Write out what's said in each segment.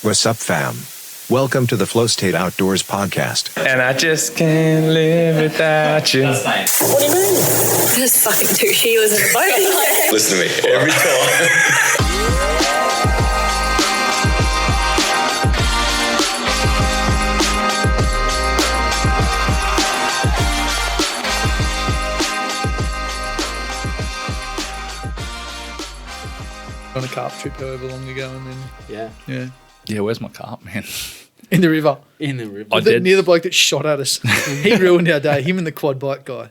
What's up, fam? Welcome to the Flow State Outdoors podcast. And I just can't live without you. What do you mean? There's fucking 2 kilos in the boat. Listen to me every time. On a carp trip however long ago, and then Yeah, where's my carp, man? in the river. In the river. Near the bloke that shot at us. He ruined our day. Him and the quad bike guy.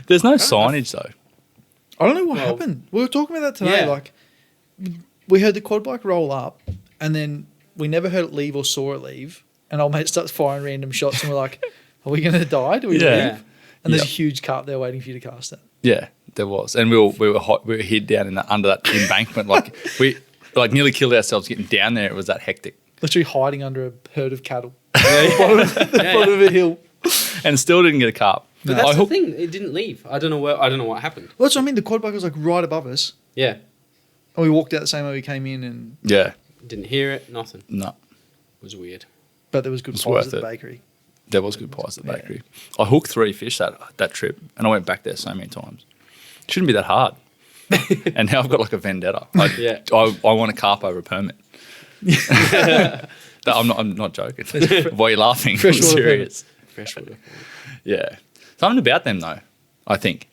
There's no signage though. I don't know what happened. We were talking about that today. Yeah. Like, we heard the quad bike roll up, and then we never heard it leave or saw it leave. And old mate starts firing random shots, and we're like, "Are we going to die? Do we leave?" And there's a huge carp there waiting for you to cast it. Yeah, there was, and we were hid down under that embankment. Like we nearly killed ourselves getting down there. It was that hectic, Literally hiding under a herd of cattle. Bottom of a hill. and still didn't get a carp. But that's the thing. It didn't leave. I don't know what happened. Well, that's what I mean. The quad bike was like right above us, Yeah. and we walked out the same way we came in, and Yeah, Didn't hear it. Nothing. no, It was weird. but there was good It's pies worth at the it. bakery. there was good pies at the bakery. I hooked 3 fish that trip, and I went back there so many times. Shouldn't be that hard. And now I've got like a vendetta. I want a carp over a permit. I'm not joking. Why are you laughing? I'm Freshwater serious. Freshwater. Yeah. Something about them though, I think.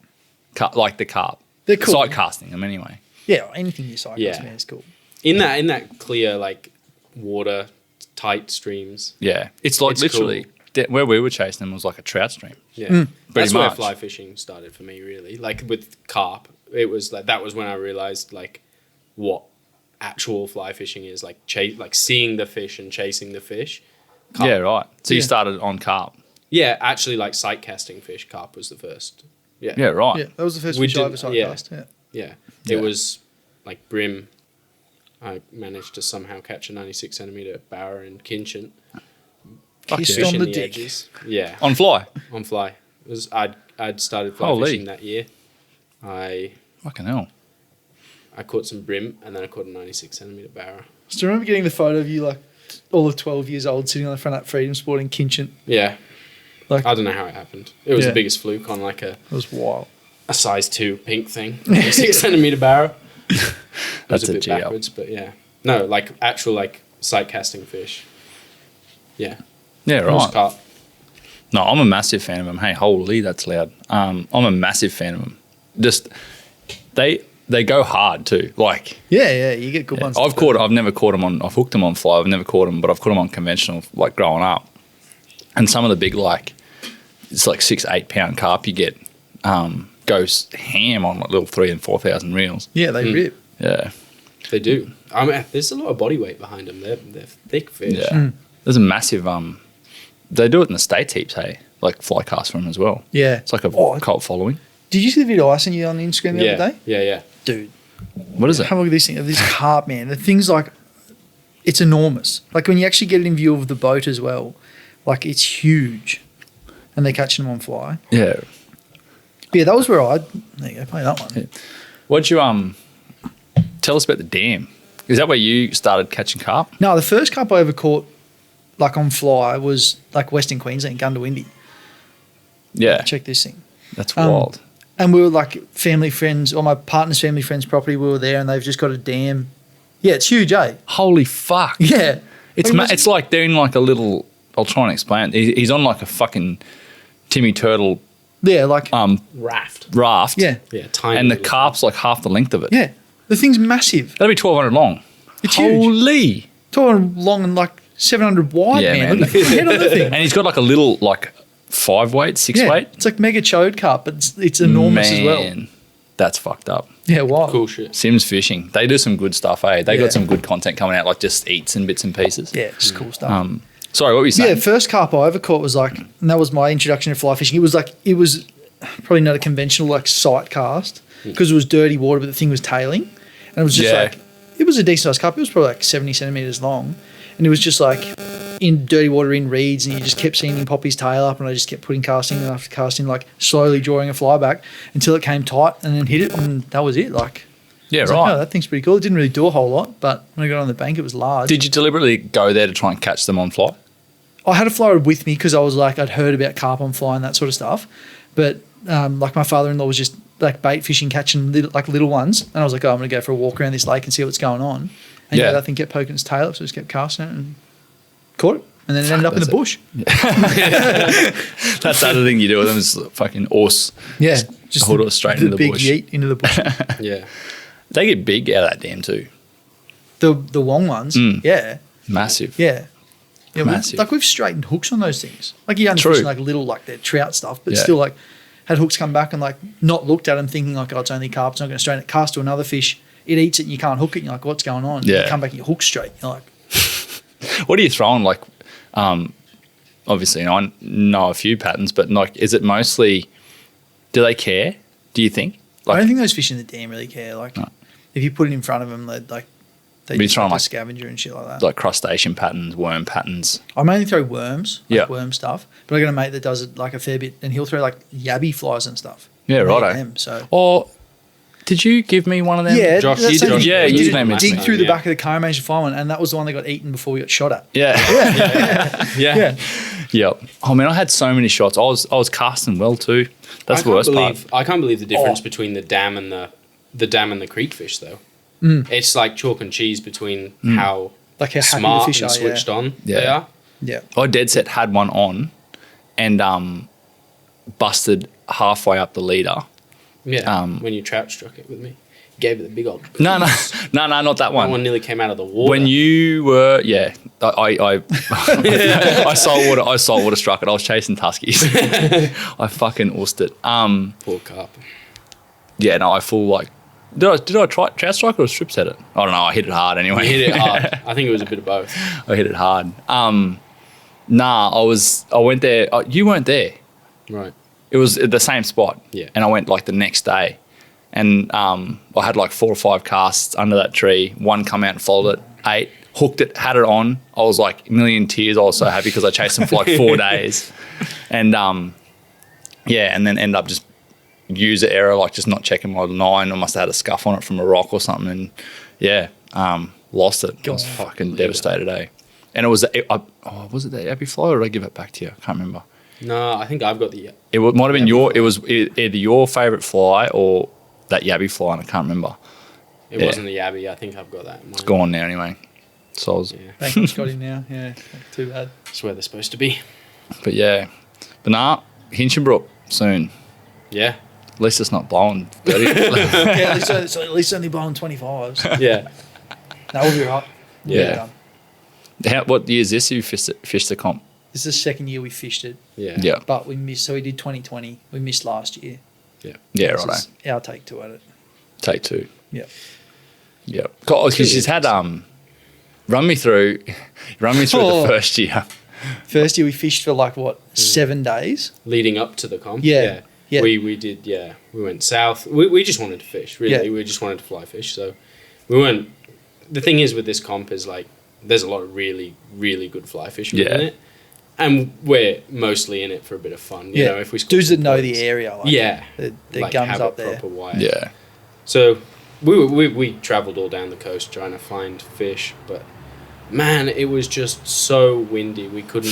Like the carp. They're cool. Sight casting them anyway. Yeah, anything you cycle, Yeah. man, is cool. In that clear like water, tight streams. Yeah. It's like It's literally where we were chasing them was like a trout stream. Yeah. That's where much. fly fishing started for me. Really, like with carp, it was like that was when I realized like what actual fly fishing is, like seeing the fish and chasing the fish. Carp. Yeah, right. So you Yeah. started on carp. Yeah, actually, like sight casting fish. Carp was the first. Yeah. Yeah, right. Yeah, that was the first We fish I did- ever sight yeah. cast. Yeah. Yeah. Yeah. It was like brim. I managed to somehow catch a 96 centimeter barra in Kinchin. Kissed yeah. on Fishing the the dick. edges. Yeah. On fly. On fly. It was I'd started fly Holy. fishing that year. I Fucking hell. caught some brim and then I caught a 96 centimeter barra. Still remember getting the photo of you like all of 12 years old sitting on the front of that Freedom Sport in Kinchin. Yeah. Like, I don't know how it happened. It was Yeah. the biggest fluke on like it was wild. a size 2 pink thing. 96 centimeter barra. It was That's a a bit GL. backwards, but yeah. No, like actual like sight casting fish. Yeah. Yeah, It was right. carp. No, I'm a massive fan of them. Hey, holy, that's loud. I'm a massive fan of them. Just they go hard too. Like Yeah, you get good ones. I've never caught them on. I've hooked them on fly. I've never caught them, but I've caught them on conventional. Like growing up, and some of the big it's like 6-8 pound carp you get goes ham on like little 3,000 and 4,000 reels. Yeah, they rip. Yeah, They do. I mean, there's a lot of body weight behind them. They're thick fish. yeah. There's a massive They do it in the States heaps. Hey, like fly cast from them as well. Yeah. It's like a cult following. Did you see the video I sent you on Instagram the other day? Yeah. Dude, What is it? have a look at this thing. This carp, man. The thing's like, it's enormous. Like when you actually get it in view of the boat as well, like it's huge. And they're catching them on fly. Yeah. But yeah, that was where there you go, play that one. Yeah. What'd you tell us about the dam? Is that where you started catching carp? No, the first carp I ever caught, like on fly, was like Western Queensland, Gundawindi. Yeah, Check this thing. that's wild. And we were like family friends, or my partner's family friends' property. We were there, and they've just got a dam. Yeah, it's huge, eh? Holy fuck! Yeah, It's I mean, it's like they're in like a little. I'll try and explain. He's on like a fucking Timmy Turtle yeah, like Raft. raft. yeah, Yeah, tiny. and the little- carp's like half the length of it. yeah. The thing's massive. That'd be 1,200 long. It's huge. Holy! Tall and long and like 700 wide, Yeah, man. man. Look at the head on the thing. And he's got like a little like 5 weight, 6 Yeah, weight. it's like mega chode carp, but it's enormous as well. Man, that's fucked up. Yeah, wild. Cool shit. Sims Fishing. They do some good stuff, eh? They Yeah. got some good content coming out, like just eats and bits and pieces. Yeah, just cool stuff. Sorry, what were you saying? Yeah, first carp I ever caught was like, and that was my introduction to fly fishing. It was probably not a conventional like sight cast because it was dirty water, but the thing was tailing, and it was just Yeah. like, it was a decent sized carp. It was probably like 70 centimeters long, and it was just like in dirty water in reeds, and you just kept seeing him pop his tail up, and I just kept putting casting after casting, like slowly drawing a fly back until it came tight, and then hit it, and that was it. Like, Yeah, I was right. like, oh, that thing's pretty cool. It didn't really do a whole lot, but when I got on the bank, it was large. Did you deliberately go there to try and catch them on fly? I had a fly rod with me because I was like, I'd heard about carp on fly and that sort of stuff. But like my father-in-law was just like bait fishing, catching little ones. And I was like, oh, I'm going to go for a walk around this lake and see what's going on. And Yeah. that thing kept poking its tail up, so I just kept casting it and caught it. And then it ended up in the that's bush. That's the other thing you do with them is fucking horse. Yeah. Just Hold it straight into the big bush. yeet into the bush. Yeah. They get big out of that dam too. the Wong ones, Mm. yeah. Massive. Yeah. Yeah, Massive. we've straightened hooks on those things. Like you only True. fishing like little like their trout stuff, but Yeah. still like had hooks come back and like not looked at them thinking like, oh, it's only carp, it's not going to straighten it. Cast to another fish, it eats it and you can't hook it. And you're like, what's going on? Yeah. You come back and you hook straight. You're like, What are you throwing? Like, obviously, I know a few patterns, but like, is it mostly? Do they care? Do you think? I Like, don't think those fish in the dam really care. Like if you put it in front of them, they Be just throwing, like like- a scavenger and shit like that. like crustacean patterns, worm patterns. I mainly throw worms, like Yeah. worm stuff. But I got a mate that does it like a fair bit, and he'll throw like yabby flies and stuff. Yeah, I eat righto. them, so. Or did you give me one of them? Yeah, Josh, that's you the did- thing. yeah, We you did named a it. dig through the Yeah. back of the car managed to find one, and that was the one that got eaten before we got shot at. Yeah. Yeah, Yep. Oh man, I had so many shots. I was casting well too. That's the worst part. I can't believe the difference Oh. between the dam and the creek fish though. Mm. It's like chalk and cheese between how like how happy smart the fish and are. switched on they Yeah. are. Yeah, I dead set had one on, and busted halfway up the leader. Yeah. When you trout struck it with me, gave it the big old. No, not that That one. one nearly came out of the water. When you were, I saltwater struck it. I was chasing tuskies. I fucking ussed it. poor carp. Yeah, no, I full like. Did I try trout strike or strip set it? I don't know. I hit it hard anyway. You hit it hard. I think it was a bit of both. I hit it hard. Nah, I went there. You weren't there. Right. It was at the same spot. Yeah. And I went like the next day, and I had like 4 or 5 casts under that tree. One come out and followed it, ate, hooked it, had it on. I was like a million tears. I was so happy because I chased them for like 4 days, and yeah, and then end up just user error, like just not checking my line. I must have had a scuff on it from a rock or something, and yeah, lost it. I was fucking devastated, eh? And it was, was it the Yabby fly or did I give it back to you? I can't remember. No, I think I've got the. It might have been Yabby it was either your favourite fly or that Yabby fly, and I can't remember. It Yeah. wasn't the Yabby. I think I've got that. It's gone now anyway. So I was, Yeah. thank God got him now. Yeah, too bad. That's where they're supposed to be. but yeah. But nah, Hinchinbrook soon. Yeah. At least it's not blowing dirty. Yeah, at least only blowing 25s. Yeah. That will be right. We'll get Yeah. it done. What year is this you fished the comp? This is the second year we fished it, Yeah. Yeah. but we missed. So we did 2020. We missed last year. Yeah. Yeah, This righto. is our take 2 at it. Take 2. Yeah. Yeah. Because she's had run me through Oh. the first year. First year we fished for like what 7 days. Leading up to the comp. Yeah. Yeah. We did. Yeah. We went south. We just wanted to fish. Really. Yeah. We just wanted to fly fish. So we weren't. The thing is with this comp is like there's a lot of really really good fly fishing Yeah. in it, and we're mostly in it for a bit of fun. You know, if we score dudes some that know points. the area, like, Yeah. their Like, guns have up a there. proper wire. Yeah. So we travelled all down the coast trying to find fish, but man, it was just so windy. We could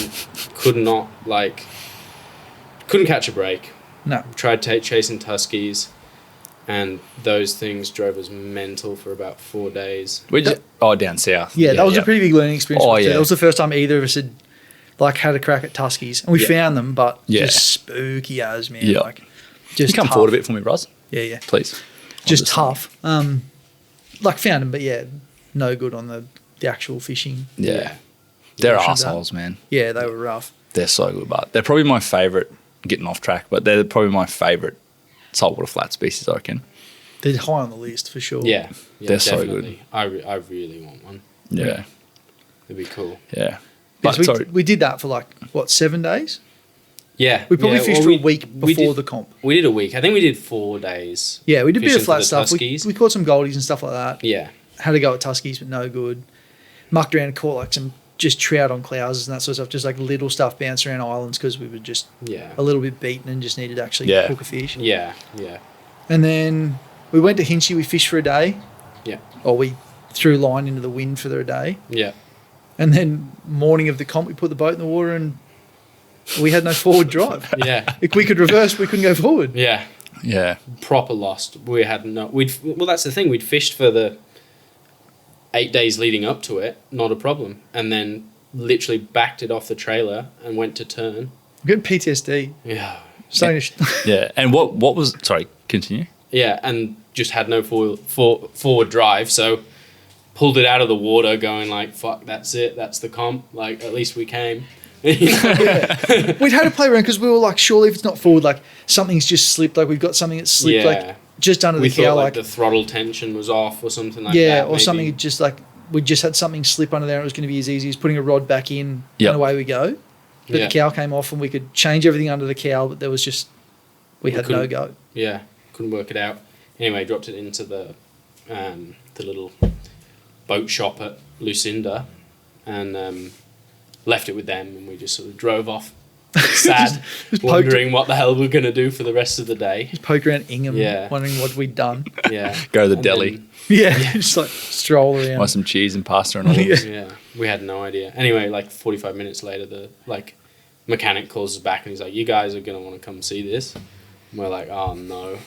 not couldn't catch a break. No, Tried chasing tuskies, and those things drove us mental for about 4 days. Down south. yeah, that was a pretty big learning experience. Oh, for us too. yeah. That was the first time either of us had had a crack at tuskies, and we Yeah. found them, but Yeah. just spooky as man. Yeah. Like, Can just you come tough. forward a bit for me, Bros? Yeah, Please. just tough. Found them, but yeah, no good on the actual fishing. Yeah. They're Options up. assholes, man. Yeah, they were rough. They're so good, but they're probably my favourite, getting off track, but they're probably my favourite saltwater flat species, I reckon. They're high on the list for sure. Yeah, They're so definitely. I really want one. Yeah. It'd be cool. Yeah. Because But sorry. we did that for 7 days. Yeah, We probably yeah, fished well, for we- a week we before did- the comp. We did a week. I think we did 4 days. Yeah, we did a bit fishing of for flat the stuff. We tuskies. caught some goldies and stuff like that. Yeah, Had to go at tuskies, but no good. Mucked around and caught some just trout on clouses and that sort of stuff. Just little stuff bounced around islands because we were just yeah, a little bit beaten and just needed to actually Yeah. hook a fish. yeah, yeah. And then We went to Hinchy. We fished for a day. Yeah. Or we threw line into the wind for a day. Yeah. And then morning of the comp, we put the boat in the water and we had no forward drive. Yeah. If we could reverse, we couldn't go forward. Yeah. Yeah. Proper lost. We had no. Well, that's the thing. We'd fished for the 8 days leading up to it, not a problem, and then literally backed it off the trailer and went to turn. I'm getting PTSD. Yeah. Yeah. And what was, sorry, continue. Yeah, and just had no forward drive, so pulled it out of the water, going like, "Fuck, that's it. That's the comp. Like, at least we came." You know? We'd had to play around because we were like, surely if it's not forward, like something's just slipped. Like we've got something that's slipped, like just under we the cow, thought like the throttle tension was off or something like that. yeah, or maybe. something just like we just had something slip under there. And it was going to be as easy as putting a rod back in, Yep. and away we go. But Yeah. the cow came off, and we could change everything under the cow, but there was just we had no couldn't- go. Yeah, couldn't work it out. Anyway, dropped it into the little boat shop at Lucinda, and left it with them, and we just sort of drove off, sad, just wondering what the hell we're gonna do for the rest of the day. Just poke around Ingham, Yeah. wondering what we'd done. Yeah, Go to the And deli. then- Yeah, just like stroll around. Buy some cheese and pasta and all Yeah. this. Yeah, we had no idea. Anyway, like 45 minutes later, the mechanic calls us back and he's like, "You guys are gonna want to come see this." And we're like, "Oh no!"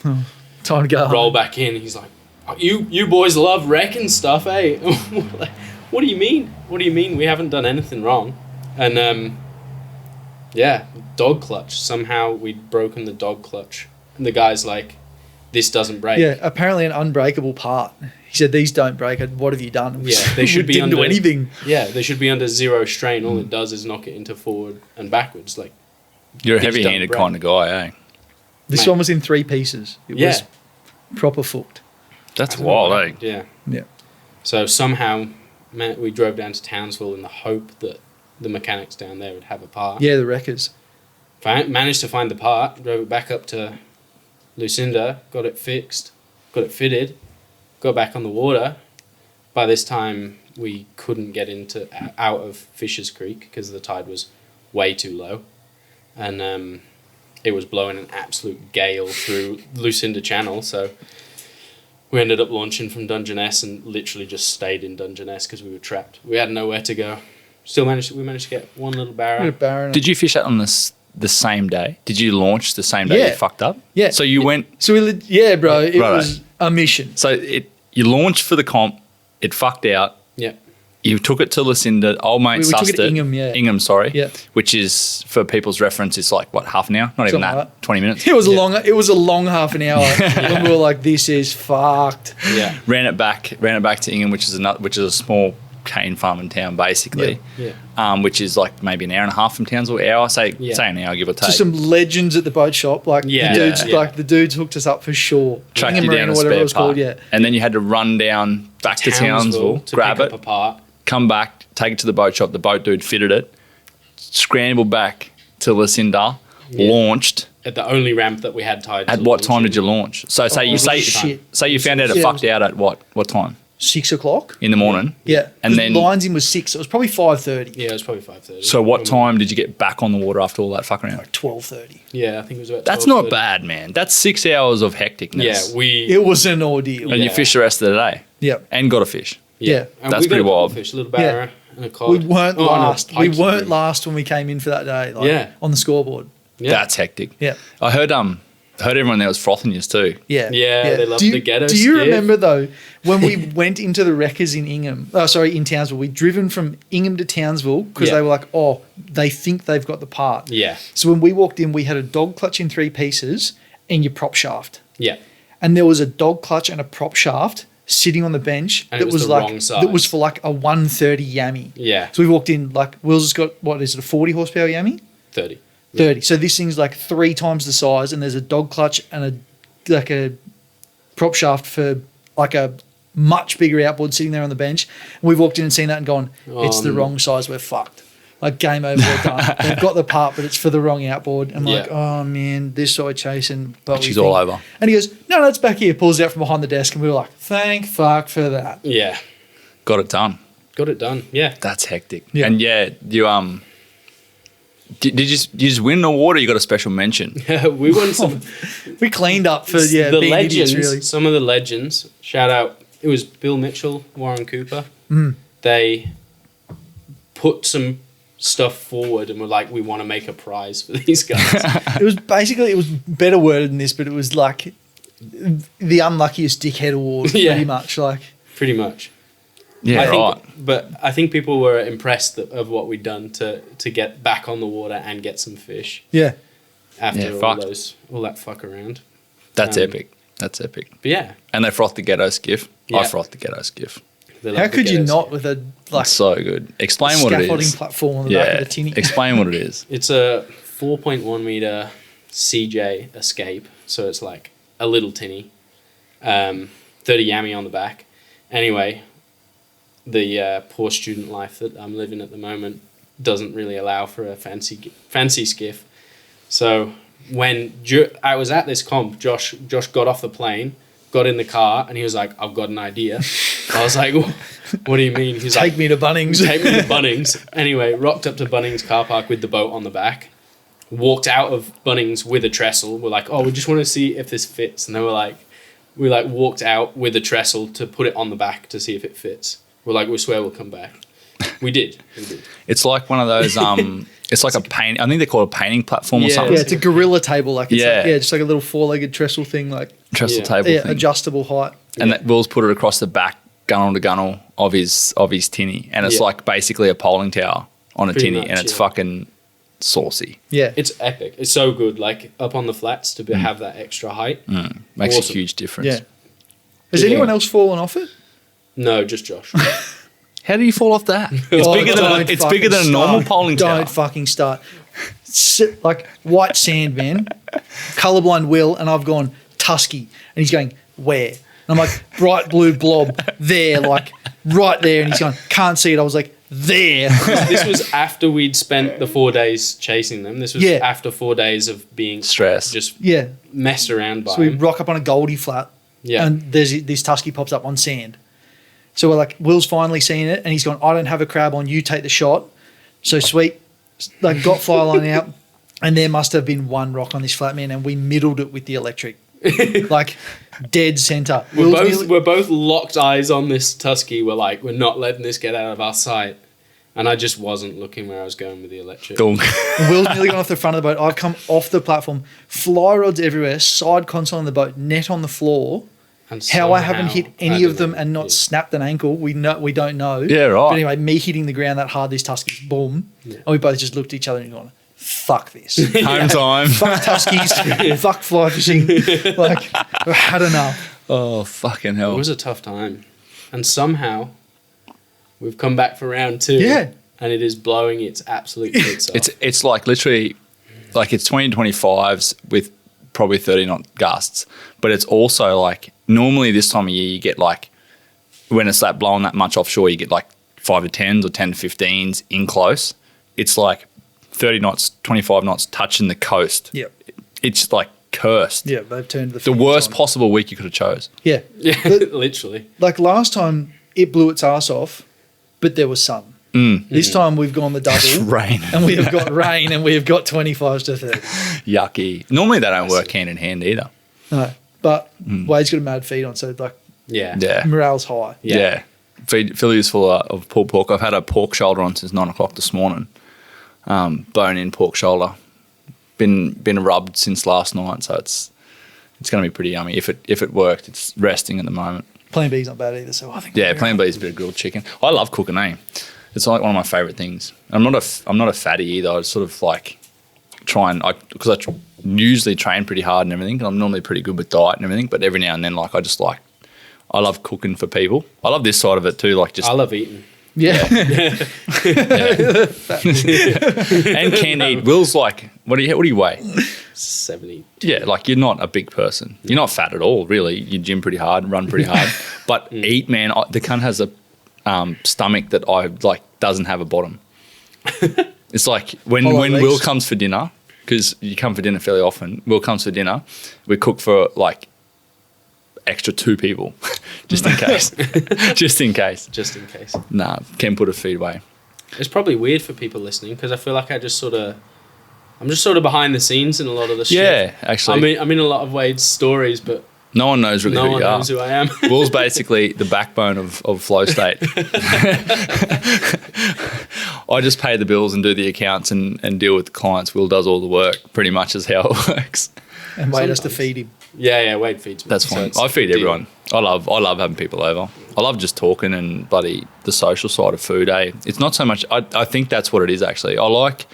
Time to go Roll home. back in. He's like, "Oh, "You boys love wrecking stuff, eh?" We're like, "What do you mean? What do you mean? We haven't done anything wrong." And yeah, dog clutch. Somehow we'd broken the dog clutch, and the guy's like, "This doesn't break." Yeah, apparently an unbreakable part. He said, "These don't break. What have you done?" And we Yeah, said, they should "We be didn't do under- anything." Yeah, they should be under zero strain. All it does is knock it into forward and backwards. Like, You're a They just heavy-handed don't kind of guy, eh? This Mate. one was in 3 pieces. It was proper fucked. That's I don't know wild, what eh? happened. Yeah. Yeah. So somehow, we drove down to Townsville in the hope that the mechanics down there would have a part. Yeah, the wreckers. Managed to find the part, drove it back up to Lucinda, got it fixed, got it fitted, got back on the water. By this time, we couldn't get out of Fisher's Creek because the tide was way too low. And it was blowing an absolute gale through Lucinda Channel, so we ended up launching from Dungeness and literally just stayed in Dungeness because we were trapped. We had nowhere to go. We managed to get one little barra. Barren. Did you fish that on the same day? Did you launch the same day Yeah. you fucked up? Yeah. So you went, So yeah, bro, it Righto. was a mission. so you launched for the comp, it fucked out, Yeah. you took it to Lucinda, old mate We took sussed it to Ingham, yeah. Ingham, sorry. Yeah. Which is, for people's reference, it's like, what, half an hour? Not even Something that, like that. 20 minutes. It was a long half an hour when we were like, "This is fucked." Yeah. Ran it back to Ingham, which is a small cane farming town, basically. Yeah. Which is like maybe an hour and a half from Townsville. Hour, say an hour, give or take. To some legends at the boat shop, like Yeah. the dudes, Yeah. like the dudes hooked us up for sure. Tracked Ingham you Marine down or a whatever spare it was part. called. Yeah, And then you had to run down back to Townsville, to grab pick it, up a part. come back, take it to the boat shop. The boat dude fitted it, scrambled back to Lucinda, launched. At the only ramp that we had tied. At what time did you launch? So say shit. you found out it Yeah, it fucked was- out at what time 6 o'clock. in the morning? Yeah, And 'Cause then- lines in was 6. So it was probably 5:30. Yeah, it was probably 5:30. So what time did you get back on the water after all that fuck around? 12:30. Yeah, I think it was about. That's 12:30. not bad, man. That's 6 hours of hecticness. Yeah, It was an ordeal. and you Yeah. fished the rest of the day Yeah, and got a fish. yeah. And That's we got pretty a couple wild. Fish, a little barra and a cod. We weren't Oh, no, last. We pikes weren't through. last when we came in for that day. Like, Yeah. on the scoreboard. Yeah. That's hectic. Yeah. I heard everyone there was frothing you too. Yeah, Yeah, they love do you, the ghetto Do you skiff. remember though when we went into the wreckers in in Townsville? We'd driven from Ingham to Townsville because Yeah. they were like, "Oh, they think they've got the part." Yeah, So when we walked in, we had a dog clutch in 3 pieces and your prop shaft, yeah, and there was a dog clutch and a prop shaft sitting on the bench And it that was the like wrong size. that was for like a 130 Yami. yeah. So we walked in like Will's has got what is it, a 40 horsepower Yami? 30. 30. So this thing's like 3 times the size, and there's a dog clutch and a prop shaft for like a much bigger outboard sitting there on the bench. And we've walked in and seen that and gone, it's the wrong size, we're fucked. Like game over, we're done. They've got the part, but it's for the wrong outboard. I'm like, Yeah. oh man, this side chasing. But She's all over. And he goes, no, it's back here. Pulls it out from behind the desk, and we were like, thank fuck for that. Yeah, Got it done. got it done. Yeah, That's hectic. Yeah. And yeah, Did you just win an award or you got a special mention? We won some. We cleaned up for the being legends. idiots, really. Some of the legends. Shout out. It was Bill Mitchell, Warren Cooper. They put some stuff forward and were like, we want to make a prize for these guys. It was better worded than this, but it was like the unluckiest dickhead award, Yeah. pretty much. Like, Pretty much. Yeah, I think, right. But I think people were impressed of what we'd done to get back on the water and get some fish yeah, after Yeah, all that fuck around. That's Um, epic. That's epic. But yeah. And they frothed the ghetto skiff. Yeah. I frothed the ghetto skiff. they how love the could you ghettos. not with a like So good. Explain what it scaffolding is. platform on the back Yeah. of the tinny? Explain what it is. It's a 4.1 meter CJ Escape, so it's like a little tinny, 30 yammy on the back. Anyway, the poor student life that I'm living at the moment doesn't really allow for a fancy skiff. So when I was at this comp, Josh got off the plane, got in the car, and he was like, "I've got an idea." I was like, "What do you mean?" He's Take like, me to Bunnings. Take me to Bunnings. Anyway, rocked up to Bunnings car park with the boat on the back. Walked out of Bunnings with a trestle. We're like, oh, we just want to see if this fits. And they were like, we walked out with a trestle to put it on the back to see if it fits. We're like, we swear we'll come back. We did. It's like one of those. It's like a paint. I think they call it a painting platform or Yeah. something. Yeah, it's a gorilla table. Like, it's Yeah. just like a little four-legged trestle thing, like Trestle Yeah. table thing. adjustable height. And that Will's put it across the back, gunnel to gunnel of his tinny, and it's Yeah. like basically a polling tower on a Pretty tinny, much, and it's yeah. fucking saucy. Yeah, It's epic. It's so good. Like up on the flats to have that extra height. Makes Awesome. a huge difference. yeah. Has Yeah. anyone else fallen off it? No, just Josh. How do you fall off that? It's Oh, bigger than don't it's fucking bigger than a normal start. polling tower. Don't fucking start. Like white sand, man. Colorblind Will, and I've gone Tusky, and he's going where? And I'm like bright blue blob there, like right there, and he's going can't see it. I was like there. This was after we'd spent the 4 days chasing them. This was Yeah. after 4 days of being Stress. just Yeah. messed around by So we him. rock up on a Goldie flat, Yeah. and there's this Tusky pops up on sand. So we're like, Will's finally seen it, and he's gone, I don't have a crab on, you take the shot. So sweet, like got fly line out, and there must have been one rock on this flat, man, and we middled it with the electric, like dead center. We're both locked eyes on this Tusky. We're like, we're not letting this get out of our sight. And I just wasn't looking where I was going with the electric. Dunk. Will's nearly gone off the front of the boat. I've come off the platform, fly rods everywhere, side console on the boat, net on the floor. And How I somehow- haven't hit I any don't of them know. and not Yeah. snapped an ankle, we don't know. Yeah, right. But anyway, me hitting the ground that hard, these Tuskies, boom, and we both just looked at each other and gone, "Fuck this, Home time. fuck Tuskies, fuck fly fishing." Like, I've had enough. Oh fucking It hell! was a tough time. And somehow we've come back for round 2. Yeah. And it is blowing its absolute tits off. It's like literally, like it's 20-25s with probably 30 knot gusts, but it's also like normally this time of year you get like when it's that blowing that much offshore you get like 5 to 10s or 10 to 15s in close. It's like 30 knots, 25 knots touching the coast. Yep. It's like cursed. Yeah, they've turned the The fans worst on. possible week you could have chose. Yeah, Yeah, But- literally. like last time, it blew its ass off, but there was sun. This time we've gone the double, Rain. and we have got rain, and we have got 25s to 30. Yucky. Normally they don't work hand in hand either. No, but Wade's got a mad feed on, so like Yeah. Yeah. morale's high. Yeah. Philly is full of pulled pork. I've had a pork shoulder on since 9 o'clock this morning. Bone in pork shoulder. Been rubbed since last night, so it's going to be pretty yummy. If it worked, it's resting at the moment. Plan B's not bad either, so I think Yeah, Plan B is a bit of grilled chicken. I love cooking, It's like one of my favourite things. I'm not a fatty either. I sort of like try and because I usually train pretty hard and everything. And I'm normally pretty good with diet and everything, but every now and then, like I love cooking for people. I love this side of it too. Like just I love eating. Yeah. and can eat. Will's like, what do you weigh? 70. Yeah, like you're not a big person. You're not fat at all, really. You gym pretty hard, run pretty hard, but eat, man. The cunt has a stomach that I like doesn't have a bottom. It's like when Hollow Will legs. comes for dinner, because you come for dinner fairly often. Will comes for dinner. We cook for like extra 2 people, just in case. Just in case. Just in case. Nah, can put a feed away. It's probably weird for people listening because I feel like I just sort of I'm just sort of behind the scenes in a lot of the shit. Yeah, actually. I'm in a lot of Wade's stories, but no one knows really no who one you are. knows who I am. Will's basically the backbone of Flow State. I just pay the bills and do the accounts and deal with the clients. Will does all the work, pretty much is how it works. And Wade has to feed him. Yeah, Wade feeds me. That's so fine. it's I feed a deal. everyone. I love having people over. I love just talking and bloody the social side of food, eh? It's not so much I think that's what it is actually. I like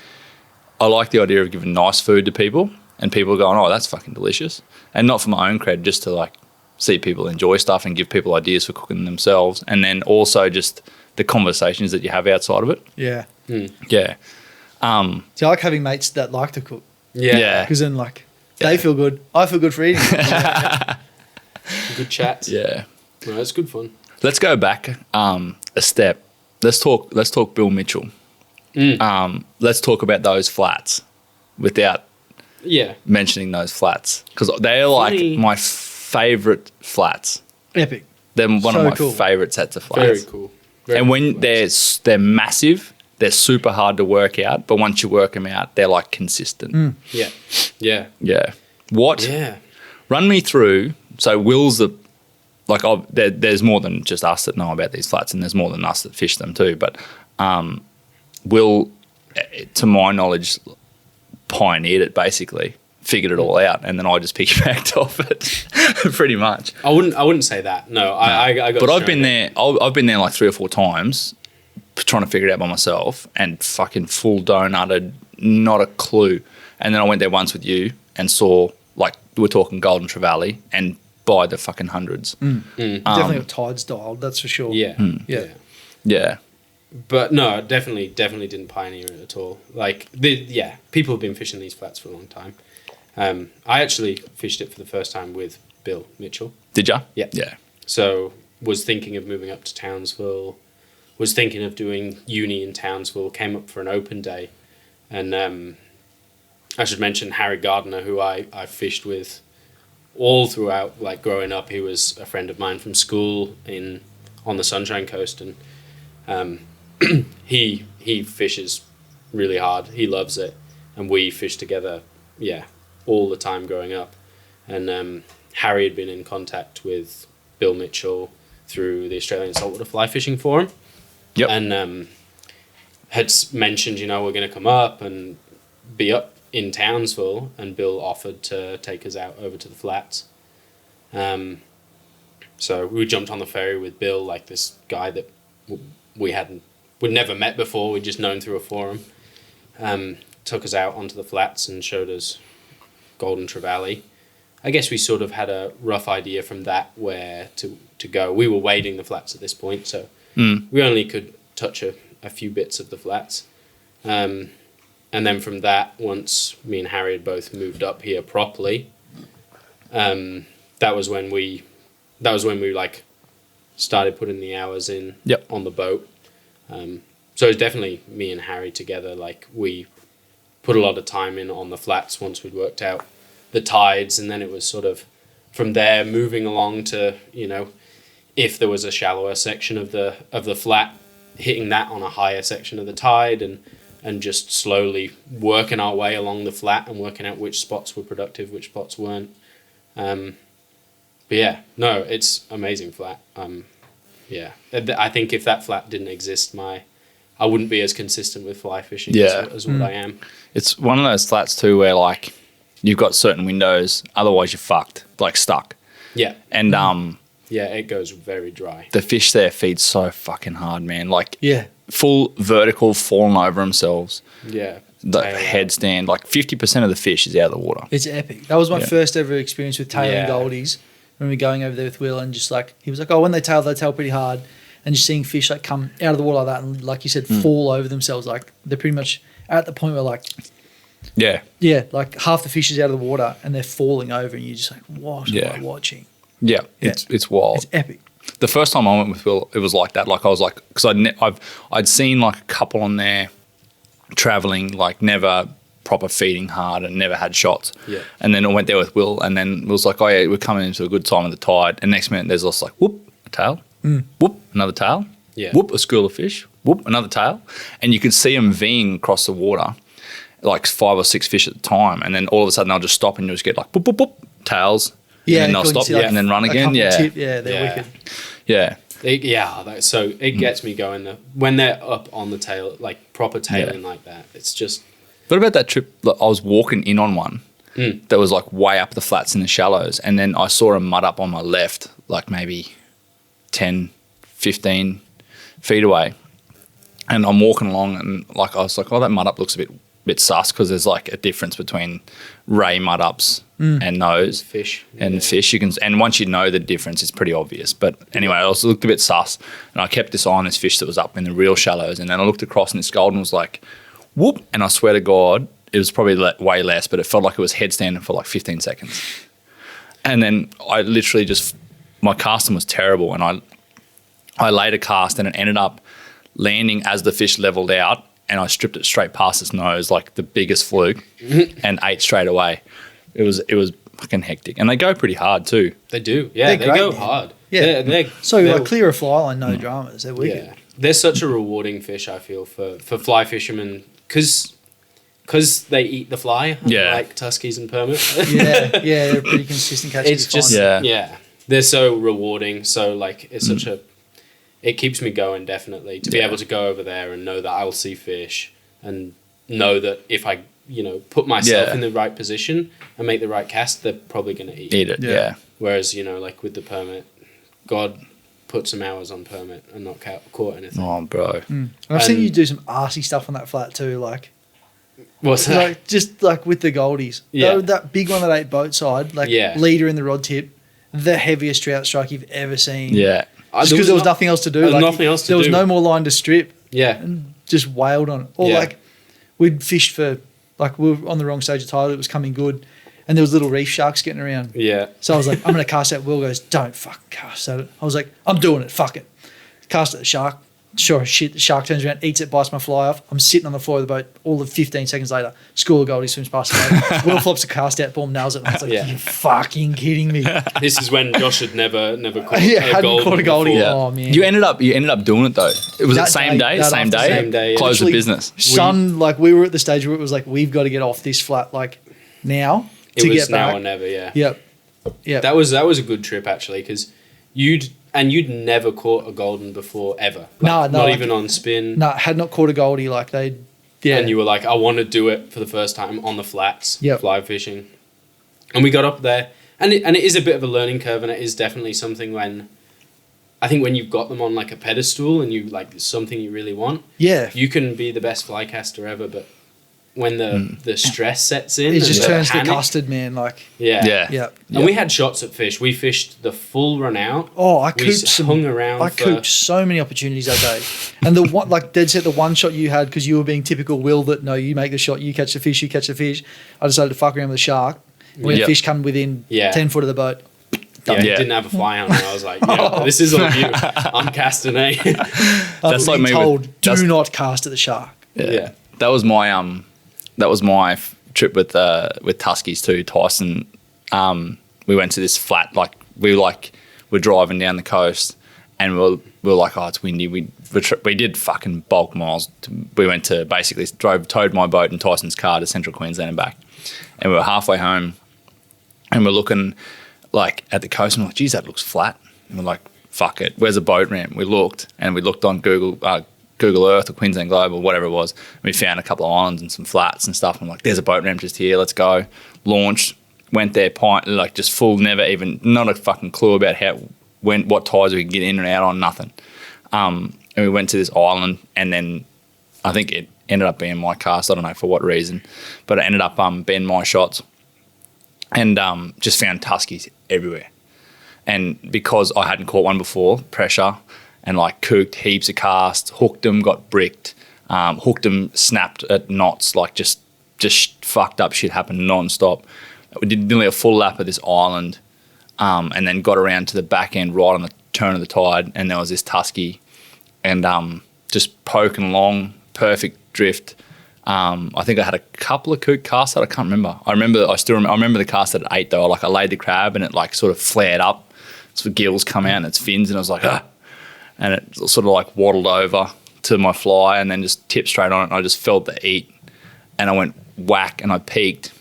the idea of giving nice food to people and people going, oh, that's fucking delicious. And not for my own cred, just to like see people enjoy stuff and give people ideas for cooking themselves. And then also just the conversations that you have outside of it. Yeah. Yeah. See, I like having mates that like to cook. Yeah. Because then, like, they feel good. I feel good for eating. Good chats. Yeah. No, it's good fun. Let's go back a step. Let's talk Bill Mitchell. Let's talk about those flats without Yeah. mentioning those flats because they're Funny. like my favorite flats. Epic. They're one So of my cool. favorite sets of flats. Very cool. Very And when cool. they're massive, they're super hard to work out. But once you work them out, they're like consistent. Yeah. Yeah. Yeah. What? Yeah. Run me through. So Will's there's more than just us that know about these flats, and there's more than us that fish them too. But Will, to my knowledge, pioneered it basically, figured it all out, and then I just piggybacked off it, pretty much. I wouldn't say that. No, I got. But I've straight been in. there. I've been there like 3 or 4 times, trying to figure it out by myself, and fucking full donutted, not a clue. And then I went there once with you and saw, like, we're talking Golden Trevally, and by the fucking hundreds. Definitely got tides dialed, that's for sure. Yeah. Yeah. Yeah. But no, definitely didn't pioneer it at all. Like, people have been fishing these flats for a long time. I actually fished it for the first time with Bill Mitchell. Did ya? Yeah. Yeah. So was thinking of moving up to Townsville, was thinking of doing uni in Townsville, came up for an open day. And I should mention Harry Gardner, who I fished with all throughout, like growing up. He was a friend of mine from school on the Sunshine Coast, and he fishes really hard. He loves it, and we fish together, all the time growing up. And Harry had been in contact with Bill Mitchell through the Australian Saltwater Fly Fishing Forum. Yep. And had mentioned, we're going to come up and be up in Townsville, and Bill offered to take us out over to the flats. So we jumped on the ferry with Bill, like this guy that we'd never met before, we'd just known through a forum. Took us out onto the flats and showed us Golden Trevally. I guess we sort of had a rough idea from that where to go. We were wading the flats at this point, so we only could touch a few bits of the flats. And then from that, once me and Harry had both moved up here properly, that was when we like started putting the hours in on the boat. So it was definitely me and Harry together. Like, we put a lot of time in on the flats once we'd worked out the tides, and then it was sort of from there moving along to, if there was a shallower section of the flat, hitting that on a higher section of the tide, and just slowly working our way along the flat and working out which spots were productive, which spots weren't. But yeah, no, it's amazing flat. I think if that flat didn't exist, I wouldn't be as consistent with fly fishing as what I am. It's one of those flats too where, like, you've got certain windows, otherwise you're fucked, like stuck. Yeah. And it goes very dry. the fish there feed so fucking hard, man. Like, Yeah. full vertical, falling over themselves. Yeah. The Tail out. headstand, like 50% of the fish is out of the water. It's epic. That was my Yeah. first ever experience with tailing Yeah. goldies. When we were going over there with Will, and just like, he was like, oh, when they tail pretty hard. And just seeing fish like come out of the water like that, and like you said, fall over themselves. Like, they're pretty much at the point where, like, Yeah. like half the fish is out of the water and they're falling over, and you're just like, what am I watching? Yeah. Yeah. It's wild. It's epic. The first time I went with Will, it was like that. Like, I was like, because I'd seen like a couple on there traveling, like never proper feeding hard and never had shots. Yeah. And then I went there with Will, and then Will's like, oh yeah, we're coming into a good time of the tide. And next minute there's just like, whoop, a tail, whoop, another tail, Yeah. whoop, a school of fish, whoop, another tail. And you could see them Ving across the water. like 5 or 6 fish at the time, and then all of a sudden they'll just stop and you'll just get like boop, boop, boop, tails. Yeah, and then they'll stop and then run again. Yeah. They're wicked. Yeah. So it gets me going when they're up on the tail, like proper tailing like that. It's just. What about that trip? Like, I was walking in on one that was like way up the flats in the shallows, and then I saw a mud up on my left, like maybe 10, 15 feet away. And I'm walking along, and like I was like, oh, that mud up looks a bit sus, because there's like a difference between ray mud ups and those fish. And fish. And once you know the difference, it's pretty obvious. But anyway, I also looked a bit sus, and I kept this eye on this fish that was up in the real shallows, and then I looked across, and this golden was like, whoop, and I swear to God, it was probably way less, but it felt like it was headstanding for like 15 seconds. And then I literally my casting was terrible, and I laid a cast, and it ended up landing as the fish leveled out, and I stripped it straight past its nose like the biggest fluke and ate straight away. It was fucking hectic, and they go pretty hard too. They do, yeah. They go hard. Yeah, they're like clear a fly line, no dramas. They're wicked. Yeah, they're such a rewarding fish. I feel for fly fishermen because they eat the fly. Like Tuskies and permit. yeah, they're pretty consistent catch. It's just they're so rewarding. So like it's such a. It keeps me going, definitely, to be able to go over there and know that I'll see fish, and know that if I, put myself in the right position and make the right cast, they're probably going to eat it. Yeah. Whereas, like with the permit, God put some hours on permit and not caught anything. Oh, bro. And I've seen you do some arsey stuff on that flat too, like. What's that? Like, just like with the goldies. Yeah. That big one that ate boat side, like leader in the rod tip, the heaviest trout strike you've ever seen. Yeah. Just because there was nothing else to do. There was no more line to strip. Yeah. And just wailed on it. Or like we'd fished for, like we were on the wrong stage of tide, it was coming good, and there was little reef sharks getting around. Yeah. So I was like, I'm going to cast that. Will goes, don't fucking cast at it. I was like, I'm doing it, fuck it. Cast at the shark. Sure as shit, the shark turns around, eats it, bites my fly off. I'm sitting on the floor of the boat. All of 15 seconds later, school of goldie swims past the boat. Will flops a cast out, boom, nails it. And I was like, you're fucking kidding me. This is when Josh had never caught hadn't caught a goldie. Yeah. Oh man. You ended up doing it though. It was That the same day. Same day. Close the Literally, business. Like we were at the stage where it was like, we've got to get off this flat like now It to was get back. now or never, yeah. Yep. That was a good trip actually, because you'd never caught a golden before ever. No, not even on spin. No, had not caught a goldie. Like they, And you were like, I want to do it for the first time on the flats, Yep. fly fishing. And we got up there, and it is a bit of a learning curve, and it is definitely something when you've got them on like a pedestal and you like something you really want, you can be the best fly caster ever, but when the stress sets in, it just turns to panic, custard, man. Like yeah. And we had shots at fish. We fished the full run out. Oh, I We cooped hung around. I cooped so many opportunities that day, and the one, like dead set, the one shot you had because you were being typical Will that no, you make the shot, you catch the fish, you catch the fish. I decided to fuck around with the shark. When the fish come within 10 foot of the boat. Yeah, he didn't have a fly on, and I was like, this is on you. I'm casting, eh? That's like me told, do not cast at the shark. Yeah. That was my trip with Tuskies too. Tyson, we went to this flat, like we're driving down the coast, and we were like, oh, it's windy. We did fucking bulk miles. We went to basically towed my boat and Tyson's car to Central Queensland and back, and we were halfway home, and we're looking like at the coast, and we're like, geez, that looks flat. And we're like, fuck it, where's a boat ramp? We looked on Google Earth or Queensland Globe or whatever it was. And we found a couple of islands and some flats and stuff. And I'm like, there's a boat ramp just here. Let's go. Launched, went there, like just full, not a fucking clue about what tides we could get in and out on, nothing. And we went to this island, and then I think it ended up being my cast. I don't know for what reason, but it ended up being my shots, and just found Tuskies everywhere. And because I hadn't caught one before, pressure, and like cooked heaps of casts, hooked them, got bricked, hooked them, snapped at knots, like just fucked up shit happened non-stop. We did nearly a full lap of this island, and then got around to the back end right on the turn of the tide, and there was this Tusky, and just poking along, perfect drift. I think I had a couple of cooked casts that I can't remember. I remember the cast that it ate though. Like I laid the crab and it like sort of flared up, so gills come out and its fins, and I was like, ah. And it sort of like waddled over to my fly and then just tipped straight on it. And I just felt the eat, and I went whack, and I peaked.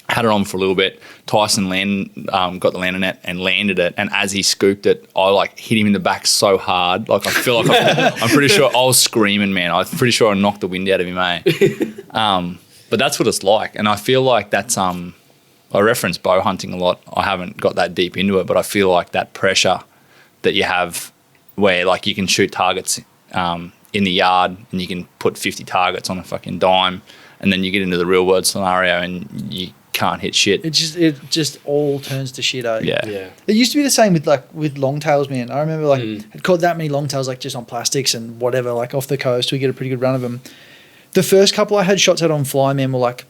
Had it on for a little bit. Tyson got the landing net and landed it. And as he scooped it, I like hit him in the back so hard. Like I feel like I'm pretty sure I was screaming, man. I'm pretty sure I knocked the wind out of him, mate. But that's what it's like. And I feel like that's I reference bow hunting a lot. I haven't got that deep into it, but I feel like that pressure that you have where like you can shoot targets in the yard and you can put 50 targets on a fucking dime, and then you get into the real world scenario and you can't hit shit. It just all turns to shit, eh? Yeah. It used to be the same with longtails, man. I remember I'd caught that many longtails like just on plastics and whatever, like off the coast. We get a pretty good run of them. The first couple I had shots at on fly, man, were like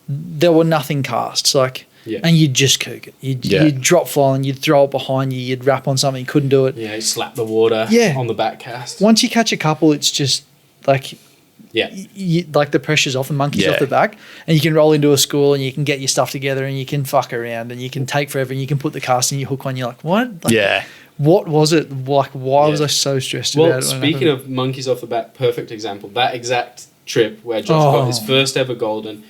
there were nothing casts, like, and you'd just cook it. You'd drop fly and you'd throw it behind you. You'd wrap on something, you couldn't do it. Yeah, you slap the water on the back cast. Once you catch a couple, it's just like. Yeah. Like the pressure's off, the monkey's off the back, and you can roll into a school and you can get your stuff together and you can fuck around and you can take forever and you can put the cast in your hook on. You're like, what? Like, what was it? Like, why was I so stressed about it? Well, speaking of monkeys off the back, perfect example. That exact trip where Josh got his first ever golden,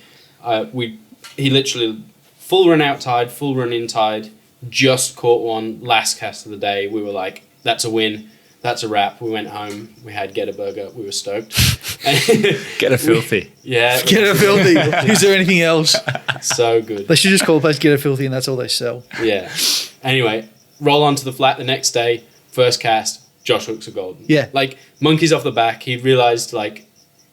he literally full run out tide, full run in tide, just caught one, last cast of the day. We were like, that's a win. That's a wrap. We went home. We had Get a Burger. We were stoked. Get a filthy. Yeah. Get a filthy. Is there anything else? So good. They should just call the place Get a Filthy and that's all they sell. Yeah. Anyway, roll onto the flat the next day. First cast, Josh hooks a golden. Yeah. Like, monkeys off the back. He realised, like,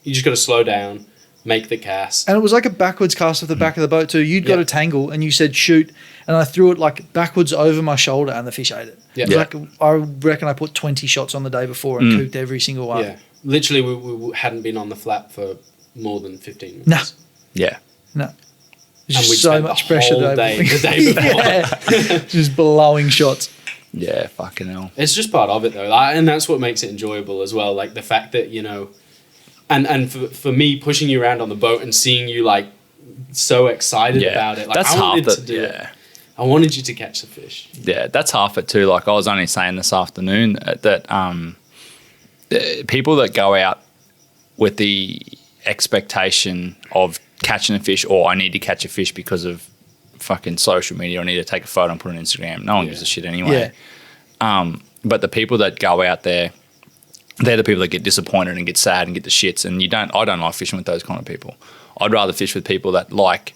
you just got to slow down, make the cast. And it was like a backwards cast off the back of the boat too. You'd got a tangle and you said shoot, and I threw it like backwards over my shoulder and the fish ate it. Yeah. Like, I reckon I put 20 shots on the day before and cooked every single one. Yeah. Literally, we hadn't been on the flat for more than 15 minutes. No. Yeah. No. And Just we'd so spent much the pressure whole day the day before. Yeah. Just blowing shots. Yeah, fucking hell. It's just part of it though, and that's what makes it enjoyable as well. Like the fact that, you know, and for me pushing you around on the boat and seeing you like so excited about it. Like, that's I wanted half to it. do it. I wanted you to catch the fish. Yeah, that's half it too. Like I was only saying this afternoon that people that go out with the expectation of catching a fish, or I need to catch a fish because of fucking social media, I need to take a photo and put it on Instagram. No one gives a shit anyway. Yeah. But the people that go out there, they're the people that get disappointed and get sad and get the shits. And I don't like fishing with those kind of people. I'd rather fish with people that like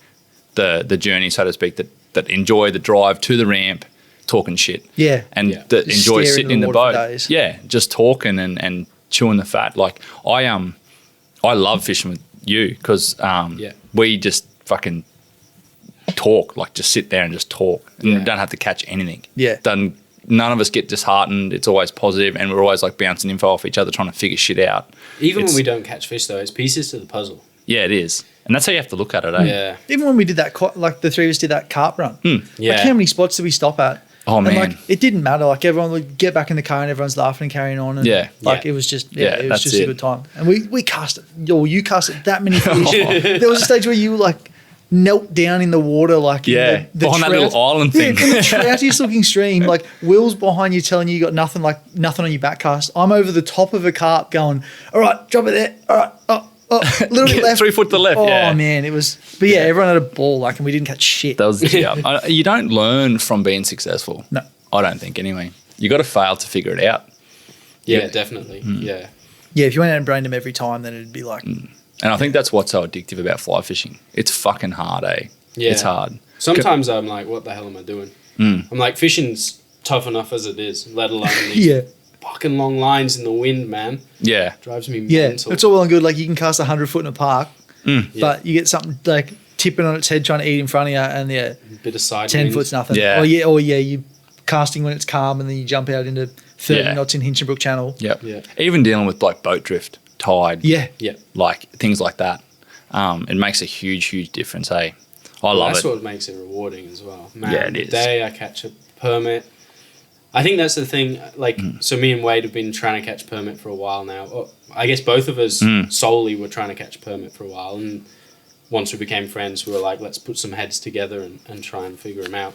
the journey, so to speak, that enjoy the drive to the ramp, talking shit. Yeah. And Just that enjoy stare sitting into in the the water for boat. days. Yeah, just talking and chewing the fat. Like I love fishing with you because we just fucking talk, like just sit there and just talk. And you don't have to catch anything. Yeah. None of us get disheartened. It's always positive, and we're always like bouncing info off each other, trying to figure shit out. Even when we don't catch fish though, it's pieces to the puzzle. Yeah, it is. And that's how you have to look at it, eh? Yeah. Even when we did that, like the three of us did that carp run. Yeah. Like how many spots did we stop at? Oh, man. And like it didn't matter. Like everyone would get back in the car and everyone's laughing and carrying on. And Yeah. Like Yeah. it was just Yeah, it was that's just it. a good time. And we cast it. You cast it that many fish. There was a stage where you like knelt down in the water, like Yeah, in the behind that trout- little island Yeah, thing. in the troutiest looking stream. Like Will's behind you, telling you got nothing on your back cast. I'm over the top of a carp, going, "All right, drop it there. All right, oh, a little bit left, 3 foot to the left." Oh yeah. man, it was. But yeah, everyone had a ball, like, and we didn't catch shit. That was you don't learn from being successful. No. I don't think anyway. You got to fail to figure it out. Yeah, definitely. Yeah. Yeah, if you went out and brained them every time, then it'd be like, And I think that's what's so addictive about fly fishing. It's fucking hard, eh? Yeah. It's hard. Sometimes I'm like, what the hell am I doing? I'm like, fishing's tough enough as it is, let alone these yeah, fucking long lines in the wind, man. Yeah. Drives me yeah. mental. It's all well and good. Like you can cast 100 foot in a park, but you get something like tipping on its head trying to eat in front of you, and yeah, Bit of side 10 wind. foot's nothing. Yeah. Or yeah, you casting when it's calm, and then you jump out into 30 Yeah. knots in Hinchinbrook Channel. Yep. Yeah. Even dealing with like boat drift, tide, Yeah, Yeah. like things like that. It makes a huge difference, eh? I love That's it. what makes it rewarding as well. Man, Yeah, it the is. day I catch a permit, I think that's the thing. Like, so me and Wade have been trying to catch permit for a while now. Or I guess both of us solely were trying to catch permit for a while. And once we became friends, we were like, let's put some heads together and try and figure them out.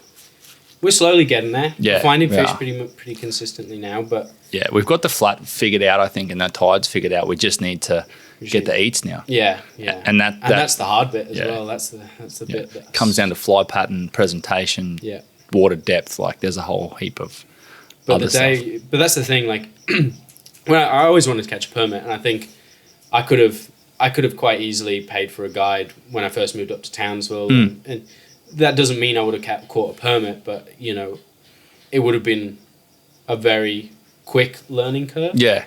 we're slowly getting there. Yeah, We're finding we fish are. pretty consistently now, but Yeah, we've got the flat figured out, I think, and the tides figured out. We just need to get the eats now. yeah. And that's the hard bit as yeah. well. That's the bit that Comes down to fly pattern, presentation, Yeah. water depth. Like there's a whole heap of But other stuff. but that's the thing. Like, when I always wanted to catch a permit, and I think I could have quite easily paid for a guide when I first moved up to Townsville, and that doesn't mean I would have caught a permit, but you know, it would have been a very quick learning curve. Yeah,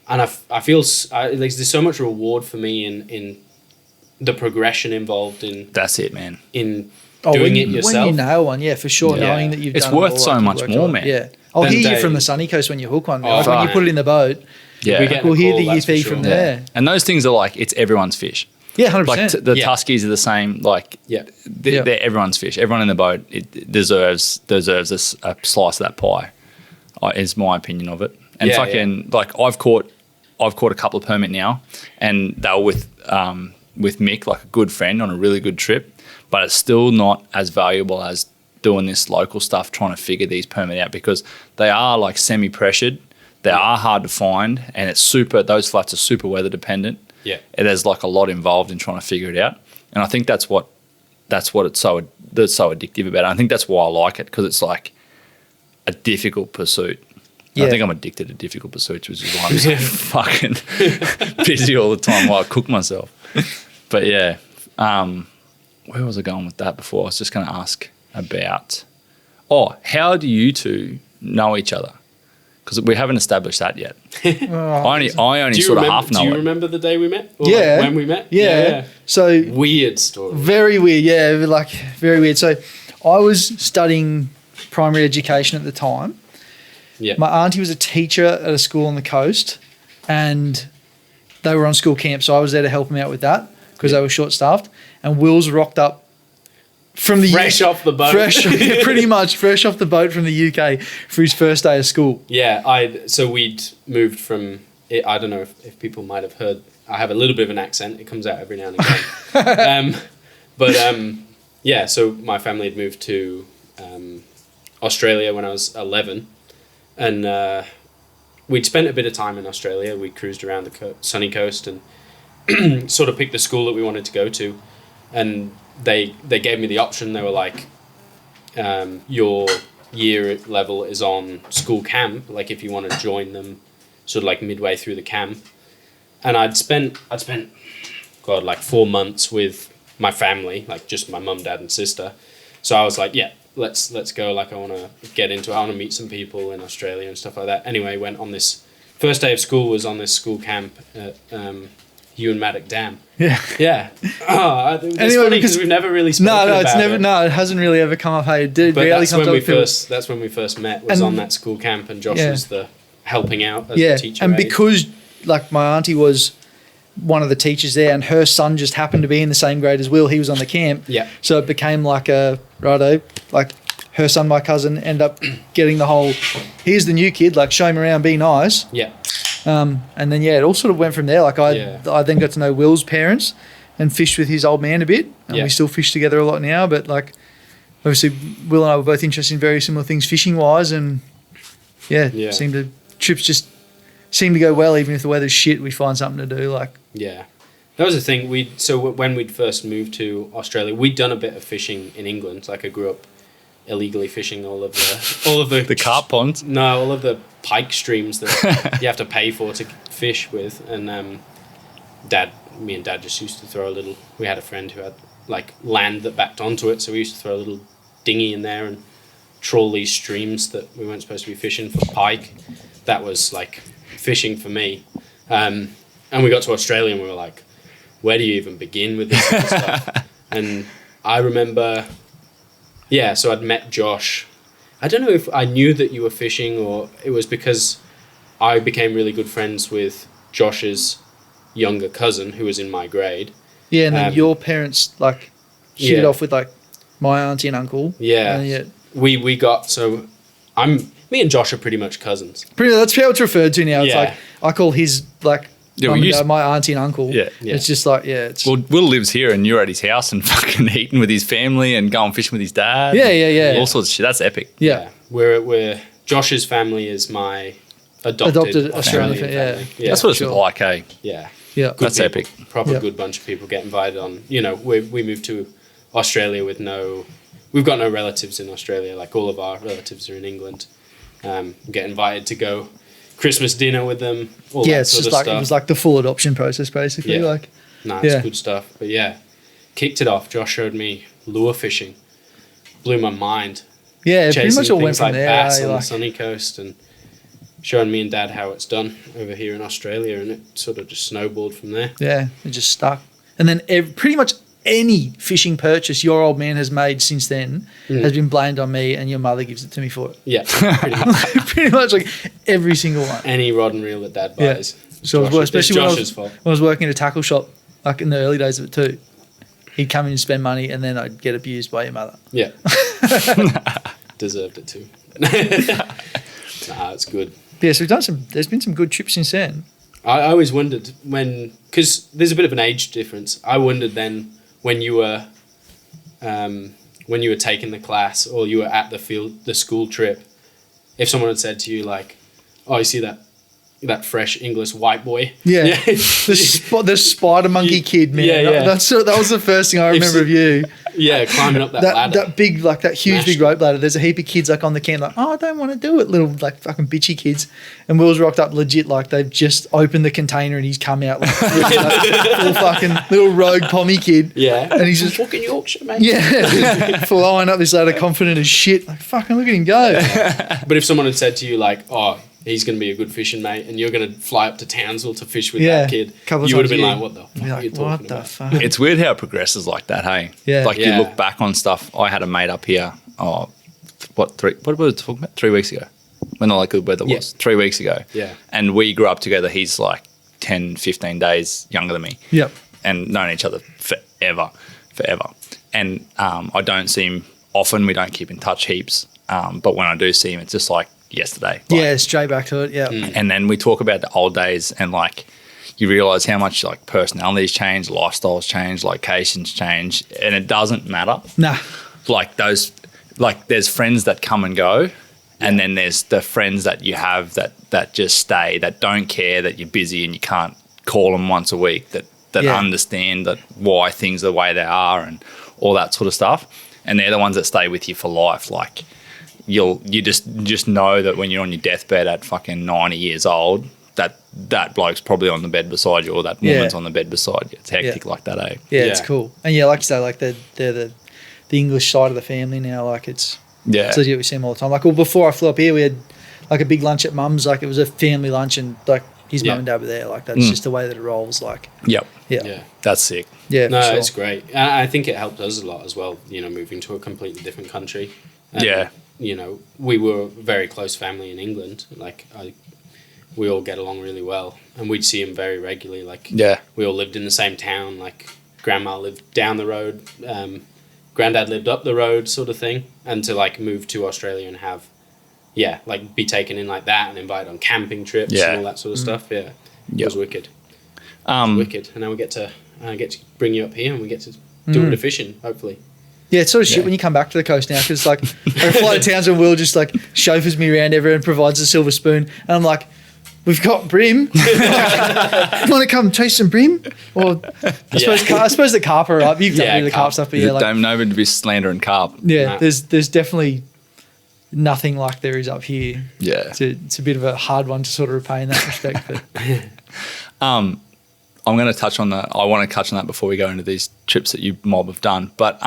And I feel like there's so much reward for me in the progression involved in that's it, man. doing it When yourself. you nail one, yeah, for sure, Yeah. knowing that you've It's done it worth all, so like, you've much worked more, on it. man. Yeah. I'll And hear you they- from the sunny coast when you hook one. Oh, Like when you fine. put it in the boat, Yeah, We get- we'll hear call, the that's for yippee sure. from Yeah. there. and those things are like it's everyone's fish. Yeah, 100%. Like the Yeah. Tuskies are the same. Like Yeah. Yeah. they're everyone's fish. Everyone in the boat it deserves a slice of that pie. Is my opinion of it. And Yeah, fucking like I've caught a couple of permit now, and they were with Mick, like a good friend on a really good trip, but it's still not as valuable as doing this local stuff, trying to figure these permit out because they are like semi-pressured. They are hard to find, and those flats are super weather dependent. Yeah. And there's like a lot involved in trying to figure it out. And I think that's what that's so addictive about it. I think that's why I like it, because it's like a difficult pursuit. Yeah. I think I'm addicted to difficult pursuits, which is why I'm so fucking busy all the time while I cook myself. But yeah, where was I going with that before? I was just going to ask about, how do you two know each other? Because we haven't established that yet. I only Do you sort of remember? half know Do you it. remember the day we met? Or Yeah. like when we met? Yeah. So Weird story. very weird. Yeah, like very weird. So I was studying primary education at the time. Yeah. My auntie was a teacher at a school on the coast, and they were on school camp, so I was there to help them out with that because they were short staffed. And Will's rocked up from the Fresh off the boat. yeah, pretty much fresh off the boat from the UK for his first day of school. Yeah, so we'd moved from. I don't know if people might have heard. I have a little bit of an accent. It comes out every now and again. Yeah. So my family had moved to Australia when I was 11, and we'd spent a bit of time in Australia. We cruised around the sunny coast and sort of picked the school that we wanted to go to, and they gave me the option. They were like, your year level is on school camp, like if you want to join them sort of like midway through the camp. And I'd spent God, like 4 months with my family, like just my mum, dad and sister. So I was like, yeah, let's go. Like I want to get into it. I want to meet some people in Australia and stuff like that. Anyway, went on this first day of school, was on this school camp at Ewan Maddock Dam. Yeah. Yeah. It's Anyway, funny because- because we've never really spoken No, about it's never. it. No, it hasn't really ever come up. Hey, it did But barely that's comes when up. we Phil. first met, was And- on that school camp, and Josh Yeah. was the helping out as Yeah, a teacher. and aide. because like my auntie was one of the teachers there, and her son just happened to be in the same grade as Will. He was on the camp. Yeah. So it became like a righto, like her son, my cousin, end up getting the whole. Here's the new kid. Like show him around, be nice. Yeah. And then it all sort of went from there. Like I then got to know Will's parents and fished with his old man a bit, and Yeah. we still fish together a lot now. But like obviously Will and I were both interested in very similar things fishing wise, and Yeah. trips just seem to go well. Even if the weather's shit, we find something to do. Like Yeah, that was the thing. When we'd first moved to Australia, we'd done a bit of fishing in England. Like I grew up illegally fishing all of the The carp ponds. No, all of the pike streams that you have to pay for to fish with. And me and Dad just used to throw a little. We had a friend who had like land that backed onto it, so we used to throw a little dinghy in there and trawl these streams that we weren't supposed to be fishing for pike. That was like fishing for me. And we got to Australia and we were like, where do you even begin with this kind of stuff? And I remember, so I'd met Josh. I don't know if I knew that you were fishing, or it was because I became really good friends with Josh's younger cousin who was in my grade. yeah, and then your parents like hit it Yeah. off with like my auntie and uncle. Yeah. And yeah. We got, so me and Josh are pretty much cousins. Pretty, that's how it's referred to now. It's Yeah. like I call his like Yeah, Mum we and used- dad, my auntie and uncle. Yeah. It's just like, it's Well, Will lives here and you're at his house and fucking eating with his family and going fishing with his dad. Yeah. All sorts of shit. That's epic. yeah. We're Josh's family is my adopted Australian Australian family, family. Yeah. That's what it's sure. like, eh? Yeah. Yeah. Good That's people. epic. Proper Yeah. good bunch of people get invited on. You know, we moved to Australia with we've got no relatives in Australia. Like all of our relatives are in England. Get invited to go Christmas dinner with them. All Yeah, that it's sort just of like stuff. it was like the full adoption process, basically. Yeah. Like, Nah, it's Yeah. good stuff. But yeah, kicked it off. Josh showed me lure fishing. Blew my mind. yeah, pretty Chasing much all went things from like there. bass eh? on the Like, sunny coast and showing me and Dad how it's done over here in Australia, and it sort of just snowballed from there. yeah, it just stuck. And then pretty much any fishing purchase your old man has made since then has been blamed on me, and your mother gives it to me for it. Yeah, pretty much. Pretty much like every single one. Any rod and reel that Dad Yeah. buys. So Josh- especially it's Josh's fault. when I was working at a tackle shop, like in the early days of it too. He'd come in and spend money, and then I'd get abused by your mother. Yeah. Deserved it too. Nah, it's good. Yeah, so we've done some. There's been some good trips since then. I always wondered because there's a bit of an age difference. I wondered then when you were taking the class or you were at the school trip, if someone had said to you like, "Oh, you see that fresh English white boy?" Yeah, the spider monkey kid, man. Yeah, yeah. That was the first thing I remember of you. Yeah, climbing up that ladder. That big, like that huge big rope ladder. There's a heap of kids like on the camp, like, oh, I don't want to do it, little like fucking bitchy kids. And Will's rocked up legit, like they've just opened the container and he's come out like, little fucking little rogue pommy kid. Yeah, and he's just fucking Yorkshire, mate. yeah, flying up this ladder, confident as shit. Like fucking look at him go. But if someone had said to you like, "Oh, he's going to be a good fishing mate," and you're going to fly up to Townsville to fish with Yeah, that kid, couple of you would have times been a like, year. "What the fuck Be are you like, talking what the about?" fuck? It's weird how it progresses like that, hey? Yeah. Like Yeah. you look back on stuff. I had a mate up here, what were we talking about? 3 weeks ago. When the like good weather was. 3 weeks ago. Yeah. And we grew up together. He's like 10, 15 days younger than me. Yep. And known each other forever. And I don't see him often. We don't keep in touch heaps. But when I do see him, it's just like yesterday. Like, Yeah, straight back to it. Yeah. and then we talk about the old days and like you realize how much like personalities change, lifestyles change, locations change, and it doesn't matter. Nah. Like there's friends that come and go, and then there's the friends that you have that just stay, that don't care that you're busy and you can't call them once a week, that Yeah. understand that why things are the way they are and all that sort of stuff. And they're the ones that stay with you for life. Like you just know that when you're on your deathbed at fucking 90 years old, that bloke's probably on the bed beside you, or that woman's on the bed beside you. It's hectic like that, eh? Yeah, it's Yeah. cool. And yeah, like you say, like they're the English side of the family now. Like it's Yeah. legit. We see them all the time. Like, well, before I flew up here, we had like a big lunch at Mum's. Like it was a family lunch, and like his Yeah. mum and dad were there. Like that's just the way that it rolls. Like Yep. yeah, Yeah. That's sick. yeah. No, for sure. it's great. I think it helped us a lot as well, you know, moving to a completely different country. And, Yeah. You know, we were a very close family in England. Like, we all get along really well. And we'd see him very regularly. Like, Yeah. we all lived in the same town. Like, Grandma lived down the road. Granddad lived up the road sort of thing. And to, like, move to Australia and have, yeah, like, be taken in like that and invited on camping trips Yeah. and all that sort of stuff. Yeah. It Yep. was wicked. Wicked. And now we get to bring you up here and we get to do a bit of fishing, hopefully. Yeah, it's sort of shit Yeah. when you come back to the coast now, because like I fly to towns and Will just like chauffeurs me around everywhere and provides a silver spoon, and I'm like, we've got brim. You want to come chase some brim? Or I suppose the carp are right. You've done a bit of the carp stuff, but yeah, like Don't know to be slandering carp. yeah, Nah. there's definitely nothing like there is up here. Yeah. It's a bit of a hard one to sort of repay in that respect, but I'm going to touch on that. I want to touch on that before we go into these trips that you mob have done. But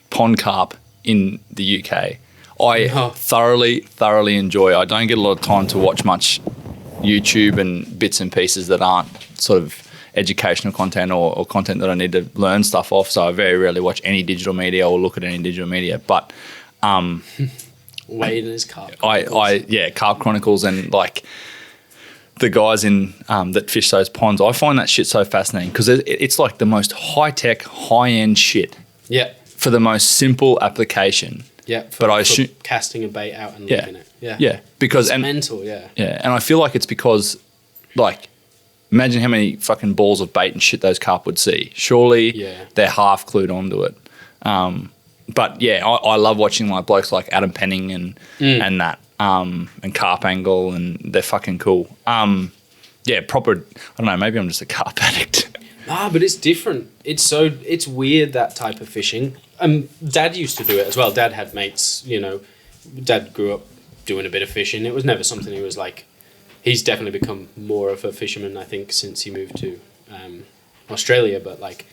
pond carp in the UK, I thoroughly enjoy. I don't get a lot of time to watch much YouTube and bits and pieces that aren't sort of educational content or content that I need to learn stuff off. So I very rarely watch any digital media or look at any digital media. But Wade and his carp. Carp Chronicles and like the guys in that fish those ponds. I find that shit so fascinating because it's like the most high tech, high end shit Yeah. for the most simple application. Yeah. But I for assume- casting a bait out and Yeah. leaving it. Yeah. Yeah, because It's mental, yeah. and I feel like it's because like imagine how many fucking balls of bait and shit those carp would see. Surely they're half clued onto it. But yeah, I love watching like blokes like Adam Penning and that and Carp Angle, and they're fucking cool. Yeah, proper. I don't know. Maybe I'm just a carp addict. Ah, but it's different. It's weird, that type of fishing. Dad used to do it as well. Dad had mates. You know, Dad grew up doing a bit of fishing. It was never something he was like. He's definitely become more of a fisherman, I think, since he moved to Australia. But like,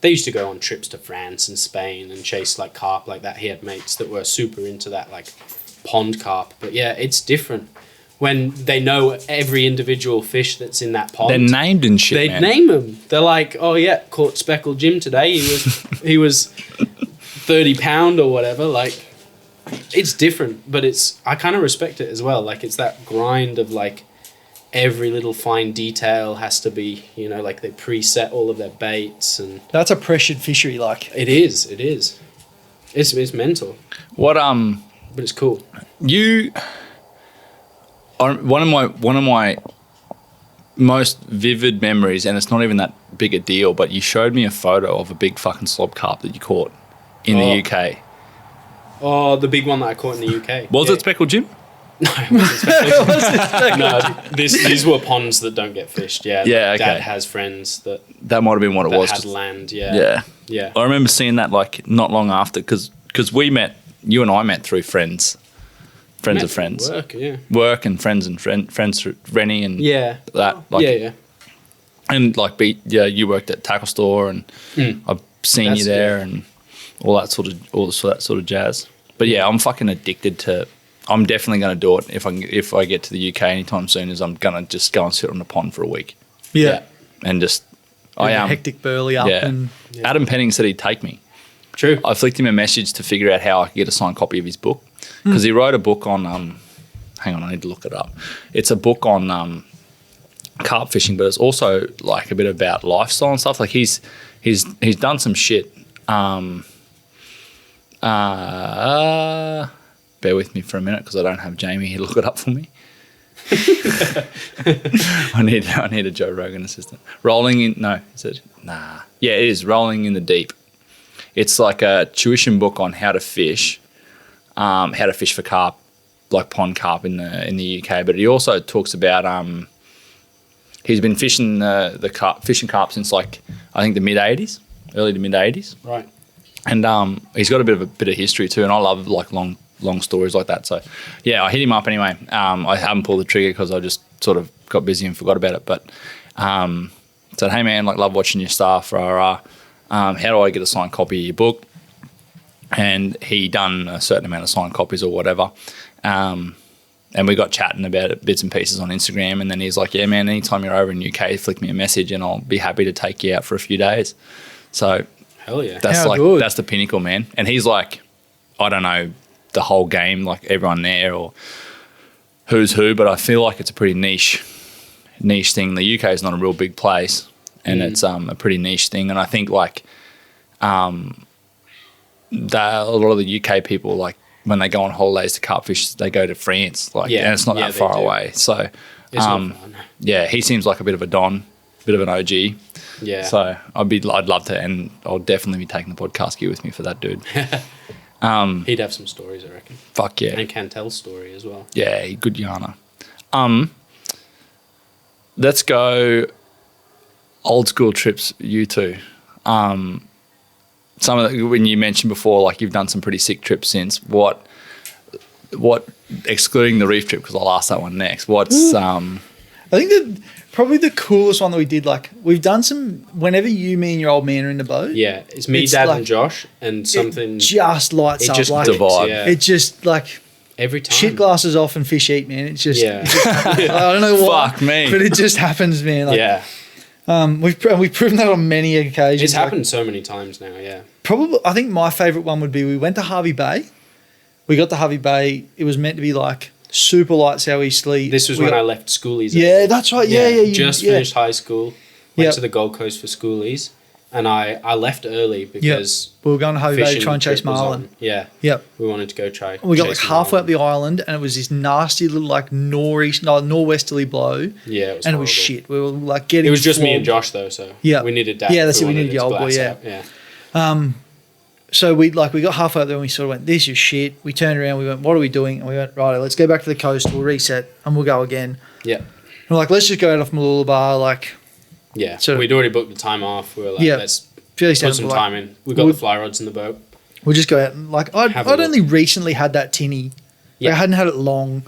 they used to go on trips to France and Spain and chase like carp like that. He had mates that were super into that, like pond carp. But yeah, it's different when they know every individual fish that's in that pond. They're named and shit. They name them. They're like, oh yeah, caught speckled Jim today. He was 30 pound or whatever. Like, it's different, but I kind of respect it as well. Like, it's that grind of like every little fine detail has to be, you know, like they preset all of their baits, and That's a pressured fishery, like. it is. It's mental, What but it's cool. one of my most vivid memories, and it's not even that big a deal, but you showed me a photo of a big fucking slob carp that you caught in the UK. Oh, the big one that I caught in the UK. Was it speckled Jim? No, it wasn't speckled. No, these were ponds that don't get fished. Yeah, Yeah, okay. Dad has friends that That might have been what it was. had land. Yeah, Yeah. yeah. I remember seeing that like not long after, because you and I met through friends of friends. Work, And friends through Rennie and yeah. that. Like, yeah. And like, you worked at Tackle Store, and I've seen That's you there, it. and all that sort of jazz. But yeah, I'm fucking addicted to. I'm definitely going to do it if I get to the UK anytime soon. Is I'm going to just go and sit on the pond for a week Yeah. and just. I am hectic burley up and Adam Penning said he'd take me. True. I flicked him a message to figure out how I could get a signed copy of his book, because he wrote a book on. Hang on, I need to look it up. It's a book on carp fishing, but it's also like a bit about lifestyle and stuff. Like he's done some shit. Bear with me for a minute because I don't have Jamie here. Look it up for me. I need a Joe Rogan assistant. Rolling in it is Rolling in the Deep. It's like a tuition book on how to fish for carp, like pond carp in the UK. But he also talks about he's been fishing fishing carp since like I think the mid-80s, early to mid-80s. Right. And he's got a bit of history too, and I love like long stories like that. So yeah, I hit him up anyway. I haven't pulled the trigger because I just sort of got busy and forgot about it. But said, hey man, like love watching your stuff. How do I get a signed copy of your book? And he done a certain amount of signed copies or whatever. And we got chatting about it, bits and pieces on Instagram. And then he's like, yeah man, anytime you're over in UK, flick me a message and I'll be happy to take you out for a few days. So Hell yeah. that's the pinnacle, man. And he's like, I don't know the whole game, like everyone there or who's who, but I feel like it's a pretty niche thing. The UK is not a real big place, and it's a pretty niche thing. And I think like a lot of the UK people, like when they go on holidays to carp fish, they go to France, like, and it's not that far away. So It's not fun. yeah, he seems like a bit of a don, bit of an OG. Yeah. So I'd love to, and I'll definitely be taking the podcast gear with me for that dude. He'd have some stories, I reckon. Fuck yeah. And can tell story as well. Yeah, good yarner. Let's go old school trips, you two. Some of when you mentioned before, like you've done some pretty sick trips since. What excluding the reef trip, because I'll ask that one next. What's I think that probably the coolest one that we did, like we've done some whenever me and your old man are in the boat. Yeah, it's me, Dad, and Josh, and something it just lights up. just Like, the vibe. Yeah. it just like every time. shit glasses off and fish eat, man. It's just, Yeah. it just I don't know why. Fuck me. But it just happens, man. Like, Yeah, we've proven that on many occasions. it's Like, happened so many times now. Yeah, probably, I think my favourite one would be we went to Harvey Bay. We got to Harvey Bay. It was meant to be like super light southeasterly. this was We when got- I left schoolies. Yeah, that's right. Yeah. Just yeah. finished high school. Went Yep. to the Gold Coast for schoolies, and I left early because We were going to Hobie Bay to fishing try and chase trip was marlin. on. Yeah, Yep. we wanted to go try. We got like chase halfway up marlin. the island, and it was this nasty little like norwesterly blow. Yeah, it was and it was horrible. shit. We were like getting. It was just me and flogged. Josh though, so Yeah. we needed Dad. Yeah, that's it, we wanted needed the to old boy, blast yeah. out, yeah. So we got halfway up there and we sort of went, this is shit. We turned around, we went, what are we doing? And we went, right, let's go back to the coast, we'll reset and we'll go again. Yeah, And we're like, let's just go out off Mooloolaba, like yeah. So- We'd already booked the time off. We were like, Yeah. let's fairly put standard. some Like, time in. We got we'll- the fly rods in the boat. we'll just go out and like I'd Have a look. only recently had that tinny. Yeah. I hadn't had it long.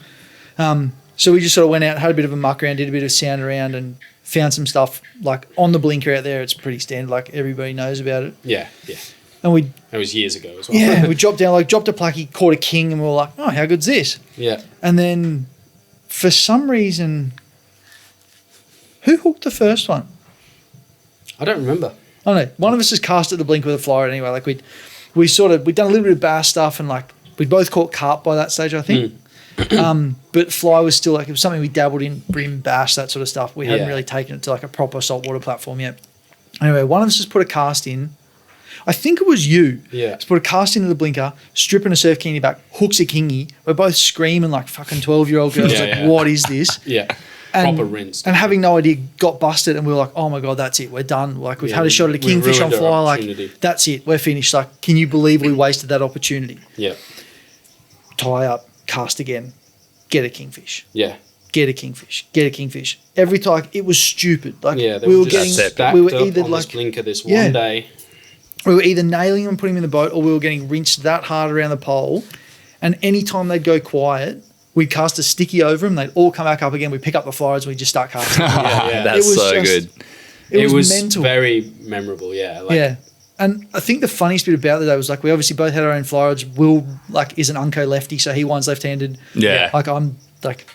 So we just sort of went out, had a bit of a muck around, did a bit of sound around and found some stuff like on the blinker out there. It's pretty standard, like everybody knows about it. Yeah, yeah. And we It was years ago as well. we dropped down, like dropped a plucky, caught a king, and we were like, oh, how good's this? yeah. And then for some reason, who hooked the first one? I don't remember. I don't know. One of us just cast at the blink with a flyer anyway. Like we'd done a little bit of bass stuff and like we'd both caught carp by that stage, I think. But fly was still like, it was something we dabbled in, brim, bass, that sort of stuff. We hadn't Yeah. really taken it to like a proper saltwater platform yet. Anyway, one of us just put a cast in. I think it was you. Yeah. Just put a cast into the blinker, stripping a surf kingy back, hooks a kingy. We're both screaming like fucking 12-year-old girls, Yeah, like, yeah. what is this? Yeah. And, Proper rinse. And having no idea, got busted, and we were like, oh my God, that's it. We're done. Like, we've Yeah, had a shot at a we kingfish on ruined our fly. Like, opportunity. that's it. We're finished. Like, can you believe we wasted that opportunity? Yeah. Tie up, cast again, get a kingfish. Yeah. Get a kingfish. Get a kingfish. Every time, like, it was stupid. Like, Yeah. They we were were just getting, stacked we were up either on this like, blinker this Yeah. one day. we were either nailing them, putting them in the boat, or we were getting rinsed that hard around the pole. And any time they'd go quiet, we'd cast a sticky over them. They'd all come back up again. We pick up the flyers and we just start casting. Yeah. That's It was so just- good. It was mental. very memorable. Yeah. Like, Yeah. And I think the funniest bit about the day was like we obviously both had our own fly rods. Will like is an unco lefty, so he winds left-handed. Yeah. Like I'm like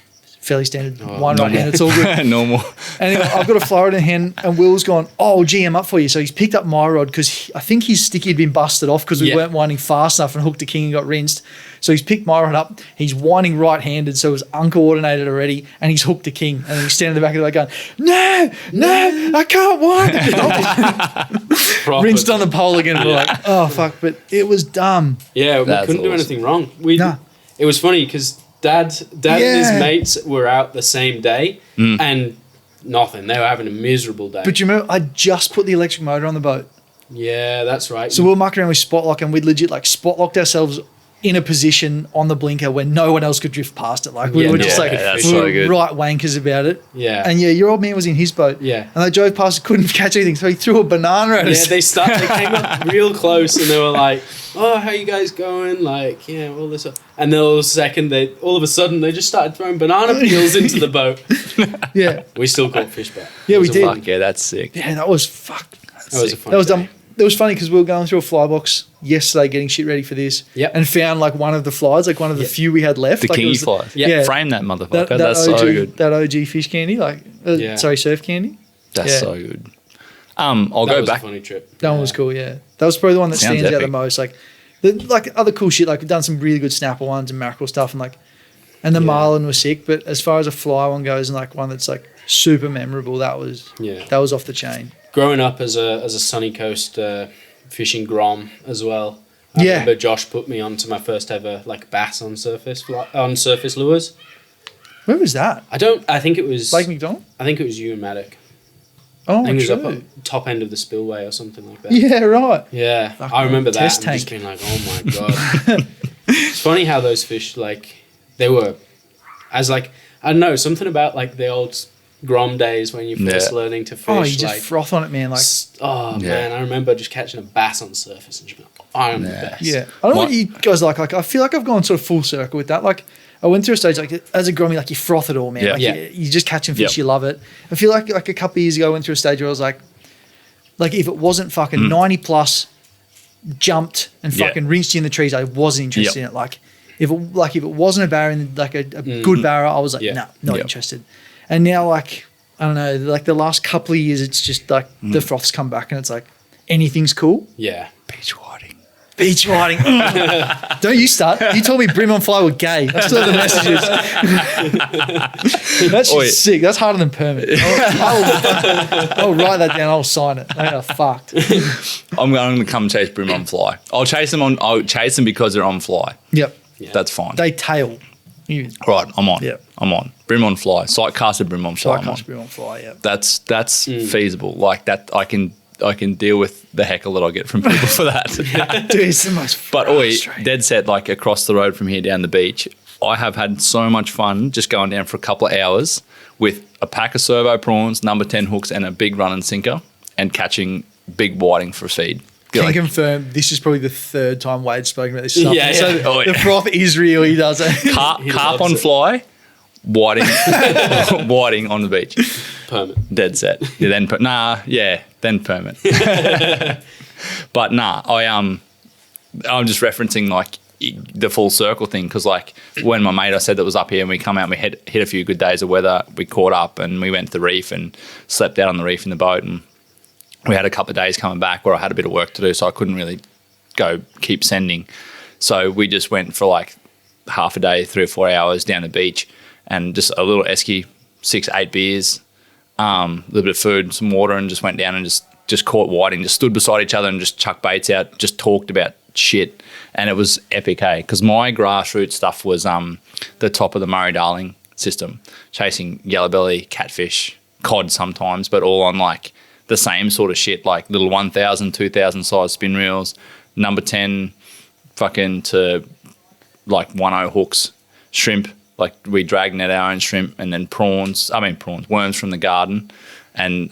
fairly standard one normal. right hand. It's all good. Normal. Anyway, I've got a fly rod in hand, and Will's gone, oh, gee, I'm up for you. So he's picked up my rod because I think his sticky had been busted off because we Yeah. weren't winding fast enough and hooked a king and got rinsed. So he's picked my rod up. He's winding right-handed, so it was uncoordinated already, and he's hooked a king. And he's standing in the back of the boat going, no, I can't wind. proper- Rinsed on the pole again. We're like, oh, fuck. But it was dumb. Yeah, we That's couldn't do awesome. anything wrong. Nah. It was funny because Dad and his Yeah. mates were out the same day and nothing. They were having a miserable day. But you remember, I just put the electric motor on the boat. yeah, that's right. So we were mucking around with spot lock, and we'd legit like spot locked ourselves in a position on the blinker where no one else could drift past it. Like we Yeah, were no just one like could that's we so were good. right wankers about it. Yeah. And yeah, your old man was in his boat. Yeah. And they drove past, couldn't catch anything, so he threw a banana at Yeah, us. they came up real close and they were like, "Oh, how you guys going?" Like, yeah, all this stuff. And then all of a sudden they just started throwing banana peels into the boat. Yeah, We still caught fish back. yeah, we It was a did. Fuck yeah, that's sick. Yeah, that was fuck. That was a fun That was day. dumb. It was funny because we were going through a fly box yesterday, getting shit ready for this. Yep. And found like one of the flies, like one of the few we had left. The like, it kingy was- fly. Yeah. Frame that motherfucker. That That's OG, so good. That OG fish candy, like Yeah. sorry, surf candy. That's Yeah. so good. I'll That go was back. a funny trip. That one was cool, yeah. That was probably the one that Sounds stands out the epic. most. Like other cool shit, like we've done some really good snapper ones and mackerel stuff, and the marlin was sick. But as far as a fly one goes, and like one that's like super memorable, that was off the chain. Growing up as a sunny coast fishing grom as well. I Yeah. remember Josh put me onto my first ever like bass on surface lures. Where was that? I think it was Lake McDonald? I think it was you and Maddock. Oh, I think it was up true. on top end of the spillway or something like that. Yeah, right. Yeah, Fuck, I remember that test and just tank. being like, oh my god. It's funny how those fish, like, they were, as like, I don't know, something about like the old Grom days when you're first Yeah. learning to fish. Oh, you just like, froth on it, man. Like, oh Yeah. man, I remember just catching a bass on the surface and just being like, I'm the Yeah. best. yeah. I don't know what My- you guys like. Like, I feel like I've gone sort of full circle with that. Like, I went through a stage like as a grommy, like you froth it all, man. Yeah. Like Yeah. you just catching fish, Yep. you love it. I feel like a couple of years ago, I went through a stage where I was like if it wasn't fucking 90 plus, jumped and Yeah. fucking rinsed you in the trees, I wasn't interested Yep. in it. Like if it wasn't a barra, like a good barra, I was like, Yeah. no, not Yep. interested. And now, like, I don't know, like the last couple of years, it's just like the froth's come back and it's like anything's cool. Yeah. Beach whiting. beach riding. Don't you start. You told me brim on fly were gay. That's still the messages. That's Oi. sick. That's harder than permit. I'll write that down. I'll sign it. They are fucked. I'm going to come chase brim on fly. I'll chase them because they're on fly. Yep. That's fine. They tail. Right, I'm on. Yep. I'm on. Brim on fly. Sight casted brim on fly. I'm on. Brim on fly, yeah. That's feasible. Like that, I can deal with the heckle that I get from people for that. Dude, it's the most But oi, frustrating. dead set, like across the road from here down the beach, I have had so much fun just going down for a couple of hours with a pack of servo prawns, number 10 hooks, and a big run and sinker, and catching big whiting for a feed. Can Like, confirm this is probably the third time Wade's spoken about this stuff. Yeah, yeah. So Oh, the yeah. froth is real. He does it. carp loves on it. fly, whiting, whiting on the beach. Permit. Dead set. Yeah, then permit. But I'm just referencing like the full circle thing because like when my mate I said that was up here and we come out and we hit a few good days of weather, we caught up and we went to the reef and slept out on the reef in the boat, and we had a couple of days coming back where I had a bit of work to do, so I couldn't really go keep sending. So we just went for like half a day, 3 or 4 hours down the beach and just a little esky, 6-8 beers, a little bit of food, some water, and just went down and just caught whiting, just stood beside each other and just chucked baits out, just talked about shit. And it was epic, because my grassroots stuff was the top of the Murray-Darling system, chasing yellowbelly, catfish, cod sometimes, but all on like the same sort of shit, like little 1,000, 2,000 size spin reels, number 10 fucking to like 1.0 hooks, shrimp, like we drag net our own shrimp, and then worms from the garden, and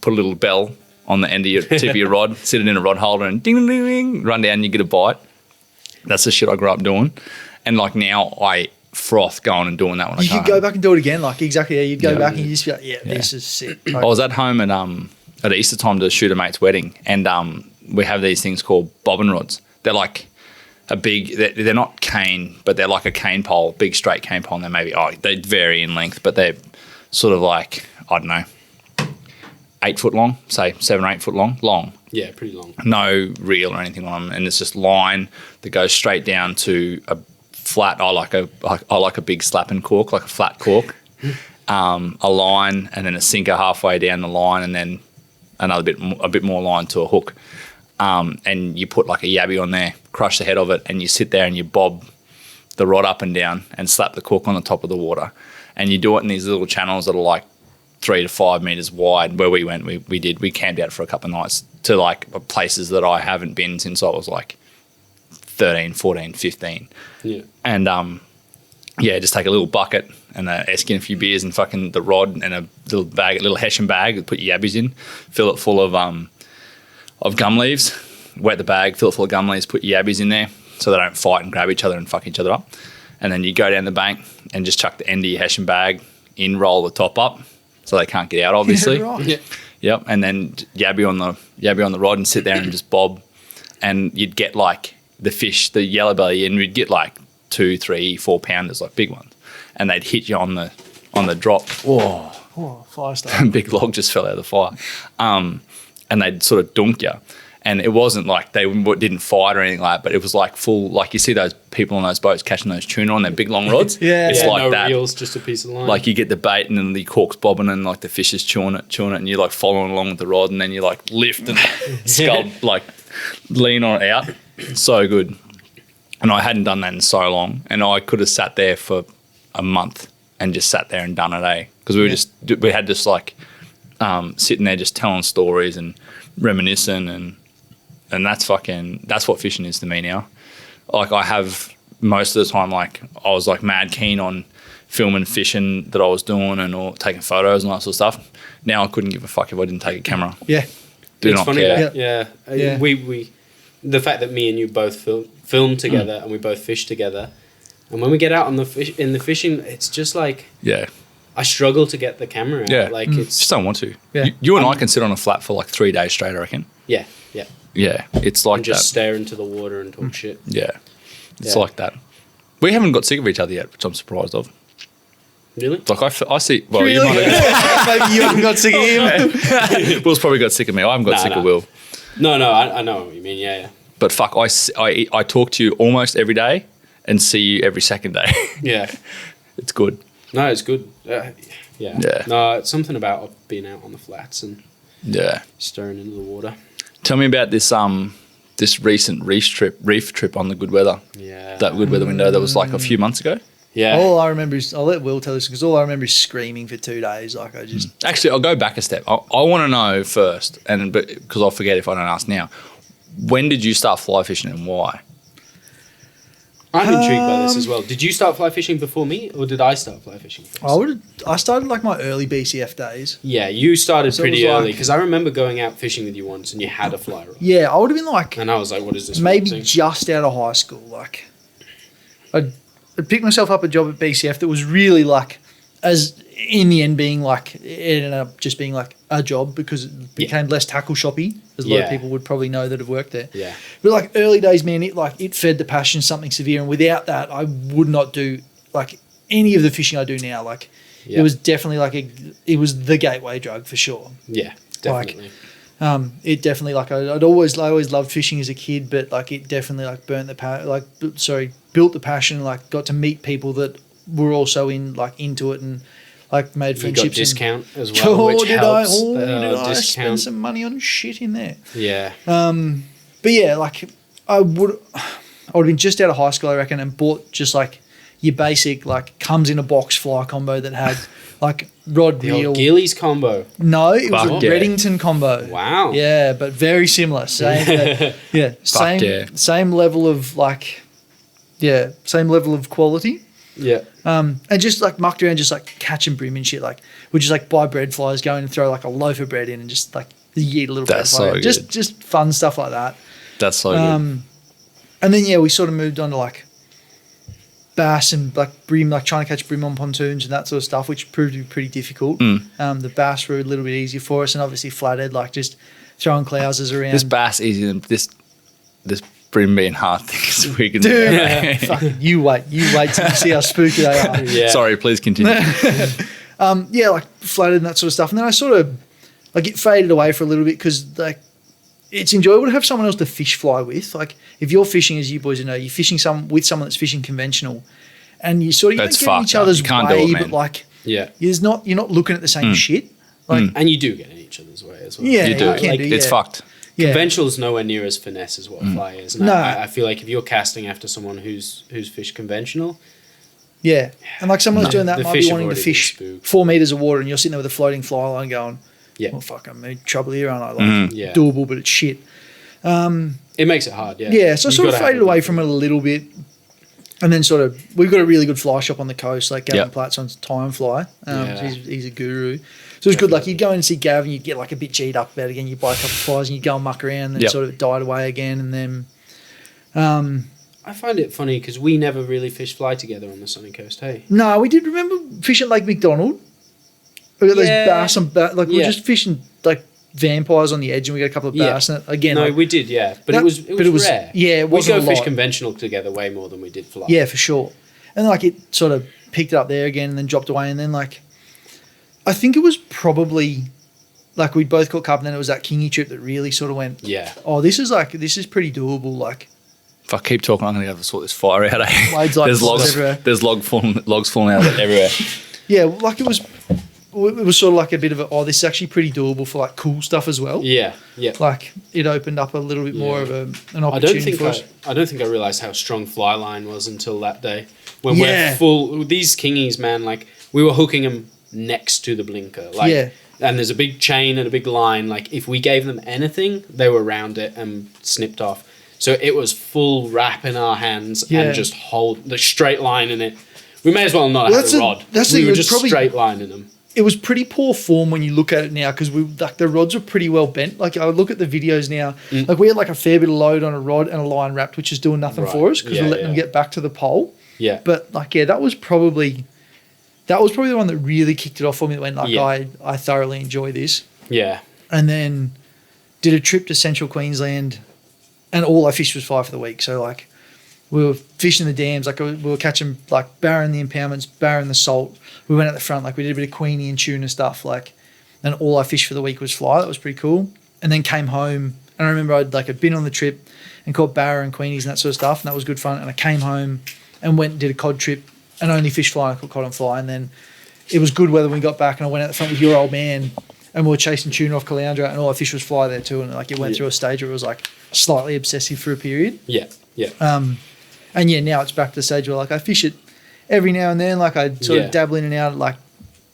put a little bell on the end of your tip of your rod, sit it in a rod holder and ding, ding, ding, ding, run down and you get a bite. That's the shit I grew up doing. And like now I froth going and doing that when I You come could go home. back and do it again. Like exactly, yeah. You'd go Yeah. back and you'd just be like, this is sick. I was at home at Easter time to shoot a mate's wedding, and we have these things called bobbin rods. They're like a big, they're not cane, but they're like a cane pole, big straight cane pole, and they vary in length, but they're sort of like, I don't know, 8 foot long, say 7 or 8 foot long. Yeah, pretty long. No reel or anything on them, and it's just line that goes straight down to a flat. I like a big slapping cork, like a flat cork, a line, and then a sinker halfway down the line, and then a bit more line to a hook. And you put like a yabby on there, crush the head of it, and you sit there and you bob the rod up and down and slap the cork on the top of the water. And you do it in these little channels that are like 3 to 5 meters wide. Where we went, we camped out for a couple of nights to like places that I haven't been since I was like 13, 14, 15. Yeah. And just take a little bucket and a esky and a few beers and fucking the rod and a little Hessian bag, put your yabbies in, fill it full of gum leaves, wet the bag, fill it full of gum leaves, put your yabbies in there so they don't fight and grab each other and fuck each other up. And then you go down the bank and just chuck the end of your Hessian bag in, roll the top up so they can't get out, obviously. Yeah, right. Yeah. Yep. And then yabby on the rod and sit there and just bob, and you'd get like the fish, the yellow belly, and you'd get like 2, 3, 4 pounders, like big ones, and they'd hit you on the drop. Whoa. Oh, 5-star. Big log just fell out of the fire. And they'd sort of dunk you. And it wasn't like they didn't fight or anything like that, but it was like full, like you see those people on those boats catching those tuna on their big long rods. Yeah. It's Yeah, like no that. reels, just a piece of line. Like you get the bait and then the cork's bobbing and like the fish is chewing it, and you're like following along with the rod, and then you like lift and scald, like lean on it out. So good. And I hadn't done that in so long, and I could have sat there for a month and just sat there and done it, because we had just like sitting there just telling stories and reminiscing, and that's what fishing is to me now. Like I have most of the time, like I was like mad keen on filming fishing that I was doing and or taking photos and all that sort of stuff. Now I couldn't give a fuck if I didn't take a camera. Yeah. Do it's not funny care. that, yeah. Yeah. We the fact that me and you both film together and we both fish together, and when we get out on the fishing, it's just like Yeah. I struggle to get the camera out. Yeah. Like it's Just don't want to. Yeah. You and I can sit on a flat for like 3 days straight, I reckon. yeah. Yeah. It's like And just that. stare into the water and talk shit. Yeah. It's Yeah. like that. We haven't got sick of each other yet, which I'm surprised of. Really? Like I see. Well, you Really? might have. Maybe you haven't got sick of him. Will's probably got sick of me. I haven't got Nah, sick nah. of Will. No, I know what you mean. Yeah. But fuck, I talk to you almost every day and see you every second day. Yeah. It's good. No, it's good. Yeah. Yeah. No, it's something about being out on the flats and Yeah. stirring into the water. Tell me about this recent reef trip on the good weather. Yeah. That good weather window that was like a few months ago. Yeah. All I remember is, I'll let Will tell this because all I remember is screaming for 2 days. Like I just, Actually, I'll go back a step. I want to know first, and because I'll forget if I don't ask now. When did you start fly fishing and why? I'm intrigued by this as well. Did you start fly fishing before me, or did I start fly fishing first? I started like my early BCF days. Yeah, you started So it pretty was early like- because I remember going out fishing with you once and you had a fly rod. Yeah, I would have been like And I was like, what is this? maybe weird thing? just out of high school. Like I'd picked myself up a job at BCF that was really like, as in the end being like, it ended up just being like a job because it became less tackle shoppy, as a lot of Yeah. people would probably know that have worked there. Yeah. But like early days, man, it fed the passion something severe, and without that, I would not do like any of the fishing I do now. Like Yeah. it was definitely like it was the gateway drug for sure. Yeah, definitely. It definitely like I always loved fishing as a kid, but like it definitely like built the passion. Like got to meet people that were also into it and like made You friendships. got discount as well, which did helps. I spend Discount. some money on shit in there? Yeah. But yeah, like I would have been just out of high school, I reckon, and bought just like your basic like comes in a box fly combo that had like rod The reel. old Gillies combo. No, it was Fuck a yeah. Reddington combo. Wow. Yeah, but very similar. Same. yeah. Same level of like, same level of quality. Yeah. And just like mucked around, just like catching brim and shit. Like we just like buy bread flies, go in and throw like a loaf of bread in, and just like eat a little That's bread fly. so Just good. just fun stuff like that. That's so good. And then we sort of moved on to like bass and like brim, like trying to catch brim on pontoons and that sort of stuff, which proved to be pretty difficult. The bass were a little bit easier for us, and obviously flathead, like just throwing clouses around. This bass easier than this brim being hard things we can Dude, do. fucking you wait till you see how spooky they are. Yeah. Sorry, please continue. Like flathead and that sort of stuff. And then I sort of like it faded away for a little bit because like it's enjoyable to have someone else to fish fly with. Like if you're fishing, as you boys know, you're fishing with someone that's fishing conventional, and you sort of That's don't get in fucked each up. other's You can't do way, it, but man. like Yeah. you're not looking at the same shit. Like And you do get in each other's way as well. Yeah, You do. you can do, It's yeah. fucked. yeah. Conventional is nowhere near as finesse as what fly is. And No. I feel like if you're casting after someone who's fished conventional, Yeah. And like someone's doing that The might fish be have wanting to already been fish spooked. 4 meters of water, and you're sitting there with a floating fly line going, yeah, well, fuck, I'm in trouble here, aren't I? Like, Yeah. doable, but it's shit. it makes it hard. Yeah, Yeah, so I You've sort of gotta have faded away from it a little bit. And then sort of, we've got a really good fly shop on the coast, like Gavin Yep. Platt's on Time Fly. Yeah. He's a guru. So it's good, like you'd go in and see Gavin, you'd get like a bit G'd up about it again, you'd buy a couple of flies and you'd go and muck around, and then Yep. sort of died away again. And then, I find it funny because we never really fished fly together on the sunny coast. Hey, no, we did remember fishing at Lake McDonald. We got Yeah. those bass and like we were Yeah. just fishing like vampires on the edge, and we got a couple of Yeah. bass. And again, no, like, we did, yeah, but that- it was but it was- rare. yeah, it we wasn't go a fish lot. conventional together way more than we did fly. yeah, for sure. And like it sort of picked up there again, and then dropped away, and then like I think it was probably like we'd both caught carp, and then it was that kingy trip that really sort of went, yeah, oh, this is pretty doable. Like If I keep talking, I'm going to go sort this fire out. Eh? Wade's like There's logs logs. everywhere. There's logs falling out everywhere. yeah, like it was sort of like a bit of this is actually pretty doable for like cool stuff as well. yeah, yeah. Like it opened up a little bit more Yeah. of an I opportunity don't think for us. I don't think I realized how strong fly line was until that day when Yeah. we're full. These kingies, man, like we were hooking them next to the blinker, like, Yeah. and there's a big chain and a big line. Like if we gave them anything, they were around it and snipped off. So it was full wrap in our hands Yeah. and just hold the straight line in it. We may as well not Well, have that's a the- rod. that's the we thing, were it was just probably- straight line in them. It was pretty poor form when you look at it now, because we like the rods were pretty well bent. Like I would look at the videos now, like we had like a fair bit of load on a rod and a line wrapped, which is doing nothing Right. for us because Yeah, we're letting them yeah. get back to the pole. Yeah, But like that was probably the one that really kicked it off for me. That went like Yeah. I thoroughly enjoy this. yeah, And then did a trip to Central Queensland, and all I fished was fly for the week. So like we were fishing the dams, like we were catching like barring the impoundments, barring the salt. We went at the front, like we did a bit of queenie and tuna stuff, like, and all I fished for the week was fly. That was pretty cool. And then came home And I remember I'd been on the trip and caught barra and queenies and that sort of stuff, and that was good fun. And I came home and went and did a cod trip and only fish fly. I caught cod and fly, and then it was good weather when we got back, and I went out the front with your old man, and we were chasing tuna off Caloundra, and all our fish was fly there too. And like it went through a stage where it was like slightly obsessive for a period. Yeah. And yeah, now it's back to the stage where like I fish it every now and then. Like I sort of dabble in and out. Like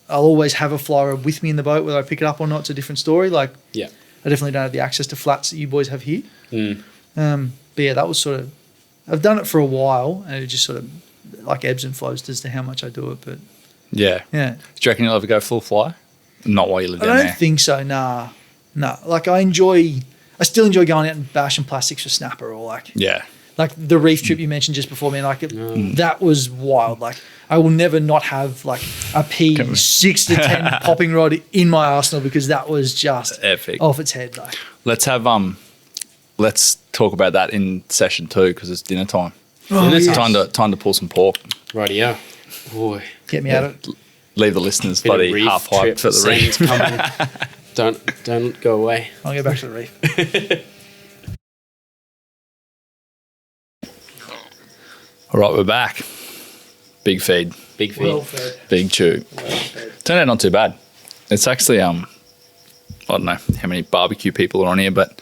I'll always have a fly rod with me in the boat, whether I pick it up or not. It's a different story. Like I definitely don't have the access to flats that you boys have here. But yeah, that was sort of, I've done it for a while, and it just sort of like ebbs and flows as to how much I do it. But Yeah. yeah, Do you reckon you'll ever go full fly? Not while you live I down don't there. think so. Nah. Like I still enjoy going out and bashing plastics for snapper, or like the reef trip you mentioned just before, man. Like that was wild. Like I will never not have like a P 6 to 10 popping rod in my arsenal, because that was just Epic. off its head. Like Let's talk about that in session 2, because it's dinner time. yes. Time to pull some pork. Rightio. Boy. Get me out of it. Leave the listeners Bit of bloody reef half trip hyped for the scenes reef. coming. Don't go away. I'll go back to the reef. All right, we're back. Big feed, Big feet. Well fed. big chew. Turned out not too bad. It's actually I don't know how many barbecue people are on here, but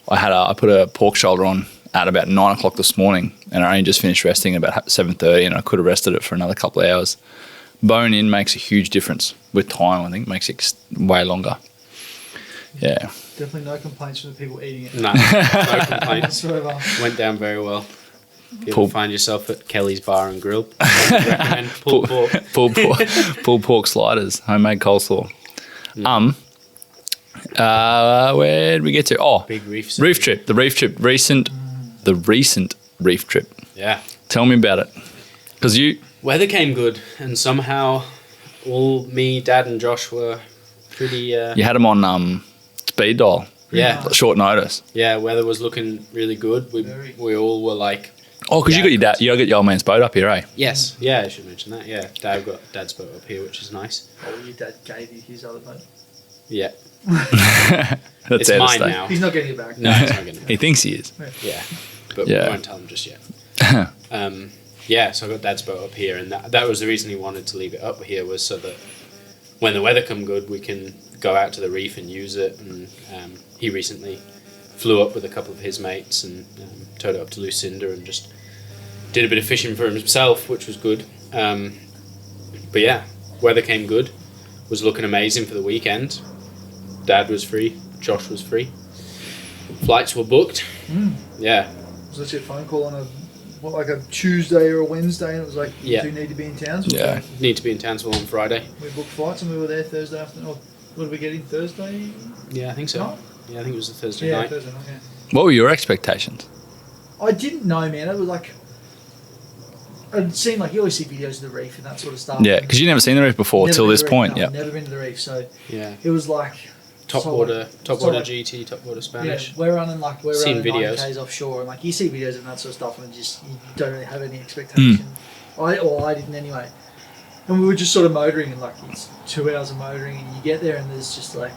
I put a pork shoulder on at about 9 o'clock this morning, and I only just finished resting at about 7:30, and I could have rested it for another couple of hours. Bone in makes a huge difference with time. I think it makes it way longer. Yeah. Definitely no complaints from the people eating it. No complaints. Whatsoever. Went down very well. If you ever find yourself at Kelly's Bar and Grill, I recommend pulled pork. Pulled pork sliders, homemade coleslaw. Where did we get to? Oh, Big reef. reef trip. The recent reef trip. Yeah. Tell me about it, because Weather came good, and somehow all me, Dad, and Josh were pretty. you had them on speed dial. Yeah. Short notice. Yeah, weather was looking really good. We all were like. Oh, because you got your dad. You got your old man's boat up here, eh? Yes. Yeah, I should mention that. Yeah, Dad's boat up here, which is nice. Oh, your dad gave you his other boat. Yeah. That's It's there to mine stay. now. He's not getting it back. No, it's not going to He thinks he is. Yeah. But Yeah. we won't tell him just yet. Yeah, so I got Dad's boat up here, and that was the reason he wanted to leave it up here, was so that when the weather come good, we can go out to the reef and use it. And he recently flew up with a couple of his mates and towed it up to Lucinda and just did a bit of fishing for himself, which was good. But yeah, weather came good, was looking amazing for the weekend. Dad was free, Josh was free. Flights were booked. Yeah. Was that your phone call on a Tuesday or a Wednesday, and it was like, Yeah. do you need to be in town? So Yeah. Need to be in Townsville on Friday. we booked flights and we were there Thursday afternoon. Oh, what did we get in Thursday? Yeah, I think so. Night? Yeah, I think it was a Thursday Yeah, night. Thursday night, yeah. What were your expectations? I didn't know, man. It was like, I'd seen, like, you always see videos of the reef and that sort of stuff. Yeah, because you never seen the reef before Never till been this to the reef, point. no, Yeah. never been to the reef, so Yeah. it was like Top so water like- GT, top water Yeah, Spanish. we're running 90 Seen videos. Ks offshore, and like you see videos and that sort of stuff, and just you don't really have any expectation. I didn't anyway. And we were just sort of motoring, and like it's 2 hours of motoring, and you get there, and there's just like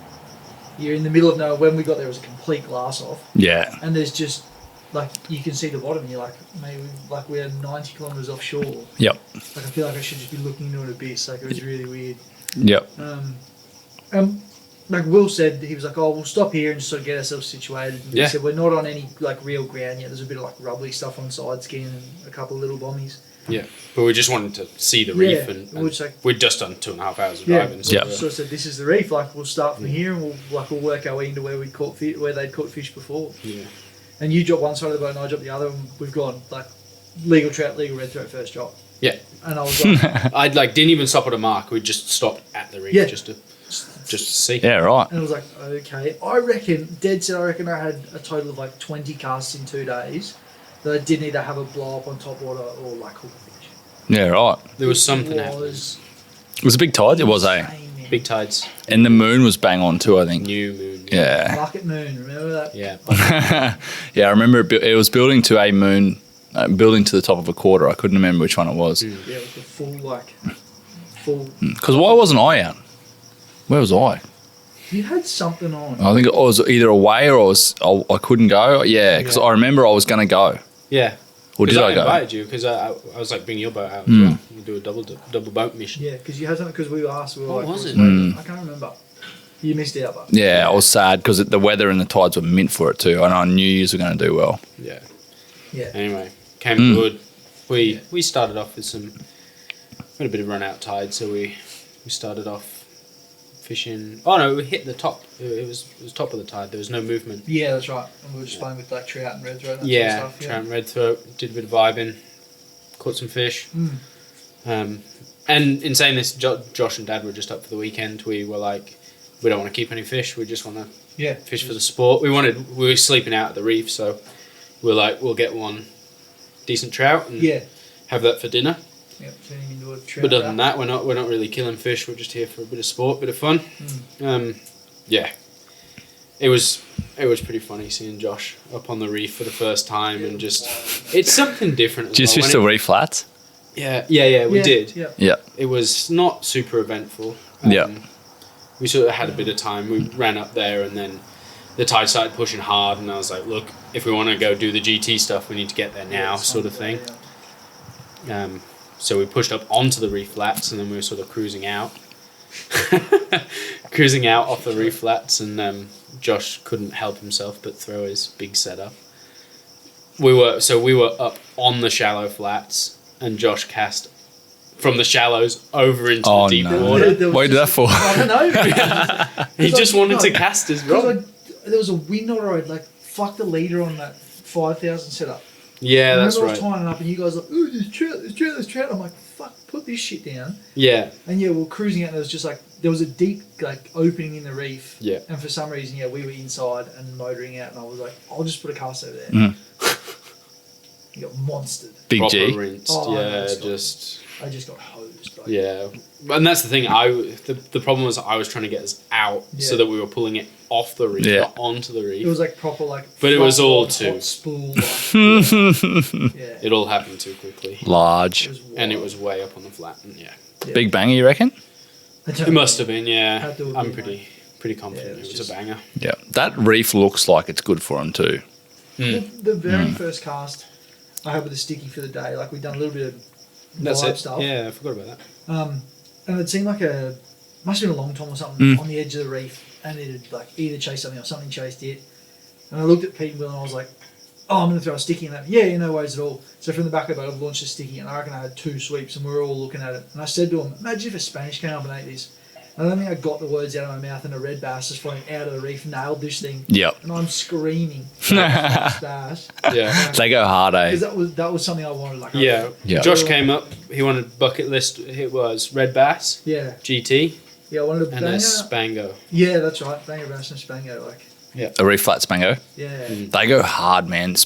you're in the middle of nowhere. When we got there, it was a complete glass off, Yeah. and there's just like you can see the bottom. And you're like, maybe like we're 90 kilometers offshore. Yep. Like I feel like I should just be looking into an abyss. Like it was really weird. Yep. Like Will said, he was like, "Oh, we'll stop here and just sort of get ourselves situated." And Yeah. He said, "We're not on any like real ground yet. There's a bit of like rubbly stuff on side skin and a couple of little bombies." Yeah. But we just wanted to see the reef, Yeah, and we're just like- we'd just done 2.5 hours of Yeah, driving. So Yeah. we sort of said, "This is the reef. Like we'll start from here and we'll work our way into where we caught where they'd caught fish before." Yeah. And you drop one side of the boat and I drop the other, and we've gone like legal trout, legal red throat first drop. Yeah. And I was like, I'd like didn't even stop at a mark. We just stopped at the reef Yeah. just to see. Yeah. Right. and I was like, okay. I reckon, Dead said, I reckon I had a total of like 20 casts in 2 days that I didn't either have a blow up on top water or like hook a fish. Yeah. Right. There was something It happening. was It was a big tide. It was, eh? insane, man. Big tides, And the moon was bang on too, I think. new moon. Yeah. Bucket moon, remember that? Yeah. Yeah, I remember it was building to a moon, building to the top of a quarter. I couldn't remember which one it was. Yeah, it was the full. Because why wasn't I out? Where was I? You had something on. I think it was either away or I couldn't go. Yeah, because I remember I was going to go. Yeah. Or did I go? invited you because I was like, bring your boat out as well. We'll do a double boat mission. Yeah, because you had something, because we were asked, we were What like, was it? I can't remember. You missed out, but. Yeah, I was sad because the weather and the tides were mint for it too. And I knew you were going to do well. Yeah. Yeah. Anyway, came good. We started off with we had a bit of run out tide, so we started off fishing. Oh no, we hit the top. It was top of the tide. There was no movement. Yeah, that's right. And we were just playing with like trout and red throat and that Yeah, sort of stuff. trout and red throat. Did a bit of vibing. Caught some fish. And in saying this, Josh and Dad were just up for the weekend. We were like, we don't want to keep any fish. We just want to fish for the sport. We were sleeping out at the reef, so we're like, we'll get one decent trout and have that for dinner. Yep, turning into a trout. But other than that, we're not really killing fish. We're just here for a bit of sport, bit of fun. Yeah, it was pretty funny seeing Josh up on the reef for the first time and just it's something different. Did you fish the reef flats? Yeah, we did. Yeah. Yeah. It was not super eventful. We sort of had a bit of time. We ran up there and then the tide started pushing hard and I was like, look, if we want to go do the GT stuff, we need to get there now, sort of thing. So we pushed up onto the reef flats and then we were sort of cruising out. Cruising out off the reef flats and Josh couldn't help himself but throw his big setup. We were up on the shallow flats and Josh cast from the shallows over into the deep water. What did that for? I don't know. He just wanted to cast his rod. There was a wind on the road, like, fuck the leader on that 5,000 setup. Yeah, that's I right. was tying it up and you guys were like, ooh, there's trout. I'm like, fuck, put this shit down. Yeah. And we were cruising out and there was just like, there was a deep like opening in the reef. Yeah. And for some reason, we were inside and motoring out and I was like, I'll just put a cast over there. You got monstered. Big Proper G. rinsed. Oh, yeah, I just got hosed. Like, yeah. And that's the thing. The problem was I was trying to get us out so that we were pulling it off the reef, not onto the reef. It was like proper like. But it was all hot too. spool. Like, yeah. It all happened too quickly. Large. And it was way up on the flat. And Big banger, you reckon? it must have been. Yeah. Had to have I'm been, pretty confident it was a banger. Yeah. That reef looks like it's good for him too. The very first cast I had with the sticky for the day, like we'd done a little bit of That's vibe it. stuff. Yeah, I forgot about that. And it seemed like must have been a long time or something on the edge of the reef, and it had like either chased something or something chased it. And I looked at Pete and Will and I was like, oh, I'm going to throw a sticky in that. Yeah, no worries at all. So from the back of the boat, I've launched a sticky, and I reckon I had 2 sweeps, and we were all looking at it. And I said to him, imagine if a Spanish came up and ate this. And I don't think I got the words out of my mouth, and a red bass is flying out of the reef, nailed this thing. Yep. And I'm screaming. Bass. Yeah. They go hard, eh? Because that was something I wanted. Like, Yeah. Yeah. Josh came up. He wanted bucket list. It was red bass, Yeah. GT, Yeah, I wanted a and a banger. Spango. Yeah, that's right. Banger bass and Spango. Like, A reef flat spango. yeah. They go hard, man.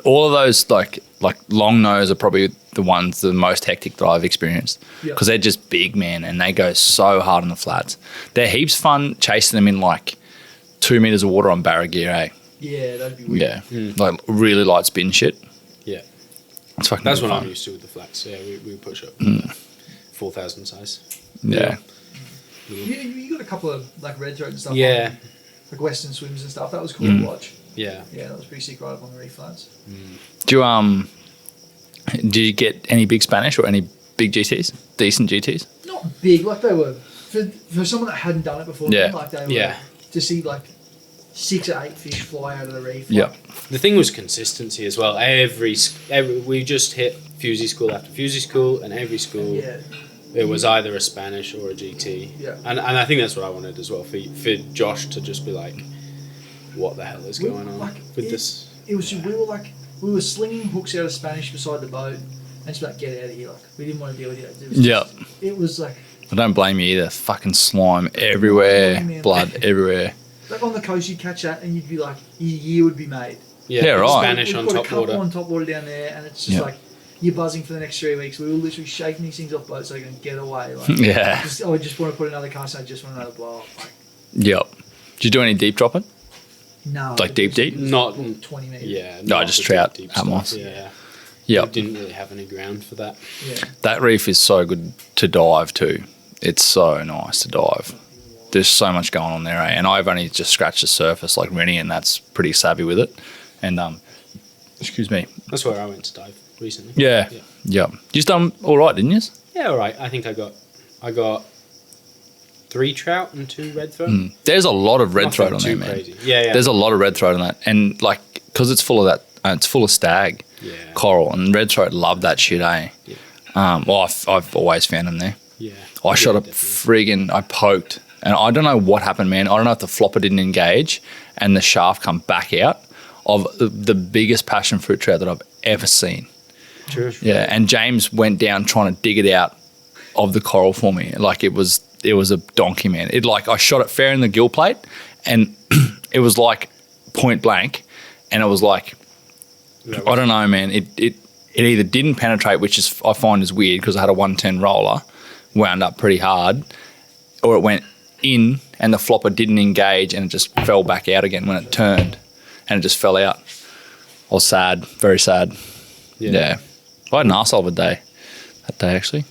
All of those like long nose are probably the ones the most hectic that I've experienced because they're just big, man, and they go so hard on the flats. They're heaps fun chasing them in like 2 meters of water on barra gear, eh? Yeah, that'd be weird. Yeah, like really light spin shit. Yeah. It's fucking That's good what fun. I'm used to with the flats. Yeah, we push up 4,000 size. Yeah. You got a couple of like red throat and stuff. Yeah. On, like Western swims and stuff. That was cool to watch. Yeah. Yeah, that was pretty sick right up on the reef flats. Did you get any big Spanish or any big GTs? Decent GTs? Not big, like they were for someone that hadn't done it before. Yeah. Like they were Yeah. to see like 6 or 8 fish fly out of the reef. Yeah. Like, The thing was consistency as well. Every we just hit Fusey school after Fusey school, and every school yeah. it was either a Spanish or a GT. Yeah. And I think that's what I wanted as well for Josh to just be like, what the hell is going on with this? It was just, we were slinging hooks out of Spanish beside the boat and just like, get out of here. Like, we didn't want to deal with it. It was Yeah. It was like I don't blame you either. Fucking slime everywhere, Oh, man. blood everywhere. like on the coast, you'd catch that and you'd be like, your year would be made. Yeah, right. Spanish We've on got top a couple water. on top water down there, and it's just like you're buzzing for the next 3 weeks. We were literally shaking these things off boats so they can get away. Like, Yeah. I just want to put another cast. I just want another blow up. Like, Yep. Did you do any deep dropping? no, Like deep, deep? Not 20 meters. Yeah. No, not just the trout deep at stuff, Moss. Yeah. Yep. We didn't really have any ground for that. Yeah. That reef is so good to dive to. It's so nice to dive. there's so much going on there, eh? And I've only just scratched the surface, like Rennie, and that's pretty savvy with it. And excuse me. That's where I went to dive recently. Yeah. You've done all right, didn't you? Yeah, all right. I think I got 3 trout and 2 red throat. There's a lot of red throat Nothing on there, too man. crazy. Yeah. There's a lot of red throat on that, and like because it's full of that, it's full of stag coral, and red throat love that shit, eh? Yeah. Well, I've always found them there. Yeah. I shot a definitely. friggin', I poked, and I don't know what happened, man. I don't know if the flopper didn't engage and the shaft come back out of the biggest passion fruit trout that I've ever seen. True. Yeah, and James went down trying to dig it out of the coral for me. Like it was a donkey, man. It like I shot it fair in the gill plate, and it was like point blank, and it was like I don't know, man. It either didn't penetrate, which is I find is weird because I had a 110 roller, wound up pretty hard, or it went in and the flopper didn't engage and it just fell back out again when it turned, and it just fell out. I was sad, very sad. Yeah. I had an arsehole of a day that day actually.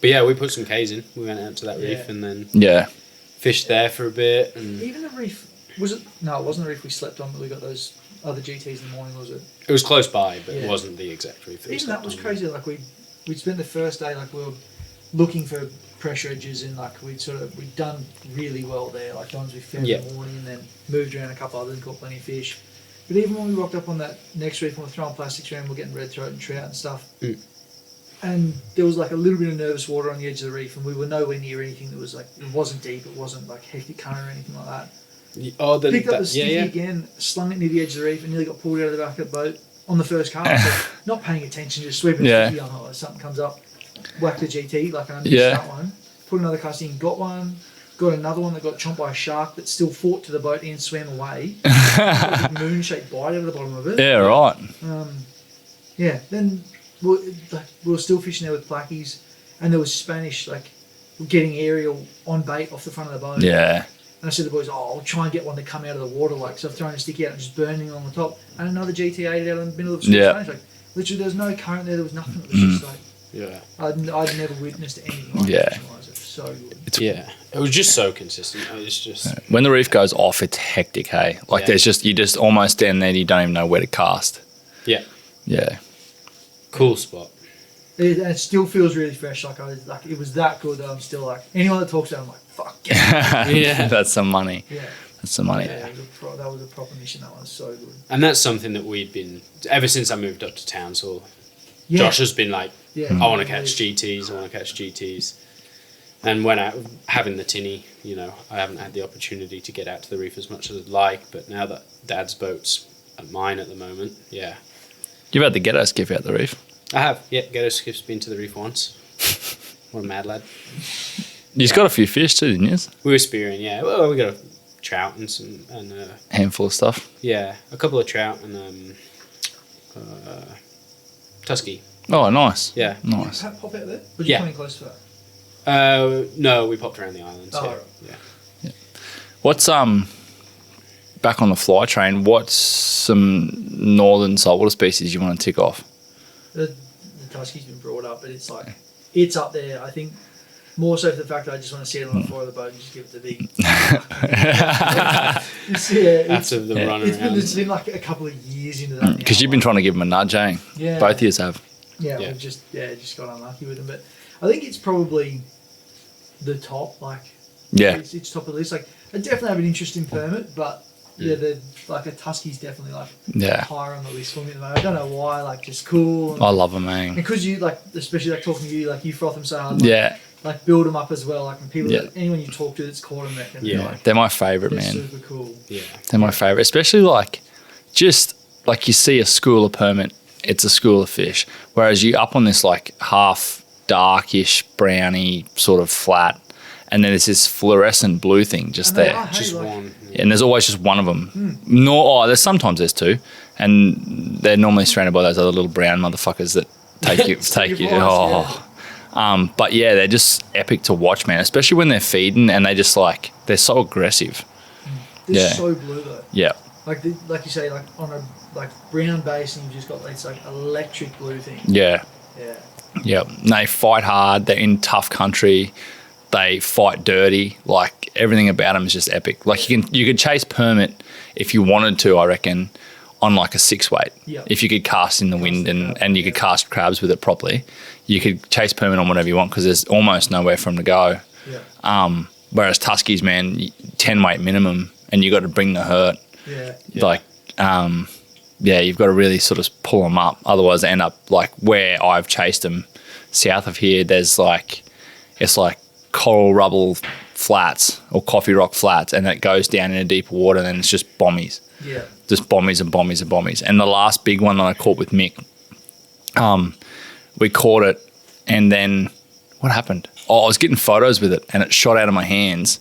But yeah, we put some K's in. We went out to that reef and then Yeah. fished there for a bit. And Even the reef, was it? No, it wasn't the reef we slept on, but we got those other GTs in the morning, was it? it was close by, but Yeah. it wasn't the exact reef. we Even slept that was on. crazy. Like we'd spent the first day, like we were looking for pressure edges, and like we'd done really well there. Like the ones we found in the morning, and then moved around a couple others and caught plenty of fish. But even when we rocked up on that next reef, when we're throwing plastics around, we're getting red throat and trout and stuff. And there was like a little bit of nervous water on the edge of the reef, and we were nowhere near anything that was like, it wasn't deep, it wasn't like hectic current or anything like that. Picked up the sticky again, slung it near the edge of the reef, and nearly got pulled out of the back of the boat on the first cast. So not paying attention, just sweeping the sticky on. Something comes up, whack the GT, like I missed that one. Put another cast in, got one. Got another one that got chomped by a shark that still fought to the boat and swam away. Got a moon-shaped bite out of the bottom of it. Yeah, right. Then we were still fishing there with plackies, and there was Spanish, like, getting aerial on bait off the front of the boat. Yeah. And I said to the boys, I'll try and get one to come out of the water, like, so I've thrown a sticky out and just burning on the top. And another GT ate out in the middle of the Spanish. Like, literally, there was no current there, there was nothing. It was just like, I'd never witnessed anything like that. It's so good. It was just so consistent. It's just When the reef goes off, it's hectic, hey? Like there's just, you just almost stand there and you don't even know where to cast. Yeah. Cool spot. It still feels really fresh. Like it was that good that I'm still like, anyone that talks about it, I'm like, fuck yeah. That's some money. Yeah. That's some money. Yeah, that was a proper mission. That was so good. And that's something that we've been, ever since I moved up to Townsville, Josh has been like, I want to catch GTs. And when having the tinny, you know, I haven't had the opportunity to get out to the reef as much as I'd like, but now that Dad's boat's at mine at the moment, You've had the ghetto skiff out the reef. I have. Yeah, Ghetto Skiff's been to the reef once. What a mad lad. You've got a few fish too, didn't you? We were spearing, Well, we got a trout and Handful of stuff. a couple of trout and tusky. Oh, nice. Yeah. Nice. Pop out there? Were you coming close to that? No, we popped around the islands. Oh, yeah. right. Yeah. What's back on the fly train? What's some northern saltwater species you want to tick off? The tusky's been brought up, but it's like, it's up there. I think more so for the fact that I just want to sit on the floor of the boat and just give it the big. After the run around. It's been like a couple of years into that. Because you've been trying to give them a nudge, eh? Yeah. Both of you have. Yeah, Yeah. we've just got unlucky with them. But I think it's probably the top. Like, it's top of the list. Like, I definitely have an interest in permit, but like a tusky's definitely like higher on the list for me at the moment. I don't know why. Like, just cool. And, I love them, man. because you like, especially like talking to you, like you froth them so hard. Like, like build them up as well. Like, when people, anyone you talk to that's caught them, like, they're my favourite, they're man. super cool. Yeah. They're my favourite, especially like, just like you see a school of permit, it's a school of fish. Whereas you up on this like half darkish, browny sort of flat, and then there's this fluorescent blue thing just there. Just one. And there's always just one of them. Sometimes there's two, and they're normally surrounded by those other little brown motherfuckers that take you. But yeah, they're just epic to watch, man. Especially when they're feeding and they're so aggressive. They're so blue though. Yeah. Like you say, like on a like brown base, and you've just got this like electric blue thing. Yeah. Yeah. Yeah. And they fight hard. They're in tough country. They fight dirty. Like everything about them is just epic. Like you could chase permit if you wanted to, I reckon, on like a 6-weight. Yeah. If you could cast in the wind and you could cast crabs with it properly, you could chase permit on whatever you want because there's almost nowhere for them to go. Yeah. Whereas Tuskies, man, 10-weight minimum, and you got to bring the hurt. Yeah. Like, you've got to really sort of pull them up. Otherwise, they end up like where I've chased them south of here. There's like, it's like coral rubble flats or coffee rock flats, and it goes down into deeper water, and then it's just bommies. Yeah. Just bommies and bommies and bommies. And the last big one that I caught with Mick, we caught it, and then what happened? Oh, I was getting photos with it, and it shot out of my hands,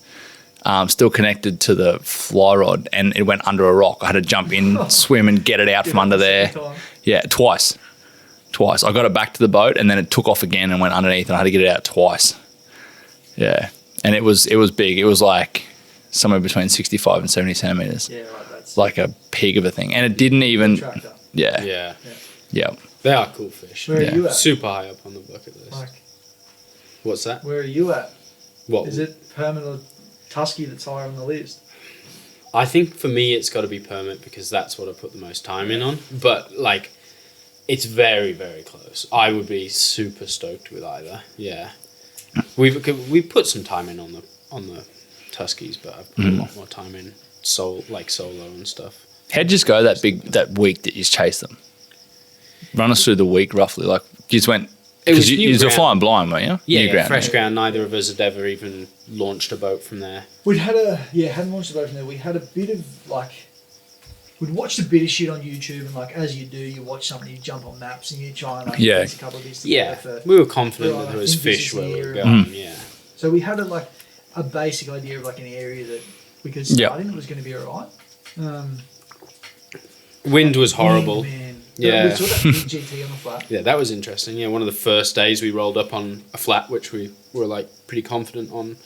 still connected to the fly rod, and it went under a rock. I had to jump in, swim, and get it out from under there. Yeah, twice. I got it back to the boat, and then it took off again and went underneath, and I had to get it out twice. Yeah, and it was big. It was like somewhere between 65 and 70 centimeters. Yeah, right. That's Like a pig of a thing, and it didn't even. tractor. Yeah. They are cool fish. Where are you at? Super high up on the bucket list. Like, What's that? where are you at? What? Is it permit or tusky that's higher on the list? I think for me it's got to be permit because that's what I put the most time in on. But like, it's very, very close. I would be super stoked with either. Yeah, we put some time in on the Tuskies, but I've put a lot more time in solo and stuff. How'd you just go that week that you chased them? Run us through the week roughly. Like you just went because you were flying blind, weren't you? Yeah, New ground, fresh ground. Neither of us had ever even launched a boat from there. We'd had hadn't launched the boat from there. We had a bit of like, we'd watched a bit of shit on YouTube, and like as you do, you watch something, you jump on maps, and you try and like piece a couple of bits together. Yeah, we were confident Well, that I there was think this fish is where we here were and- going. Yeah. So we had a basic idea of like an area that we could start in. It was going to be alright. Wind was horrible. Man. Yeah. We saw that big GT on the flat. Yeah, that was interesting. Yeah, one of the first days we rolled up on a flat, which we were like pretty confident on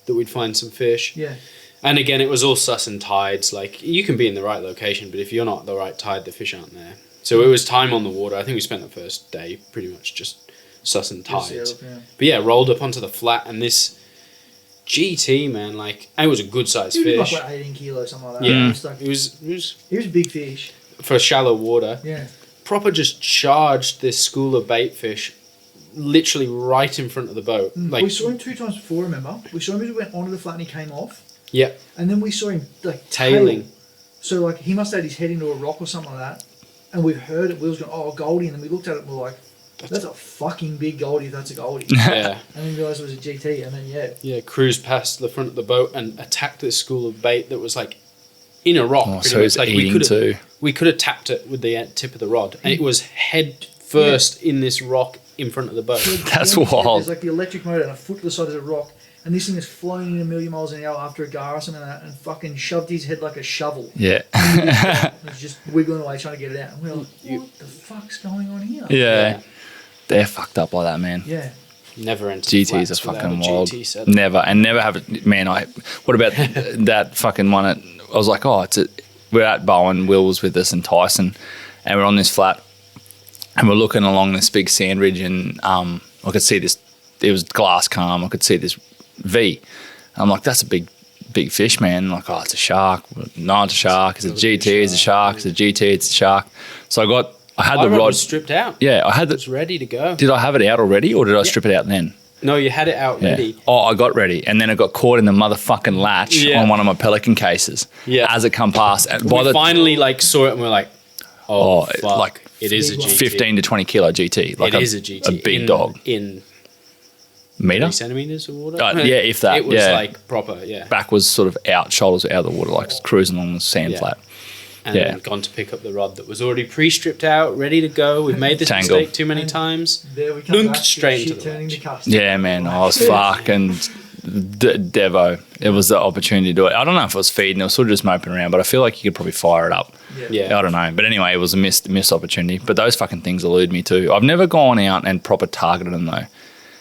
that we'd find some fish. Yeah. And again, it was all sus and tides. Like you can be in the right location, but if you're not the right tide, the fish aren't there. So it was time on the water. I think we spent the first day pretty much just sus and tides. But yeah, rolled up onto the flat, and this GT, man, like it was a good sized He was fish. like 18 kilos, something like that. Yeah, It was like- it was he was a big fish. for shallow water. Yeah. Proper just charged this school of bait fish literally right in front of the boat. Like We saw him 2 times before, remember? We saw him as we went onto the flat and he came off. yeah, And then we saw him like tailing. tail. So like he must have had his head into a rock or something like that. And we've heard it. We was going, oh, Goldie. And then we looked at it and we were like, that's a fucking big Goldie if that's a Goldie. Yeah. And then we realised it was a GT. And then, Yeah, cruised past the front of the boat and attacked this school of bait that was like in a rock. Oh, pretty so much. it's Like eating too. we could have tapped it with the tip of the rod, and it was head first in this rock in front of the boat. That's There's wild. like the electric motor and a foot to the side of the rock. And this thing is flying in a million miles an hour after a gar or something like that and fucking shoved his head like a shovel. Yeah. And he's just wiggling away trying to get it out. And we're like, what the fuck's going on here? Yeah. They're fucked up like that, man. Yeah. Never entered GTs flats are without fucking a wild. GT setup. Never have it. Man, what about that fucking one? I was like, we're at Bowen, Will was with us and Tyson, and we're on this flat, and we're looking along this big sand ridge, and I could see this, it was glass calm, I could see this V. And I'm like, that's a big fish, man. Like, it's a shark. No, it's a shark. It's a GT, it's a shark. It's a GT, it's a shark. So I had the My rod rod was stripped out. Yeah, I had It was ready to go. Did I have it out already, or did I strip it out then? No, you had it out Yeah. ready. Oh, I got ready, and then it got caught in the motherfucking latch Yeah. on one of my pelican cases. Yeah. As it come past, and We finally like saw it and we're like, fuck, like it is a GT. 15 to 20 kilo GT. Like It is a GT. a big in, dog. In Meter? 3 centimeters of water. Yeah, if that. It was yeah. like proper, yeah. Back was sort of out, shoulders were out of the water, like cruising along the sand Yeah. flat. And Yeah. then gone to pick up the rod that was already pre-stripped out, ready to go. We've made this Tangled. mistake too many times. There we come Dunk back. straight Shit into the turning ledge. to custard. Yeah, man, I was fucking Devo. It was the opportunity to do it. I don't know if it was feeding, it was sort of just moping around, but I feel like you could probably fire it up. Yeah. I don't know. But anyway, it was a missed opportunity. But those fucking things elude me too. I've never gone out and proper targeted them though.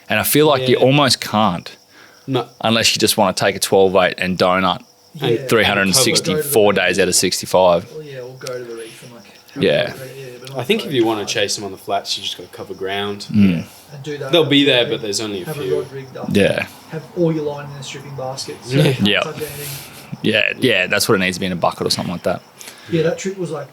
And I feel like you Yeah. almost can't No. unless you just want to take a 12-8 and donut Yeah. 364 days out of 65. Well, yeah, we'll go to the reef and like. Yeah. But I think if you want to chase them on the flats, you just got to cover ground. and do that, They'll be there, but there's only a have a few. rod rigged up. Yeah. Have all your line in a stripping basket. So Yeah. you can't Yeah. touch anything. Yeah, that's what it needs to be in a bucket or something like that. Yeah, that trip was like.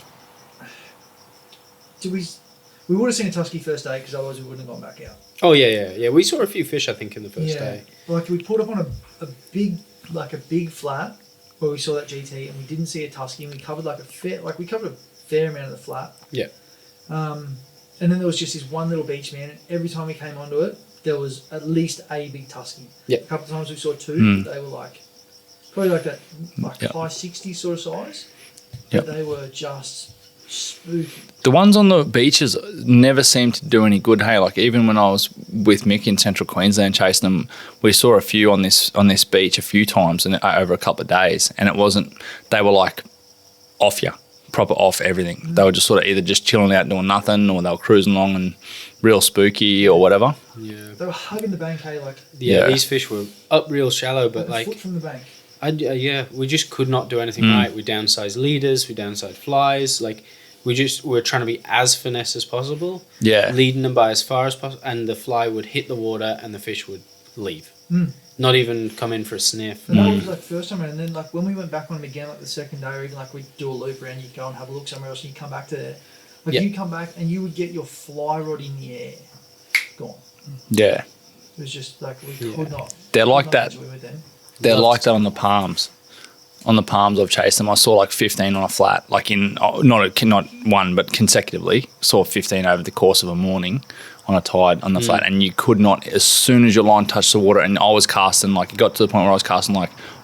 We would have seen a tusky first day because otherwise we wouldn't have gone back out. Oh yeah. We saw a few fish, I think, in the first day. Like we put up on a big flat where we saw that GT and we didn't see a tusky and we covered a fair amount of the flat. Yeah. And then there was just this one little beach man and every time we came onto it there was at least a big tusky. Yeah. A couple of times we saw two, they were probably that Yeah. high 60s sort of size. Yep. But they were just spooky. The ones on the beaches never seemed to do any good. Hey, like even when I was with Mick in Central Queensland chasing them, we saw a few on this beach a few times and over a couple of days, and it wasn't. They were like off you, proper off everything. They were just sort of either just chilling out doing nothing, or they were cruising along and real spooky or whatever. Yeah. They were hugging the bank, hey, Yeah, these fish were up real shallow, but a foot from the bank. we just could not do anything right. We downsized leaders, we downsized flies, we were trying to be as finesse as possible. Yeah. Leading them by as far as possible, and the fly would hit the water and the fish would leave. Not even come in for a sniff. But that was first time around, and then when we went back on them again, the second day, or even we'd do a loop around, you'd go and have a look somewhere else, and you'd come back to there. You come back and you would get your fly rod in the air, gone. Yeah. It was just we could not. They're like could not that. enjoy with them. They're like that on the palms. On the palms, I've chased them. I saw 15 on a flat, not one, but consecutively. Saw 15 over the course of a morning on a tide on the flat, and you could not. As soon as your line touched the water, and I was casting, it got to the point where I was casting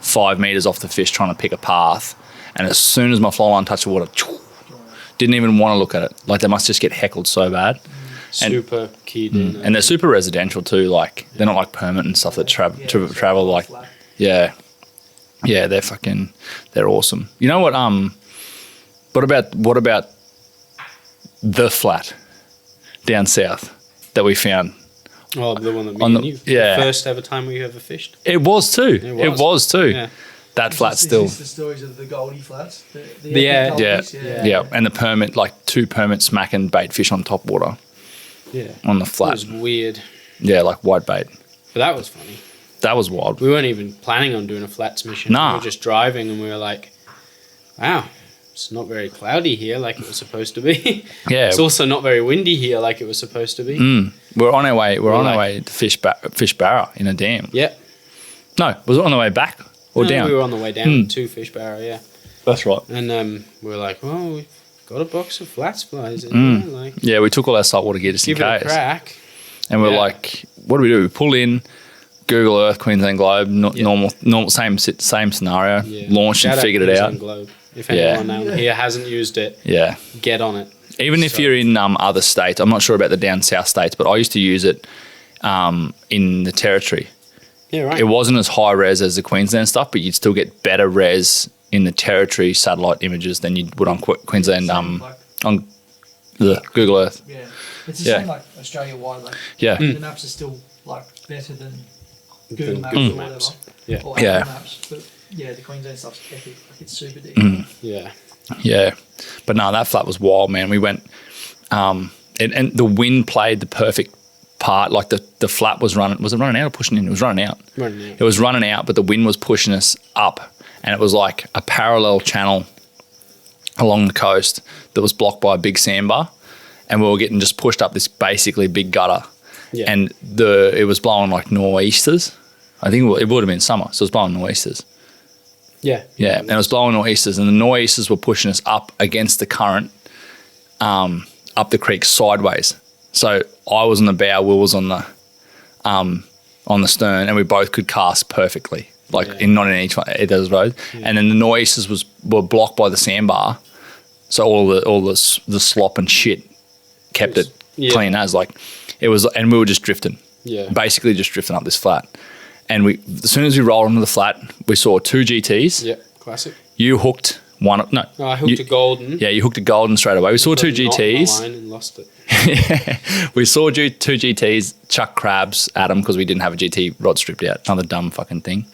5 meters off the fish, trying to pick a path, and as soon as my fly line touched the water, didn't even want to look at it. They must just get heckled so bad. Super keyed in. And they're super residential too. They're not like permit and stuff that travel Yeah, they're awesome. You know what? What about the flat down south that we found? Oh, the one that me On and you. yeah. The first ever time we ever fished. It was too. It was too. Yeah. That flat Is still. this the stories of the Goldie flats? The Yeah. epic Yeah, Goldies? and the permit, 2 permits smacking bait fish on top water Yeah. on the That flat. was weird. Yeah, like white bait. But that was funny. That was wild. We weren't even planning on doing a flats mission. Nah. We were just driving and we were like, wow, it's not very cloudy here like it was supposed to be. Yeah. It's also not very windy here like it was supposed to be. We're on our way. We're on our way to Fish Barra in a dam. Yeah. No, was it on the way back or No, down? we were on the way down to Fish Barrow, yeah. That's right. And we were like, well, we've got a box of flats flies in there. Yeah, we took all our saltwater gear just in Give it a case. crack. And we're Yeah. like, what do? We pull in, Google Earth, Queensland Globe, normal, same scenario, Yeah. launched Shout and figured it Queensland out. Globe. If Yeah. anyone down here hasn't used it, Yeah. get on it. Even if So- you're in other states, I'm not sure about the down south states, but I used to use it in the territory. Yeah, right. It wasn't as high res as the Queensland stuff, but you'd still get better res in the territory satellite images than you would on Queensland on the Google Earth. Yeah, it's the Yeah. same Australia wide. Yeah. The maps are still better than Google Maps or whatever. Maps. Yeah. Or Yeah. Apple Maps, but yeah, the Queensland stuff's epic. It's super deep. Yeah. Yeah, but no, that flat was wild, man. We went, and the wind played the perfect part. The flat was running. Was it running out or pushing in? It was running out. Running out. It was running out, but the wind was pushing us up, and it was like a parallel channel along the coast that was blocked by a big sandbar, and we were getting just pushed up this basically big gutter, Yeah. and it was blowing like nor'easters. I think it would have been summer, so it was blowing nor'easters. Yeah. Yeah, and it was blowing nor'easters, and the nor'easters were pushing us up against the current, up the creek sideways. So I was on the bow, Will was on the stern, and we both could cast perfectly, not in each one of those roads. Yeah. And then the nor'easters were blocked by the sandbar, so all the slop and shit kept it clean as it was, and we were just drifting. Yeah. Basically just drifting up this flat. And as soon as we rolled onto the flat, we saw 2 GTs. Yeah. Classic. You hooked I hooked a golden. Yeah, you hooked a golden straight away. We saw two Got a knot in my GTs. line and lost it. We saw two GTs chuck crabs at them because we didn't have a GT rod stripped out. Another dumb fucking thing.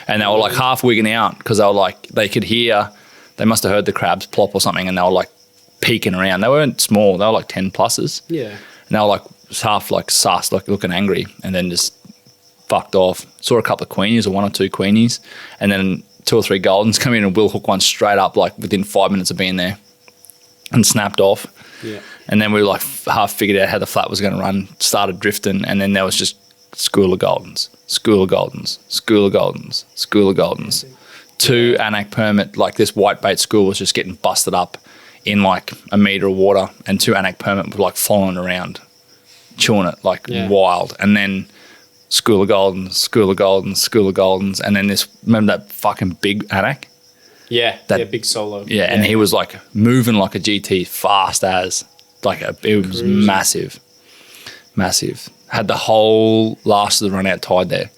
And they were like half wigging out because they were like, they could hear, they must have heard the crabs plop or something, and they were like peeking around. They weren't small. They were like 10 pluses. Yeah. And they were like half like sus, like looking angry, and then just fucked off. Saw a couple of queenies or one or two queenies, and then 2 or 3 goldens come in, and we'll hook one straight up like within 5 minutes of being there and snapped off. Yeah. And then we were like half figured out how the flat was going to run, started drifting, and then there was just school of goldens, school of goldens, school of goldens, school of goldens. 2 anak permit, like this white bait school was just getting busted up in like a metre of water, and 2 anak permit were like following around, chewing it like wild. And then school of goldens, school of goldens, school of goldens, and then this, remember that fucking big anak? Yeah, That- big solo. Yeah, and he was like moving like a GT fast as, like it was massive. Had the whole last of the run out tide there,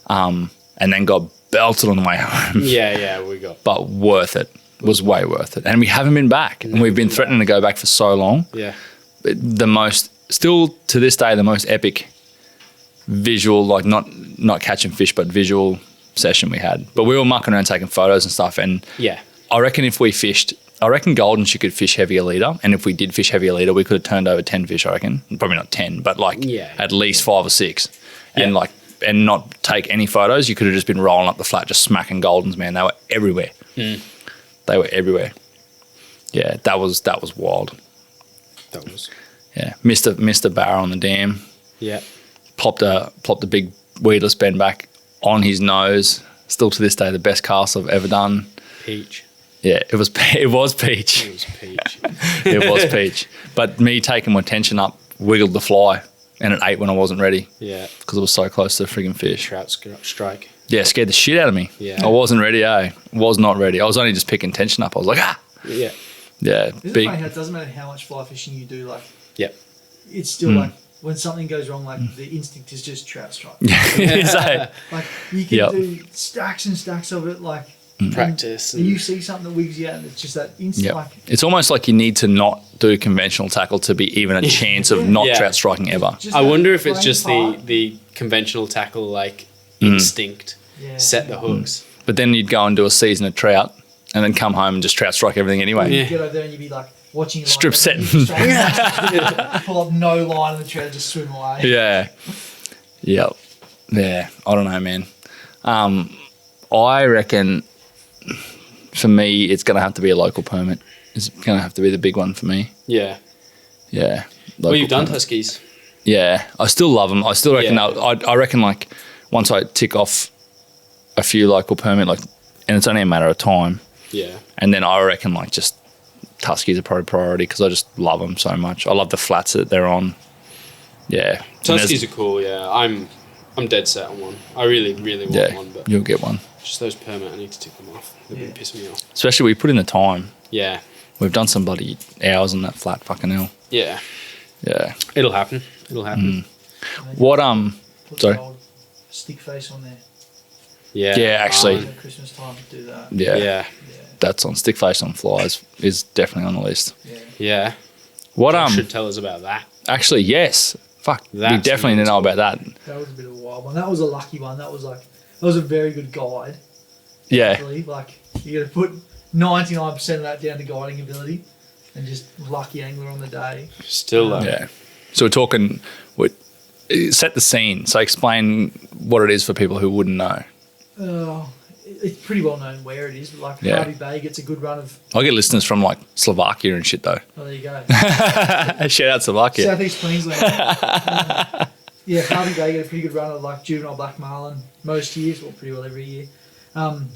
and then got belted on the way home. Yeah, we got. But worth it. Was way worth it. And we haven't been back, and we've been threatening to go back for so long. Yeah. Still to this day, the most epic visual, like not catching fish, but visual session we had. But we were mucking around taking photos and stuff, and Yeah. I reckon if we fished, I reckon golden you could fish heavier leader, and if we did fish heavier leader, we could have turned over 10 fish, I reckon. Probably not 10, but like at least 5 or 6. And Yeah. like, and not take any photos. You could have just been rolling up the flat, just smacking goldens, man. They were everywhere. They were everywhere. Yeah, that was wild. That was. Yeah, missed a barrow on the dam. Yeah. Plopped a big weedless bend back on his nose. Still to this day, the best cast I've ever done. Peach. Yeah, it was peach. It was peach. It was peach. But me taking my tension up, wiggled the fly, and it ate when I wasn't ready Yeah. because it was so close to the friggin' fish. Trout strike. Yeah, scared the shit out of me. Yeah. I wasn't ready, Was not ready. I was only just picking tension up. I was like, Yeah. Yeah, Isn't it big. funny how it doesn't matter how much fly fishing you do, like Yeah. it's still like when something goes wrong, like the instinct is just trout strike. So, Like you can Yep. do stacks and stacks of it, like Practice. and you see something that wigs you out, and it's just that instant. yeah. Like It's almost like you need to not do conventional tackle to be even a chance of not Yeah. trout striking ever. just I that wonder if it's brain just part. the conventional tackle, like instinct, Yeah. set the hooks. But then you'd go and do a season of trout and then come home and just trout strike everything anyway. Yeah. You get over there and you'd be like watching your line, Strip and setting. you just pull up no line, and the trout just swim away. Yeah. Yep. Yeah. I don't know, man. I reckon for me, it's going to have to be a local permit. It's going to have to be the big one for me. Yeah. Yeah. Well, Local you've done permit. Huskies. Yeah. I still love them. I still reckon Yeah. I reckon like once I tick off a few local permit, like, and it's only a matter of time. Yeah. And then I reckon like just Tuskies are probably priority because I just love them so much. I love the flats that they're on. Yeah. And there's- Tuskies are cool. Yeah. I'm dead set on one. I really want Yeah, one, but you'll get one. just those permit, I need to tick them off. They've been Yeah. pissing me off. Especially we put in the time. Yeah. We've done some bloody hours on that flat, fucking hell. Yeah. Yeah. It'll happen. It'll happen. What Put sorry. the old stick face on there. Yeah. Yeah, actually. At Christmas time, do that. Yeah, Yeah. that's on stick face on flies is definitely on the list. Yeah. Yeah. What Josh should tell us about that. actually yes. Fuck. We That's definitely need to know about that. That was a bit of a wild one. That was a lucky one. That was a very good guide. Yeah. Actually, like you got to put 99% of that down to guiding ability, and just lucky angler on the day. Still though. Yeah. So we're talking set the scene. So explain what it is for people who wouldn't know. It's pretty well known where it is, but like Yeah. Harvey Bay gets a good run of. I get listeners from like Slovakia and shit though. Oh, there you go. Shout out Slovakia. Southeast Queensland. Yeah, Harvey Bay get a pretty good run of like juvenile black marlin most years, or pretty well every year. And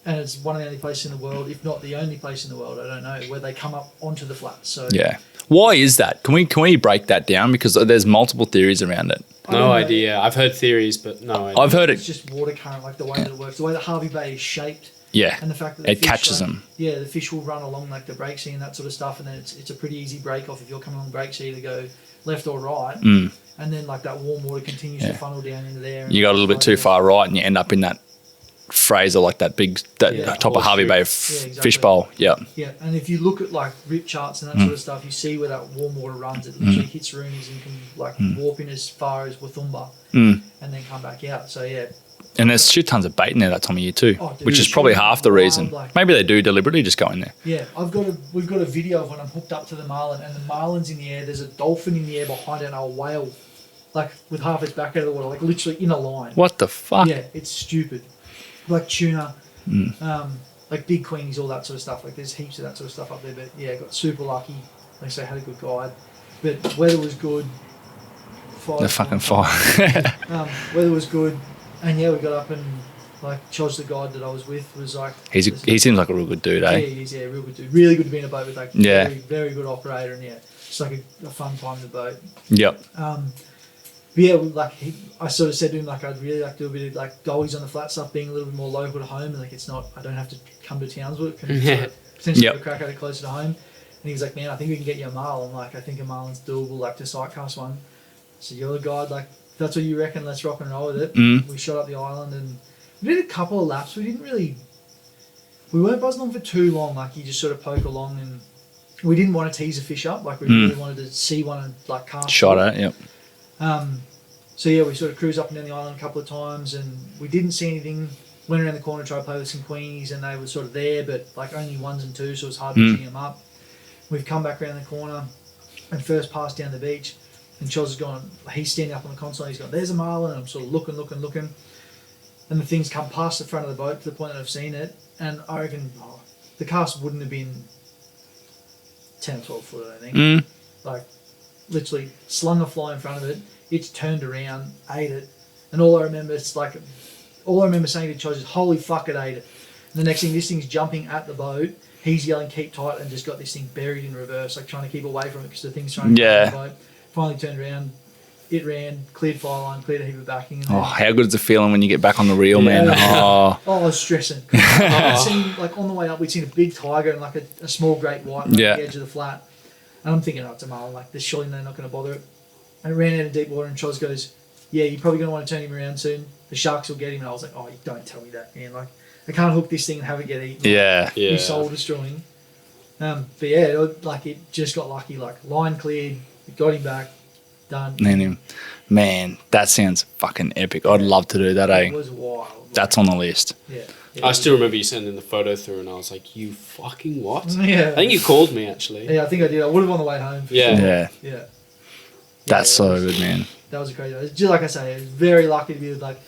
it's one of the only places in the world, if not the only place in the world, I don't know, where they come up onto the flats. So Yeah. Why is that? Can we break that down? Because there's multiple theories around it. I don't No know. idea. I've heard theories, but no idea. I've heard It's it. just water current, like the way that it works, the way that Harvey Bay is shaped, Yeah. and the fact that the It fish, catches like, them. Yeah, the fish will run along like the break sea and that sort of stuff, and then it's a pretty easy break off if you're coming along break sea to go left or right, and then like that warm water continues to funnel down into there. And You got a little bit too far right and you end up in that Fraser, like that big, that Yeah. top of Harvey Bay exactly. fish bowl. Yeah. Yeah, and if you look at like rip charts and that sort of stuff, you see where that warm water runs. It literally hits roonies and can like warp in as far as Wathumba and then come back out. So yeah, And there's shit tons of bait in there that time of year too, Oh, dude, which is it's probably really half the wild, reason. like- Maybe they do deliberately just go in there. yeah. We've got a video of when I'm hooked up to the marlin, and the marlin's in the air. There's a dolphin in the air behind it, and a whale, like with half its back out of the water, like literally in a line. What the fuck? Yeah, it's stupid. Like tuna, like big queens, all that sort of stuff. Like there's heaps of that sort of stuff up there. But yeah, got super lucky. Like I say, had a good guide. But weather was good. The fucking fire. Weather was good, and yeah, we got up and like Chos, the guide that I was with, was like He seems like a real good dude, yeah, eh? he is, yeah, real good dude. Really good to be in a boat with, like Yeah. very, very good operator, and yeah, just like a fun time in the boat. Yep. But yeah, like I sort of said to him, like I'd really like to do a bit of like goalies on the flat stuff, being a little bit more local to home, and like it's not, I don't have to come to Townsville, it can sort of potentially Yep. have a crack at it closer to home. And he was like, man, I think we can get you a marl. I'm like, I think a marlin's doable, like to sight cast one. So you're the guide, like if that's what you reckon, let's rock and roll with it. We shot up the island and we did a couple of laps. We weren't buzzing on for too long. Like you just sort of poke along, and we didn't want to tease a fish up. Like we really wanted to see one and like cast. Shot it. at, yep. So yeah, we sort of cruised up and down the island a couple of times, and we didn't see anything. Went around the corner, tried to play with some queenies, and they were sort of there, but like only ones and twos, so it was hard pitching them up. We've come back around the corner and first pass down the beach, and Chos has gone. He's standing up on the console. He's gone, "There's a marlin." And I'm sort of looking, and the thing's come past the front of the boat to the point that I've seen it, and I reckon the cast wouldn't have been 10 or 12 foot, I think. Like literally slung a fly in front of it. It's turned around, ate it, and all I remember saying to Chos is, "Holy fuck, it ate it." And the next thing, this thing's jumping at the boat. He's yelling, "Keep tight," and just got this thing buried in reverse, like trying to keep away from it because the thing's trying to get on the boat. Finally turned around, it ran, cleared fire line, cleared a heap of backing. And Oh, how good is the feeling when you get back on the reel, man? Oh, I was stressing. I'd seen, like on the way up, we'd seen a big tiger and like a small great white on the edge of the flat. And I'm thinking, it's a marlin, like there's surely they're not going to bother it. And it ran out of deep water, and Chos goes, "Yeah, you're probably going to want to turn him around soon. The sharks will get him." And I was like, "Oh, you don't tell me that, man. Like, I can't hook this thing and have it get eaten. yeah. Be soul destroying." But yeah, it just got lucky. Like line cleared, it got him back, done. Man, that sounds fucking epic. I'd love to do that, It eh? was wild. That's on the list. Yeah. I still remember you sending the photo through, and I was like, "You fucking what?" Yeah. I think you called me actually. Yeah, I think I did. I would have on the way home. Yeah. Yeah. Yeah. That's Yeah, so it was- good, man. That was a crazy. Just like I say, it was very lucky to be like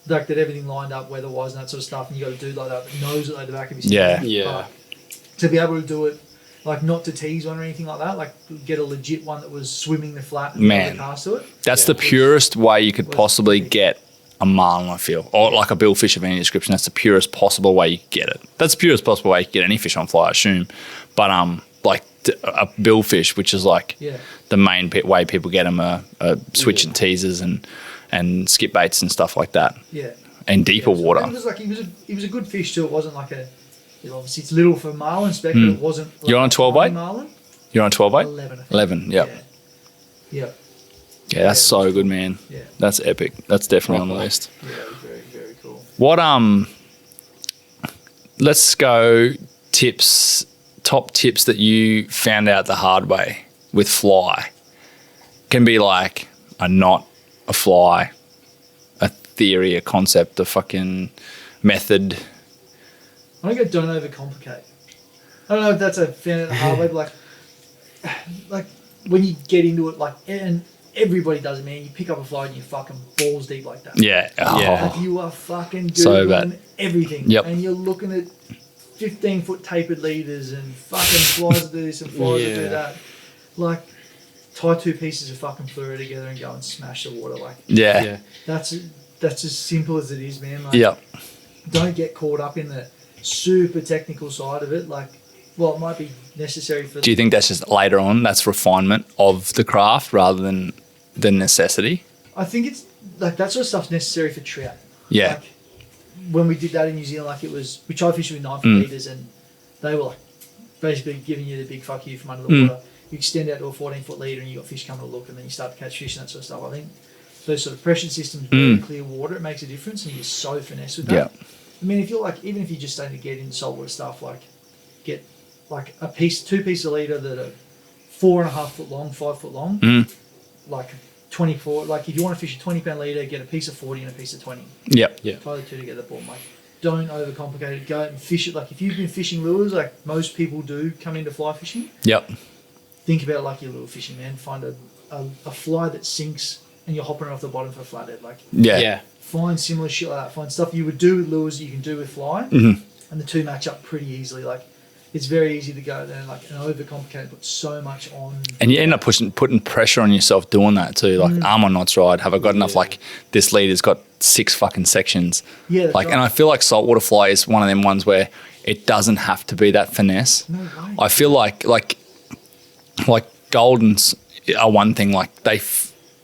that everything lined up weather-wise and that sort of stuff, and you got a dude like that that knows it like the back of his Yeah. hand. Yeah. But to be able to do it, like not to tease one or anything like that, like get a legit one that was swimming the flat and be able Man. to cast to it. That's the purest way you could possibly get a marlin, I feel. Or like a billfish of any description. That's the purest possible way you get it. That's the purest possible way you get any fish on fly, I assume. But like a billfish, which is like Yeah. the main way people get them, are switching teasers and skip baits and stuff like that. Yeah. In deeper Yeah, so water. It was like he was a good fish too. It wasn't like obviously it's little for marlin spec, but it wasn't. Like You're on 12 weight? marlin. You're on 12 weight? 11. I think. 11, yep. Yeah. Yeah, that's so good, man. Yeah. That's epic. That's definitely on the list. Yeah. It was very, very cool. What let's go top tips that you found out the hard way with fly. Can be like a knot, a fly, a theory, a concept, a fucking method. I think I don't overcomplicate. I don't know if that's a found it the hard way, but like when you get into it, like, and everybody does it, man. You pick up a fly and you fucking balls deep like that. Yeah. Yeah. Like you are fucking Googling So bad. everything. Yep. And you're looking at 15-foot tapered leaders and fucking flies that do this and flies that do Yeah. that. Like, tie two pieces of fucking fluoride together and go and smash the water. Like, Yeah. that's as simple as it is, man. Like, Yep. don't get caught up in the super technical side of it. Like, well, it might be necessary for. Do you think that's just later on? That's refinement of the craft rather than the necessity? I think it's like that sort of stuff's necessary for trout. Yeah. Like, when we did that in New Zealand, like we tried fishing with 9-foot leaders, and they were like basically giving you the big fuck you from under the water. You extend out to a 14-foot leader, and you got fish coming to look, and then you start to catch fish and that sort of stuff. I think those sort of pressure systems, very clear water, it makes a difference, and you're so finesse with that. Yeah. I mean, if you're like, even if you're just starting to get into saltwater stuff, like get like two pieces of leader that are 4.5 foot long, 5 foot long, like 24. Like if you want to fish a 20-pound leader, get a piece of 40 and a piece of 20. Yep. Yeah. Tie the two together, boom. Like, don't overcomplicate it. Go out and fish it. Like if you've been fishing lures, like most people do, come into fly fishing. Yep. Think about like your lure fishing, man. Find a fly that sinks and you're hopping it off the bottom for a flathead. Like, Yeah. find similar shit like that. Find stuff you would do with lures that you can do with fly, Mhm. and the two match up pretty easily. Like, it's very easy to go there and overcomplicate, put so much on. And you end up putting pressure on yourself doing that too. Like, are my knots right? Have I got enough? Like, this leader's got 6 fucking sections. Yeah, that's Like, right. and I feel like saltwater fly is one of them ones where it doesn't have to be that finesse. No way. I feel like Goldens are one thing. Like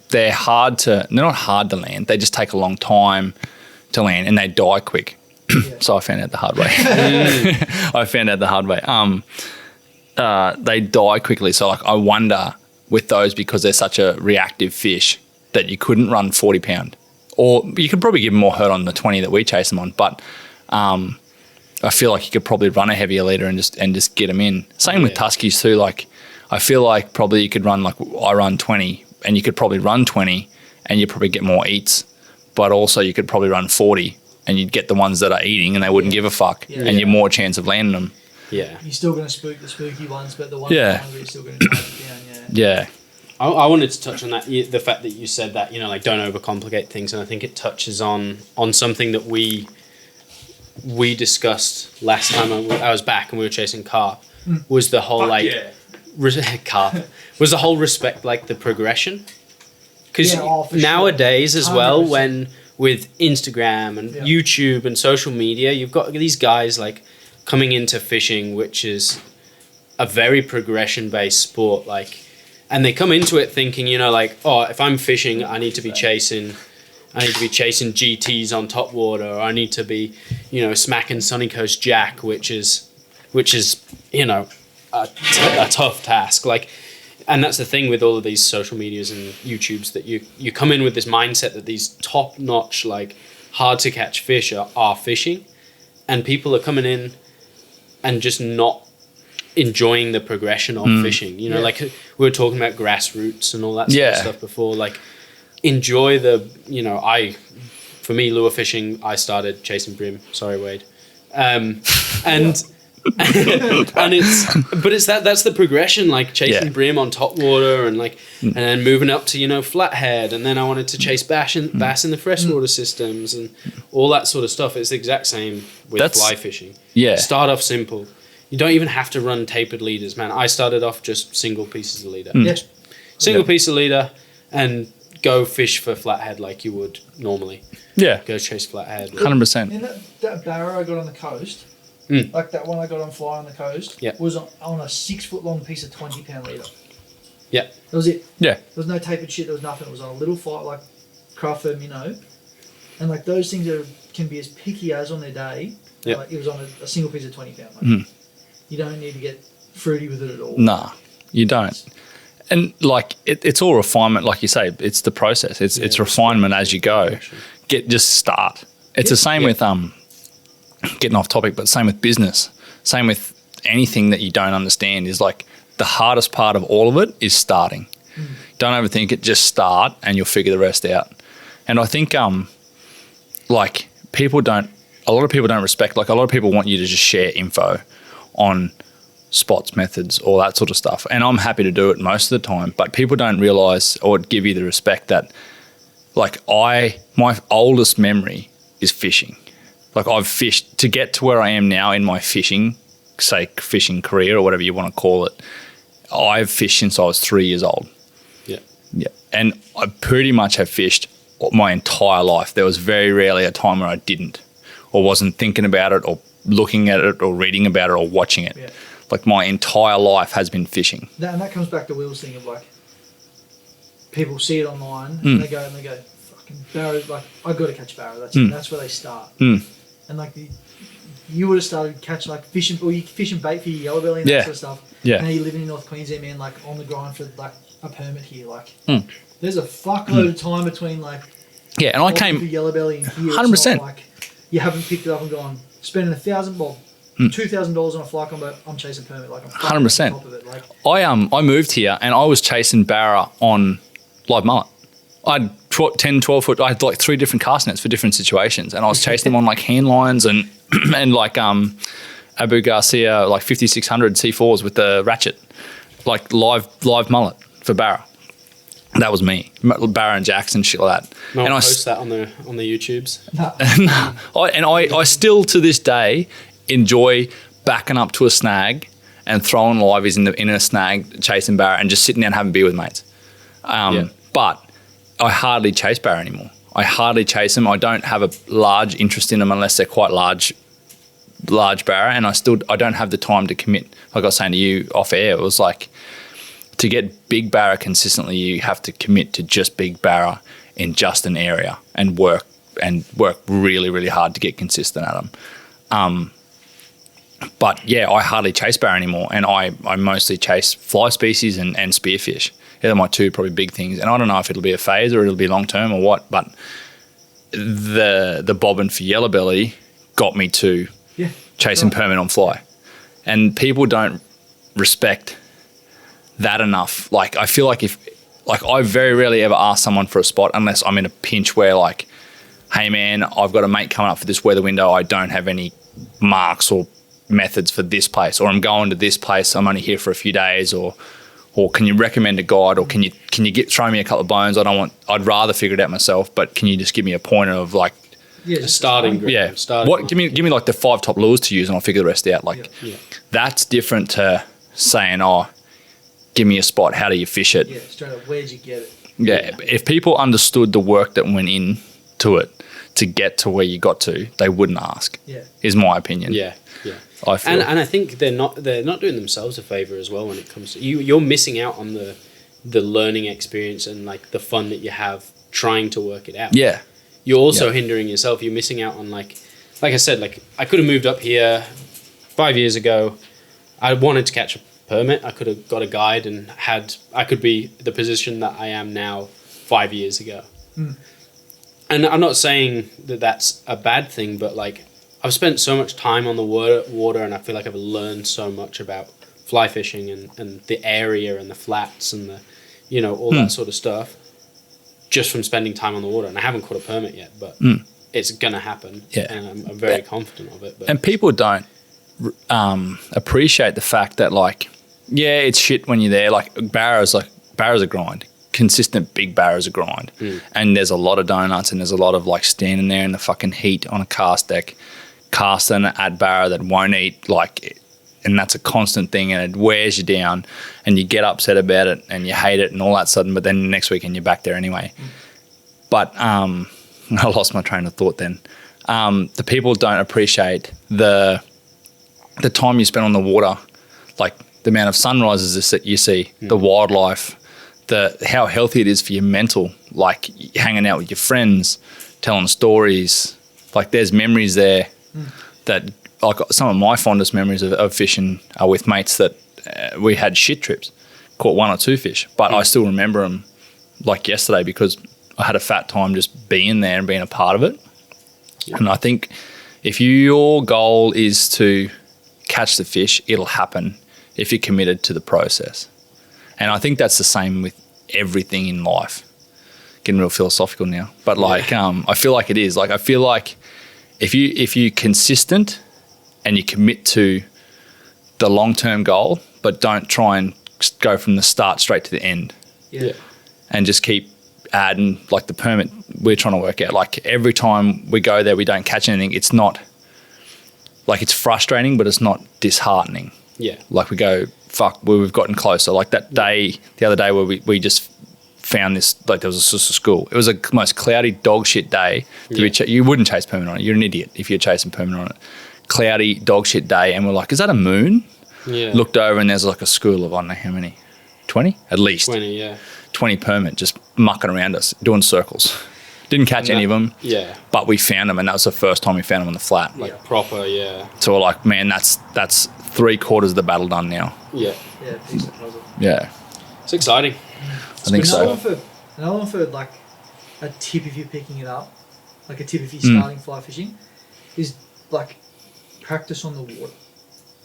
they're hard to. They're not hard to land. They just take a long time to land, and they die quick. So I found out the hard way. They die quickly. So like I wonder with those, because they're such a reactive fish, that you couldn't run 40 pound, or you could probably give them more hurt on the 20 that we chase them on. But I feel like you could probably run a heavier leader and just get them in. Same with Tuskies too. Like I feel like probably you could run, like I run 20, and you could probably run 20 and you probably get more eats, but also you could probably run 40 and you'd get the ones that are eating and they wouldn't give a fuck, and you're more chance of landing them. Yeah. You're still going to spook the spooky ones, but the ones Yeah. you're still going to drive it down. Yeah. I wanted to touch on that, the fact that you said that, like don't overcomplicate things, and I think it touches on something that we discussed last time I was back and we were chasing carp, was the whole carp, was the whole respect, like the progression, because nowadays as well, 100%. when with Instagram and YouTube and social media, you've got these guys like coming into fishing, which is a very progression based sport, like. And they come into it thinking, like, oh, if I'm fishing, I need to be chasing GTs on top water, or I need to be, smacking Sunny Coast Jack, which is, a tough task. Like, and that's the thing with all of these social medias and YouTubes, that you come in with this mindset that these top notch, like hard to catch fish are fishing, and people are coming in and just not enjoying the progression of fishing, like we were talking about grassroots and all that sort of stuff before. Like, enjoy for me, lure fishing, I started chasing brim. Sorry, Wade. And that's the progression, like chasing brim on top water, and like and then moving up to flathead, and then I wanted to chase bass in the freshwater systems and all that sort of stuff. It's the exact same with fly fishing. Start off simple. You don't even have to run tapered leaders, man. I started off just single pieces of leader. Single piece of leader, and go fish for flathead like you would normally. Go chase flathead. 100%. And that barrow I got on the coast, like that one I got on fly on the coast, was on a 6 foot long piece of 20-pound leader. That was it. There was no tapered shit. There was nothing. It was on a little fight like Crawford minnow, and like those things can be as picky as on their day. Like it was on a single piece of 20-pound. Like, you don't need to get fruity with it at all. Nah, you don't. And like it's all refinement, like you say. It's the process. It's refinement as you go. Just start. It's the same with getting off topic, but same with business. Same with anything that you don't understand. Is like the hardest part of all of it is starting. Don't overthink it. Just start, and you'll figure the rest out. And I think like a lot of people don't respect. Like a lot of people want you to just share info on spots, methods, all that sort of stuff. And I'm happy to do it most of the time, but people don't realise or give you the respect that, like, my oldest memory is fishing. Like, I've fished to get to where I am now in my fishing career or whatever you want to call it. I've fished since I was 3 years old. Yeah. And I pretty much have fished my entire life. There was very rarely a time where I didn't, or wasn't thinking about it, or looking at it, or reading about it, or watching it. Like, my entire life has been fishing. And that comes back to Will's thing of like, people see it online and they go, fucking barrow, like, I got to catch barrow. That's where they start. And like, you would have started catching like fishing, or you fishing bait for your yellow belly and that sort of stuff. Now you're living in North Queensland, man, like on the grind for like a permit here. Like, there's a fuckload of time between like. And I came for yellow belly and here. 100%. Like, you haven't picked it up and gone, spending $2,000 on a fly combo, I'm chasing permit. Like, I'm 100%. on top of it. Like, I moved here and I was chasing barra on live mullet. I had 10, 12 foot. I had like 3 different cast nets for different situations, and I was chasing them on like hand lines and and like Abu Garcia like 5600 C4s with the ratchet, like live mullet for barra. That was me, Barra and Jackson, shit like that. No, and I post that on the YouTubes. I still to this day enjoy backing up to a snag and throwing liveys in a snag, chasing barra, and just sitting down having beer with mates. But I hardly chase barra anymore. I hardly chase them. I don't have a large interest in them unless they're quite large barra, and I don't have the time to commit. Like I was saying to you off air, it was like, to get big barra consistently, you have to commit to just big barra in just an area and work really, really hard to get consistent at them. But yeah, I hardly chase barra anymore, and I mostly chase fly species and spearfish. They're my 2 probably big things, and I don't know if it'll be a phase or it'll be long term or what. But the bobbin for yellow belly got me to chasing permit on fly, and people don't respect that enough. Like, I feel like I very rarely ever ask someone for a spot unless I'm in a pinch where, like, hey man, I've got a mate coming up for this weather window. I don't have any marks or methods for this place, or I'm going to this place. I'm only here for a few days, or can you recommend a guide, or can you throw me a couple of bones? I'd rather figure it out myself, but can you just give me a pointer of like Starting group. Yeah. Starting Give me like the 5 top lures to use, and I'll figure the rest out. Like, that's different to saying, oh, give me a spot. How do you fish it? Yeah, straight up. Where'd you get it? Yeah. If people understood the work that went into it to get to where you got to, they wouldn't ask. Yeah. Is my opinion. Yeah. I feel. And I think they're not doing themselves a favor as well when it comes to you're missing out on the learning experience and like the fun that you have trying to work it out. Yeah. You're also hindering yourself. You're missing out on like I said, like I could have moved up here 5 years ago. I wanted to catch a permit. I could have got a guide and I could be the position that I am now 5 years ago. And I'm not saying that that's a bad thing, but like I've spent so much time on the water, and I feel like I've learned so much about fly fishing and the area and the flats and the, all that sort of stuff, just from spending time on the water. And I haven't caught a permit yet, but it's gonna happen. Yeah, and I'm very confident of it. But. And people don't appreciate the fact that, like, yeah, it's shit when you're there. Like barra's a grind. Consistent big barra's a grind, and there's a lot of donuts, and there's a lot of like standing there in the fucking heat on a cast deck, casting at barra that won't eat, like, and that's a constant thing, and it wears you down, and you get upset about it, and you hate it, and all that sudden. But then next weekend you're back there anyway. But I lost my train of thought then. The people don't appreciate the time you spend on the water, like the amount of sunrises that you see, the wildlife. How healthy it is for your mental, like hanging out with your friends, telling stories. Like there's memories there that, like some of my fondest memories of fishing are with mates that we had shit trips, caught 1 or 2 fish, but I still remember them like yesterday because I had a fat time just being there and being a part of it. And I think if your goal is to catch the fish, it'll happen if you're committed to the process. And I think that's the same with everything in life. Getting real philosophical now, but like I feel like it is. Like I feel like if you're consistent and you commit to the long-term goal, but don't try and go from the start straight to the end. Yeah. And just keep adding, like the permit we're trying to work out. Like every time we go there, we don't catch anything. It's not like, it's frustrating, but it's not disheartening. Yeah. Like we go, fuck, we've gotten closer. Like that day, the other day where we just found this, like there was a sister school. It was the most cloudy dog shit day. You wouldn't chase permit on it. You're an idiot if you're chasing permit on it. Cloudy dog shit day. And we're like, is that a moon? Yeah. Looked over and there's like a school of, I don't know how many, 20 at least. 20, yeah. 20 permit just mucking around us, doing circles. Didn't catch any of them. Yeah. But we found them, and that was the first time we found them on the flat. Like proper, yeah. So we're like, man, that's 3/4 of the battle done now. Yeah. Yeah, piece of puzzle. Yeah. It's exciting. I think so. Another one for like a tip if you're picking it up, like a tip if you're starting fly fishing, is like practice on the water.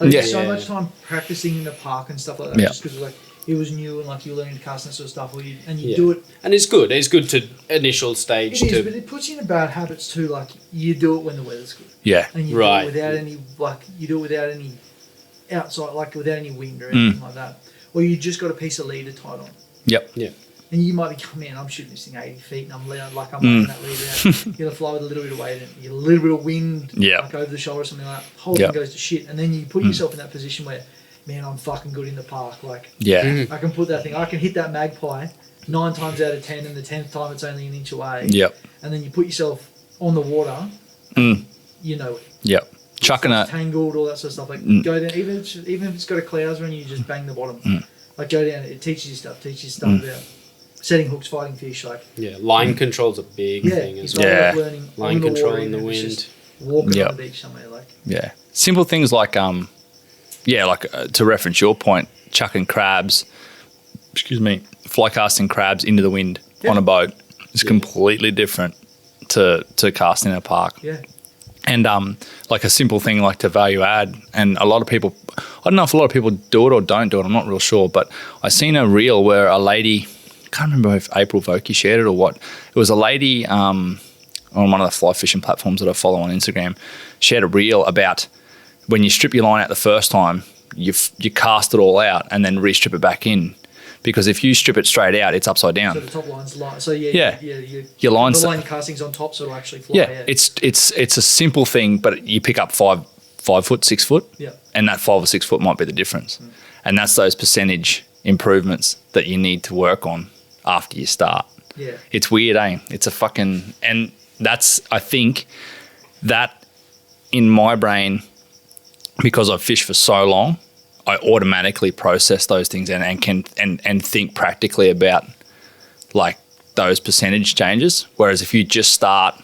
Like Yeah. so Yeah. much time practicing in the park and stuff like that, Yeah. just because like it was new and like you're learning to cast and that sort of stuff, and you Yeah. do it. And it's good. It's good to initial stage It is, to. but it puts you in bad habits too. Like you do it when the weather's good, Yeah. and you Right. do it without any you do it without any outside, like without any wind or anything like that. Or you just got a piece of leader tied on. Yep. Yeah. And you might be, man, I'm shooting this thing 80 feet and I'm letting that leader out. You gotta fly with a little bit of weight and you get a little bit of wind Yeah. like over the shoulder or something like that. Whole Yeah. thing goes to shit. And then you put yourself in that position where, man, I'm fucking good in the park. Like, Yeah. I can put that thing, I can hit that magpie 9 times out of 10, and the 10th time it's only an inch away. Yep. And then you put yourself on the water, Mm. you know it. Yep. Chucking It's a tangled, all that sort of stuff. Like, go down, even if it's got a clouds around you, just bang the bottom. Like, go down, it teaches you stuff about setting hooks, fighting fish, like Yeah. Line control's a big thing you as start well. Yeah. off learning Line on the control water, in the even if it's wind. just walking Yep. on the beach somewhere, like Yeah. Simple things like, to reference your point, chucking crabs, fly casting crabs into the wind on a boat is completely different to casting in a park. yeah, And like a simple thing like to value add, and a lot of people, I don't know if a lot of people do it or don't do it, I'm not real sure, but I seen a reel where a lady, I can't remember if April Vokey shared it or what, it was a lady on one of the fly fishing platforms that I follow on Instagram, shared a reel about when you strip your line out the first time, you cast it all out and then re-strip it back in. Because if you strip it straight out, it's upside down. so the top line's light. So Yeah. your Your line's the line casting's on top, so it'll actually fly. yeah, it's a simple thing, but you pick up 5 foot, 6 foot, Yeah. and that 5 or 6 foot might be the difference. And that's those percentage improvements that you need to work on after you start. Yeah. It's weird, eh? It's a fucking, and that's, I think that in my brain, because I've fished for so long, I automatically process those things and can think practically about like those percentage changes. Whereas if you just start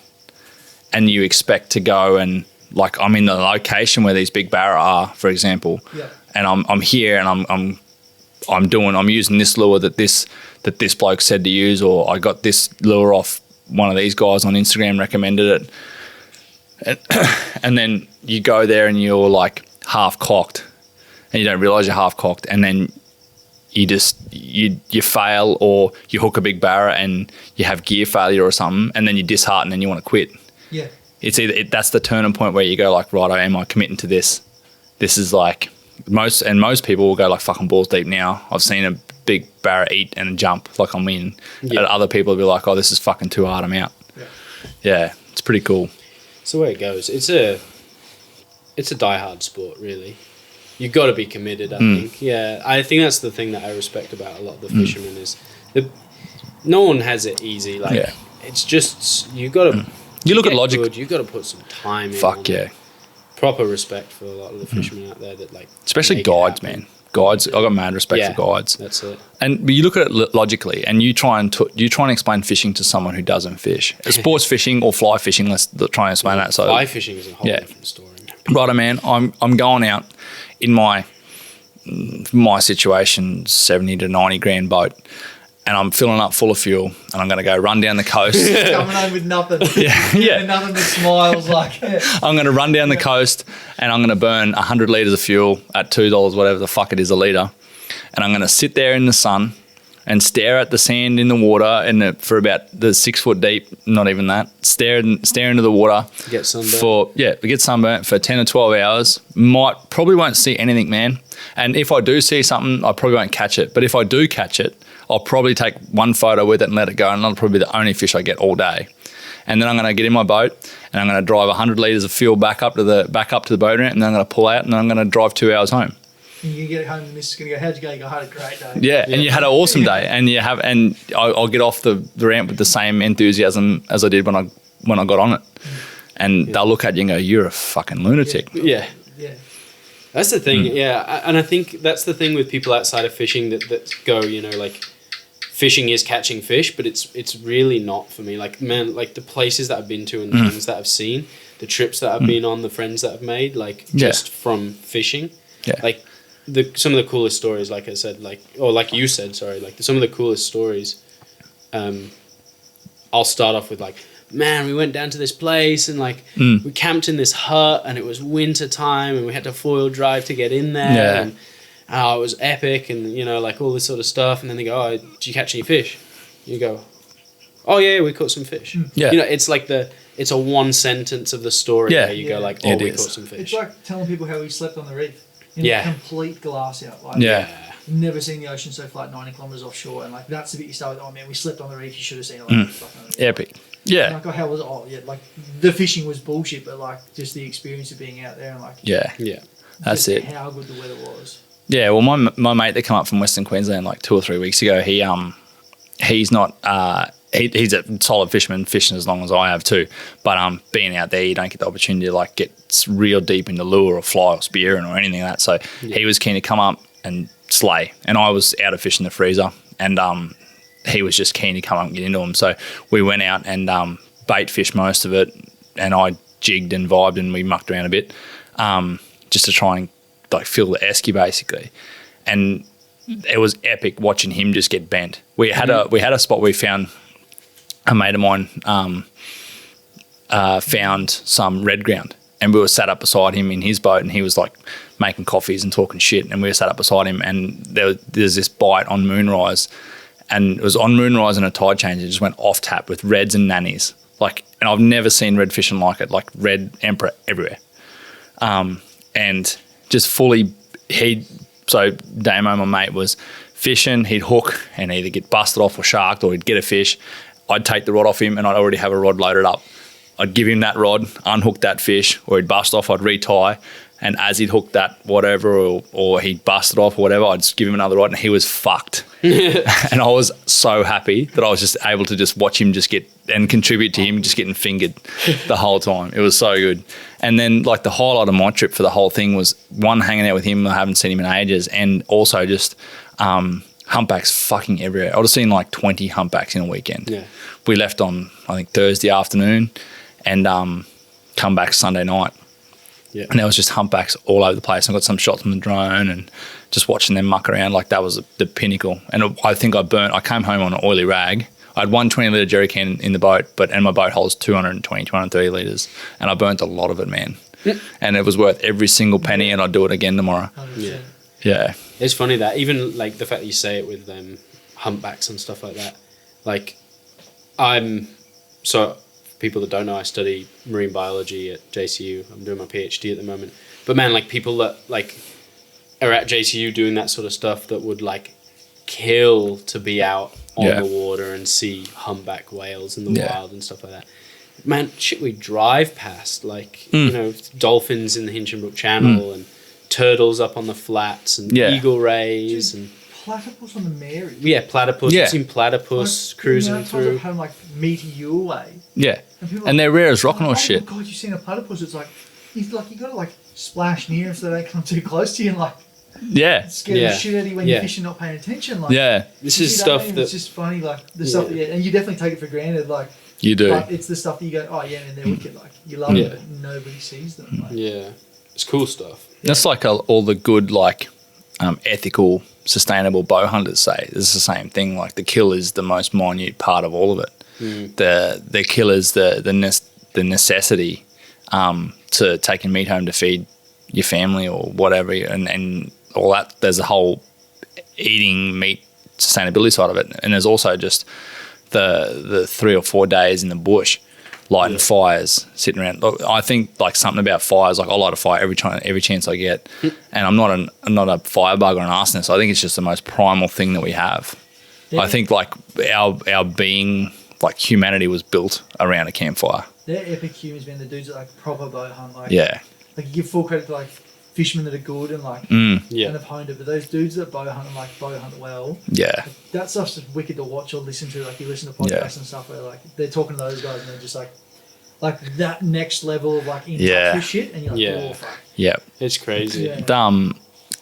and you expect to go and like I'm in the location where these big barra are, for example, Yeah. and I'm here and I'm using this lure that this bloke said to use, or I got this lure off one of these guys on Instagram recommended it, and then you go there and you're like half cocked, and you don't realize you're half cocked, and then you fail, or you hook a big barra and you have gear failure or something, and then you dishearten and you want to quit. Yeah. It's either that's the turning point where you go like, right, am I committing to this? This is like most people will go like fucking balls deep now. I've seen a big barra eat and jump like I'm in. Yeah. And other people will be like, oh, this is fucking too hard, I'm out. Yeah, it's pretty cool. It's the way it goes. It's a diehard sport, really. You got to be committed. I think. Yeah, I think that's the thing that I respect about a lot of the fishermen is no one has it easy. Like Yeah. it's just you got to. You look at logic. You got to put some time in. Fuck on yeah. it. Proper respect for a lot of the fishermen out there that like. Especially make it guides, happen. man. Guides, I got mad respect Yeah, for guides. That's it. And but you look at it logically, and you try and explain fishing to someone who doesn't fish. Sports fishing or fly fishing. Let's try and explain that. So Fly fishing is a whole yeah. different story. righto, man. I'm going out in my situation, 70 to 90 grand boat, and I'm filling up full of fuel, and I'm going to go run down the coast. Coming home with nothing. Yeah. Nothing but smiles. Like, I'm going to run down the coast, and I'm going to burn 100 litres of fuel at $2, whatever the fuck it is a litre, and I'm going to sit there in the sun and stare at the sand in the water for about the 6 foot deep, not even that, stare into the water. Get sunburnt. Get sunburnt for 10 or 12 hours. Probably won't see anything, man. And if I do see something, I probably won't catch it. But if I do catch it, I'll probably take one photo with it and let it go, and that'll probably be the only fish I get all day. And then I'm going to get in my boat, and I'm going to drive 100 litres of fuel back up to the boat ramp, and then I'm going to pull out, and then I'm going to drive 2 hours home. and you get home and this is going to go, how'd you go? You go, I had a great day. Yeah, and you had an awesome day, and I'll get off the ramp with the same enthusiasm as I did when I got on it, and they'll look at you and go, "You're a fucking lunatic." Yeah. Yeah. That's the thing, yeah. And I think that's the thing with people outside of fishing that go, like, fishing is catching fish, but it's really not for me. Like, man, like the places that I've been to and the things that I've seen, the trips that I've been on, the friends that I've made, like, just from fishing. Yeah. Like, some of the coolest stories, like I said, like you said, sorry, like some of the coolest stories, I'll start off with, like, man, we went down to this place and like we camped in this hut and it was winter time and we had to 4-wheel drive to get in there. Yeah. And it was epic and, you know, like all this sort of stuff. And then they go, oh, did you catch any fish? You go, oh, yeah, we caught some fish. Yeah. You know, it's like it's a one sentence of the story Yeah. where you go like, oh, It we is. caught some fish. It's like telling people how we slept on the reef. In Yeah. complete glass out. Like, Yeah. never seen the ocean so flat 90 kilometres offshore. And like, that's the bit you start with, oh man, we slept on the reef. You should have seen it. Like, fucking on the reef. Epic. Yeah. Like, oh, how was it? Oh, yeah, like the fishing was bullshit, but like just the experience of being out there and like, Yeah. Yeah. That's just it. how good the weather was. Yeah, well, my mate that came up from Western Queensland like 2 or 3 weeks ago, he's not he's a solid fisherman, fishing as long as I have too. But being out there, you don't get the opportunity to like get real deep into lure or fly or spearing or anything like that. So he was keen to come up and slay, and I was out of fishing the freezer, and he was just keen to come up and get into them. So we went out and bait fished most of it, and I jigged and vibed and we mucked around a bit, just to try and like fill the esky basically. And it was epic watching him just get bent. We had a spot where we found a mate of mine found some red ground, and we were sat up beside him in his boat, and he was like making coffees and talking shit, and we were sat up beside him, and there's this bite on Moonrise, and it was on Moonrise and a tide change. It just went off tap with reds and nannies, like, and I've never seen red fishing like it, like red emperor everywhere, and just fully so Damo, my mate, was fishing. He'd hook and either get busted off or sharked, or he'd get a fish. I'd take the rod off him and I'd already have a rod loaded up. I'd give him that rod, unhook that fish, or he'd bust off, I'd retie. And as he'd hook that whatever, or he'd busted off or whatever, I'd just give him another rod and he was fucked. And I was so happy that I was just able to just watch him just get and contribute to him just getting fingered the whole time. It was so good. And then like the highlight of my trip for the whole thing was one, hanging out with him. I haven't seen him in ages. And also just humpbacks fucking everywhere. I would have seen like 20 humpbacks in a weekend. Yeah. We left on, I think, Thursday afternoon and come back Sunday night. Yeah. And there was just humpbacks all over the place. I got some shots from the drone and just watching them muck around, like that was the pinnacle. And I think I came home on an oily rag. I had one 20-litre jerry can in the boat, and my boat holds 220, 230 litres. And I burnt a lot of it, man. Yeah. And it was worth every single penny, and I'd do it again tomorrow. 100%. Yeah. It's funny that even like the fact that you say it with humpbacks and stuff like that. Like so people that don't know, I study marine biology at JCU. I'm doing my PhD at the moment. But man, like people that like are at JCU doing that sort of stuff that would like kill to be out on the water and see humpback whales in the wild and stuff like that. Man, shit, we drive past like you know, dolphins in the Hinchinbrook Channel and turtles up on the flats and eagle rays and Platypus on the Mary. yeah, platypus. Yeah. I've seen platypus cruising through. I've like meter you away. Yeah. people And they're rare as rock and all oh shit. my God, you've seen a platypus. It's like you gotta like splash near them so they don't come too close to you and like Yeah. scare the shit out of you when you're fishing, not paying attention. Like Yeah. This you is see stuff and that it's just funny, like the stuff that and you definitely take it for granted, like You do. but it's the stuff that you go, oh yeah, and they're wicked, like you love Yeah. it, but nobody sees them. Like, it's cool stuff. That's like all the good, like, ethical, sustainable bow hunters say. It's the same thing. Like the kill is the most minute part of all of it. The kill is the necessity to taking meat home to feed your family or whatever, and all that. There's a whole eating meat sustainability side of it, and there's also just the 3 or 4 days in the bush lighting fires, sitting around. Look, I think like something about fires. Like I light a fire every chance I get, and I'm not a firebug or an arsonist. I think it's just the most primal thing that we have. Yeah. I think like our being, like humanity, was built around a campfire. they're epic humans, man. The dudes that like proper bow hunt, like Yeah. like you give full credit to like fishermen that are good and like Yeah. and have honed it, but those dudes that bow hunt and like bow hunt well, Yeah. that stuff's just wicked to watch or listen to. Like you listen to podcasts and stuff where like they're talking to those guys and they're just like that next level of like in touch with shit, and you're like, oh fuck. Yeah. It's crazy. Yeah.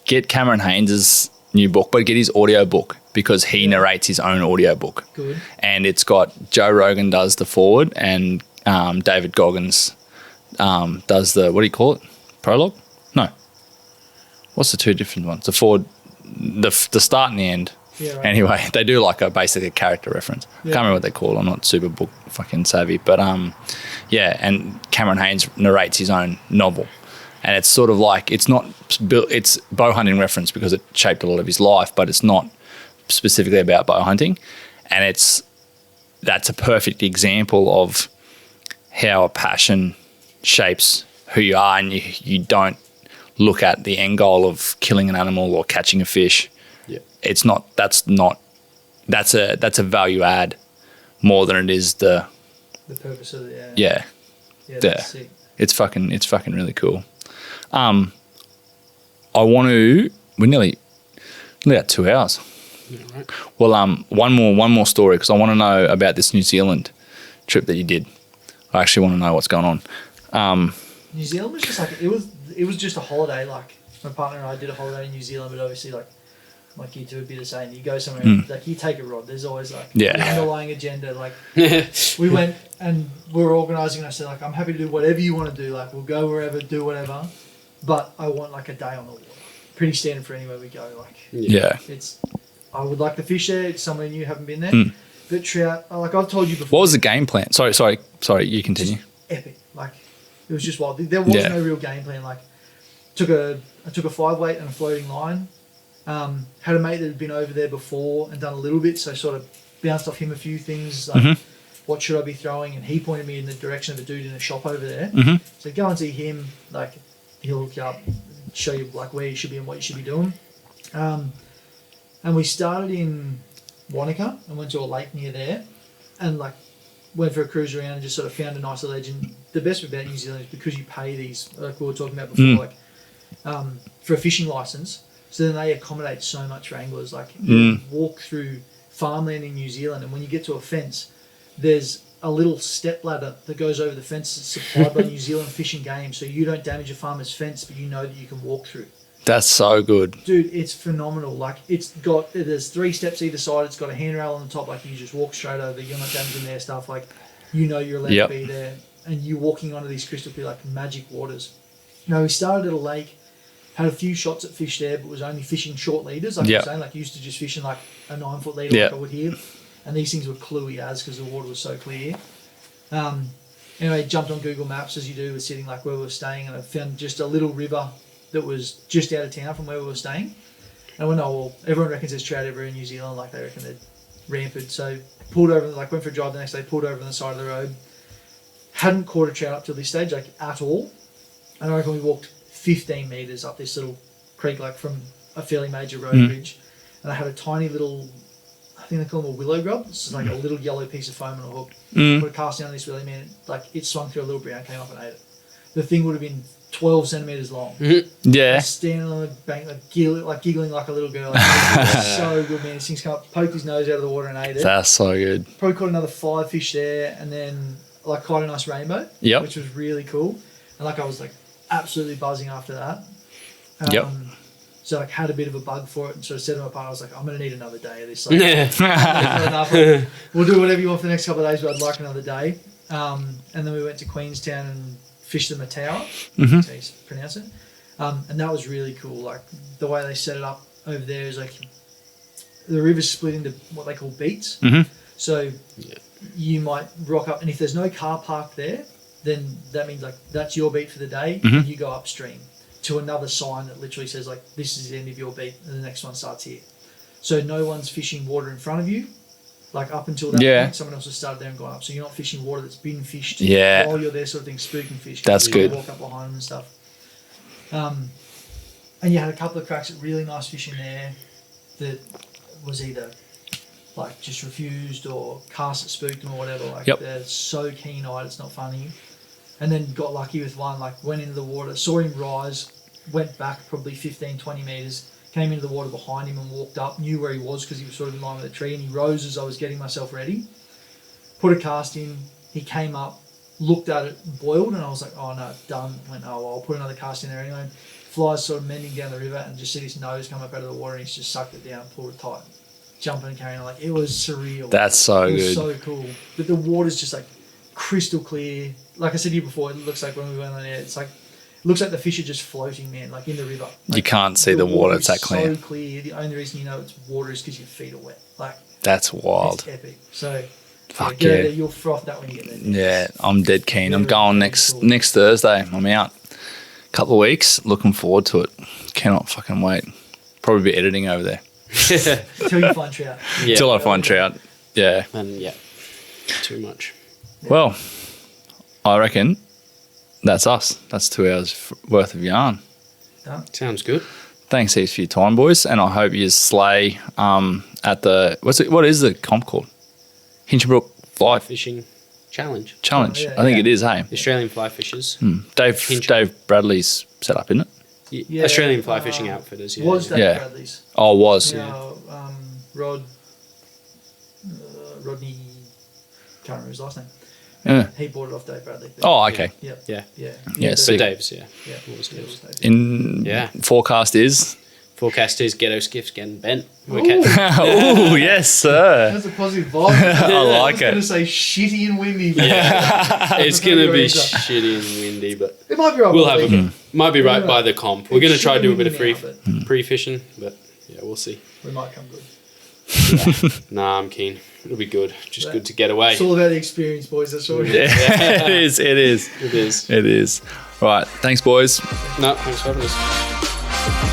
Get Cameron Haynes' new book, but get his audio book because he narrates his own audio book. Good. And it's got Joe Rogan does the forward and David Goggins does the, what do you call it? Prologue? No. What's the two different ones? The forward, the start and the end. Yeah, right. Anyway, they do like basically a character reference. I can't remember what they call it. I'm not super book fucking savvy, but yeah. And Cameron Haynes narrates his own novel, and it's sort of like it's bow hunting reference because it shaped a lot of his life, but it's not specifically about bow hunting, and that's a perfect example of how a passion shapes who you are, and you don't look at the end goal of killing an animal or catching a fish. Yeah. It's not. That's a value add more than it is the purpose of it. yeah. That's sick. It's fucking really cool. I want to. We nearly got 2 hours. Yeah, right. Well, one more story because I want to know about this New Zealand trip that you did. I actually want to know what's going on. New Zealand was just like it was just a holiday. Like my partner and I did a holiday in New Zealand, but obviously like you two would be the same. You go somewhere, like you take a rod. There's always like an underlying agenda. Like we went and we were organising. And I said like I'm happy to do whatever you want to do. Like we'll go wherever, do whatever, but I want like a day on the water. Pretty standard for anywhere we go. Like I would like to fish there. It's somewhere new, haven't been there. But trout, like I've told you before. What was the game plan? Sorry. You continue. Just epic. Like it was just wild. There was no real game plan. Like I took a 5-weight and a floating line. Had a mate that had been over there before and done a little bit, so sort of bounced off him a few things. Like, what should I be throwing? And he pointed me in the direction of a dude in a shop over there. So go and see him. Like he'll hook you up, show you like where you should be and what you should be doing. And we started in Wanaka and went to a lake near there, and like went for a cruise around and just sort of found a nice ledge. And the best about New Zealand is because you pay these, like we were talking about before, like for a fishing license. So then they accommodate so much for anglers. Like you walk through farmland in New Zealand, and when you get to a fence, there's a little step ladder that goes over the fence that's supplied by New Zealand Fish and Game, so you don't damage a farmer's fence, but you know that you can walk through. That's so good. Dude, it's phenomenal. Like there's 3 steps either side. It's got a handrail on the top. Like you just walk straight over. You're not damaging their stuff. Like you know you're allowed to be there, and you're walking onto these crystal clear like magic waters. Now we started at a lake, had a few shots at fish there, but was only fishing short leaders. Like I was saying, like used to just fishing like a 9-foot leader like I would here, and these things were cluey as because the water was so clear. Anyway, jumped on Google Maps as you do, was sitting like where we were staying, and I found just a little river that was just out of town from where we were staying. And I went, oh well, everyone reckons there's trout everywhere in New Zealand, like they reckon they're rampant. So pulled over, like went for a drive the next day, pulled over on the side of the road. Hadn't caught a trout up till this stage, like at all. And I reckon we walked 15 metres up this little creek, like from a fairly major road bridge. And I had a tiny little, I think they call them a willow grub. It's like a little yellow piece of foam on a hook. Put a cast down on this willow, man. Like it swung through a little brown, came up and ate it. The thing would have been 12 centimetres long. Yeah. Standing on the bank, like giggling like a little girl. Like, it was so good, man. This thing's come up, poked his nose out of the water and ate it. That's so good. Probably caught another 5 fish there, and then like quite a nice rainbow, which was really cool. And like I was like absolutely buzzing after that. So like had a bit of a bug for it, and sort of said to my partner, I was like, I'm going to need another day of this. Like, enough. We'll do whatever you want for the next couple of days, but I'd like another day. And then we went to Queenstown and fished the Matawa, that's how you pronounce it. And that was really cool. Like the way they set it up over there is like the river's split into what they call beats. So you might rock up, and if there's no car parked there, then that means like that's your beat for the day, and you go upstream to another sign that literally says like this is the end of your beat, and the next one starts here. So no one's fishing water in front of you. Like up until that point, someone else has started there and gone up. So you're not fishing water that's been fished while you're there, sort of thing, spooking fish. That's good. Walk up behind them and stuff. And you had a couple of cracks at really nice fish in there that was either like just refused or cast that spooked them or whatever. Like they're so keen-eyed, it's not funny. And then got lucky with one, like went into the water, saw him rise, went back probably 15, 20 metres, came into the water behind him and walked up, knew where he was because he was sort of in line with the tree, and he rose as I was getting myself ready. Put a cast in, he came up, looked at it, boiled, and I was like, oh no, done. Went, oh well, I'll put another cast in there anyway. Flies sort of mending down the river and just see his nose come up out of the water, and he's just sucked it down, pulled it tight, jumping and carrying on. Like it was surreal. That's so good. It was so cool. But the water's just like crystal clear. Like I said to you before, it looks like when we went on there, it's like looks like the fish are just floating, man, like in the river. You Like, can't see the water, it's is that clear. So clear. The only reason you know it's water is because your feet are wet. Like, That's wild. it's epic. So, Fuck get out yeah. there, you'll froth that when you get there. Yeah, I'm dead keen. I'm Very, going very next cool. next Thursday. I'm out. Couple of weeks. Looking forward to it. Cannot fucking wait. Probably be editing over there Until you find trout. Yeah. till I find trout. Yeah. And yeah, too much. Well, I reckon that's us. That's 2 hours worth of yarn. Sounds good. Thanks heaps for your time, boys, and I hope you slay at the what is the comp called? Hinchinbrook Fly Fishing challenge. Challenge. Oh, yeah, I think yeah. it is. Hey, The Australian Fly Fishers. Dave Bradley's set up, isn't it? Yeah, Australian Fly Fishing Outfitters. Yeah. Was Dave Yeah. Bradley's. Oh, it was. Now, Rodney, can't remember his last name. Yeah. He bought it off Dave Bradley. Oh, okay. Yeah. Yeah. Yeah. Yeah, So sick. Dave's, yeah. Yeah. What was Yeah, it Dave's? was Dave. In Yeah. forecast is. Forecast is ghetto skiffs getting bent. We're Ooh. catching. Oh, yes, sir. That's a positive vibe. I like was going to it. say shitty and windy. But It's That's gonna your be answer. shitty and windy, but It might be right. we'll by have the a weekend. might be right Yeah. by the comp. We're gonna try to do a bit of Shitty free now, but pre-fishing, but yeah, we'll see. We might come good. Nah, I'm keen. It'll be good. Just Yeah. good to get away. It's all about the experience, boys. That's all. Yeah, it is. It is. It is. It is. Right. Thanks, boys. No, thanks for having us.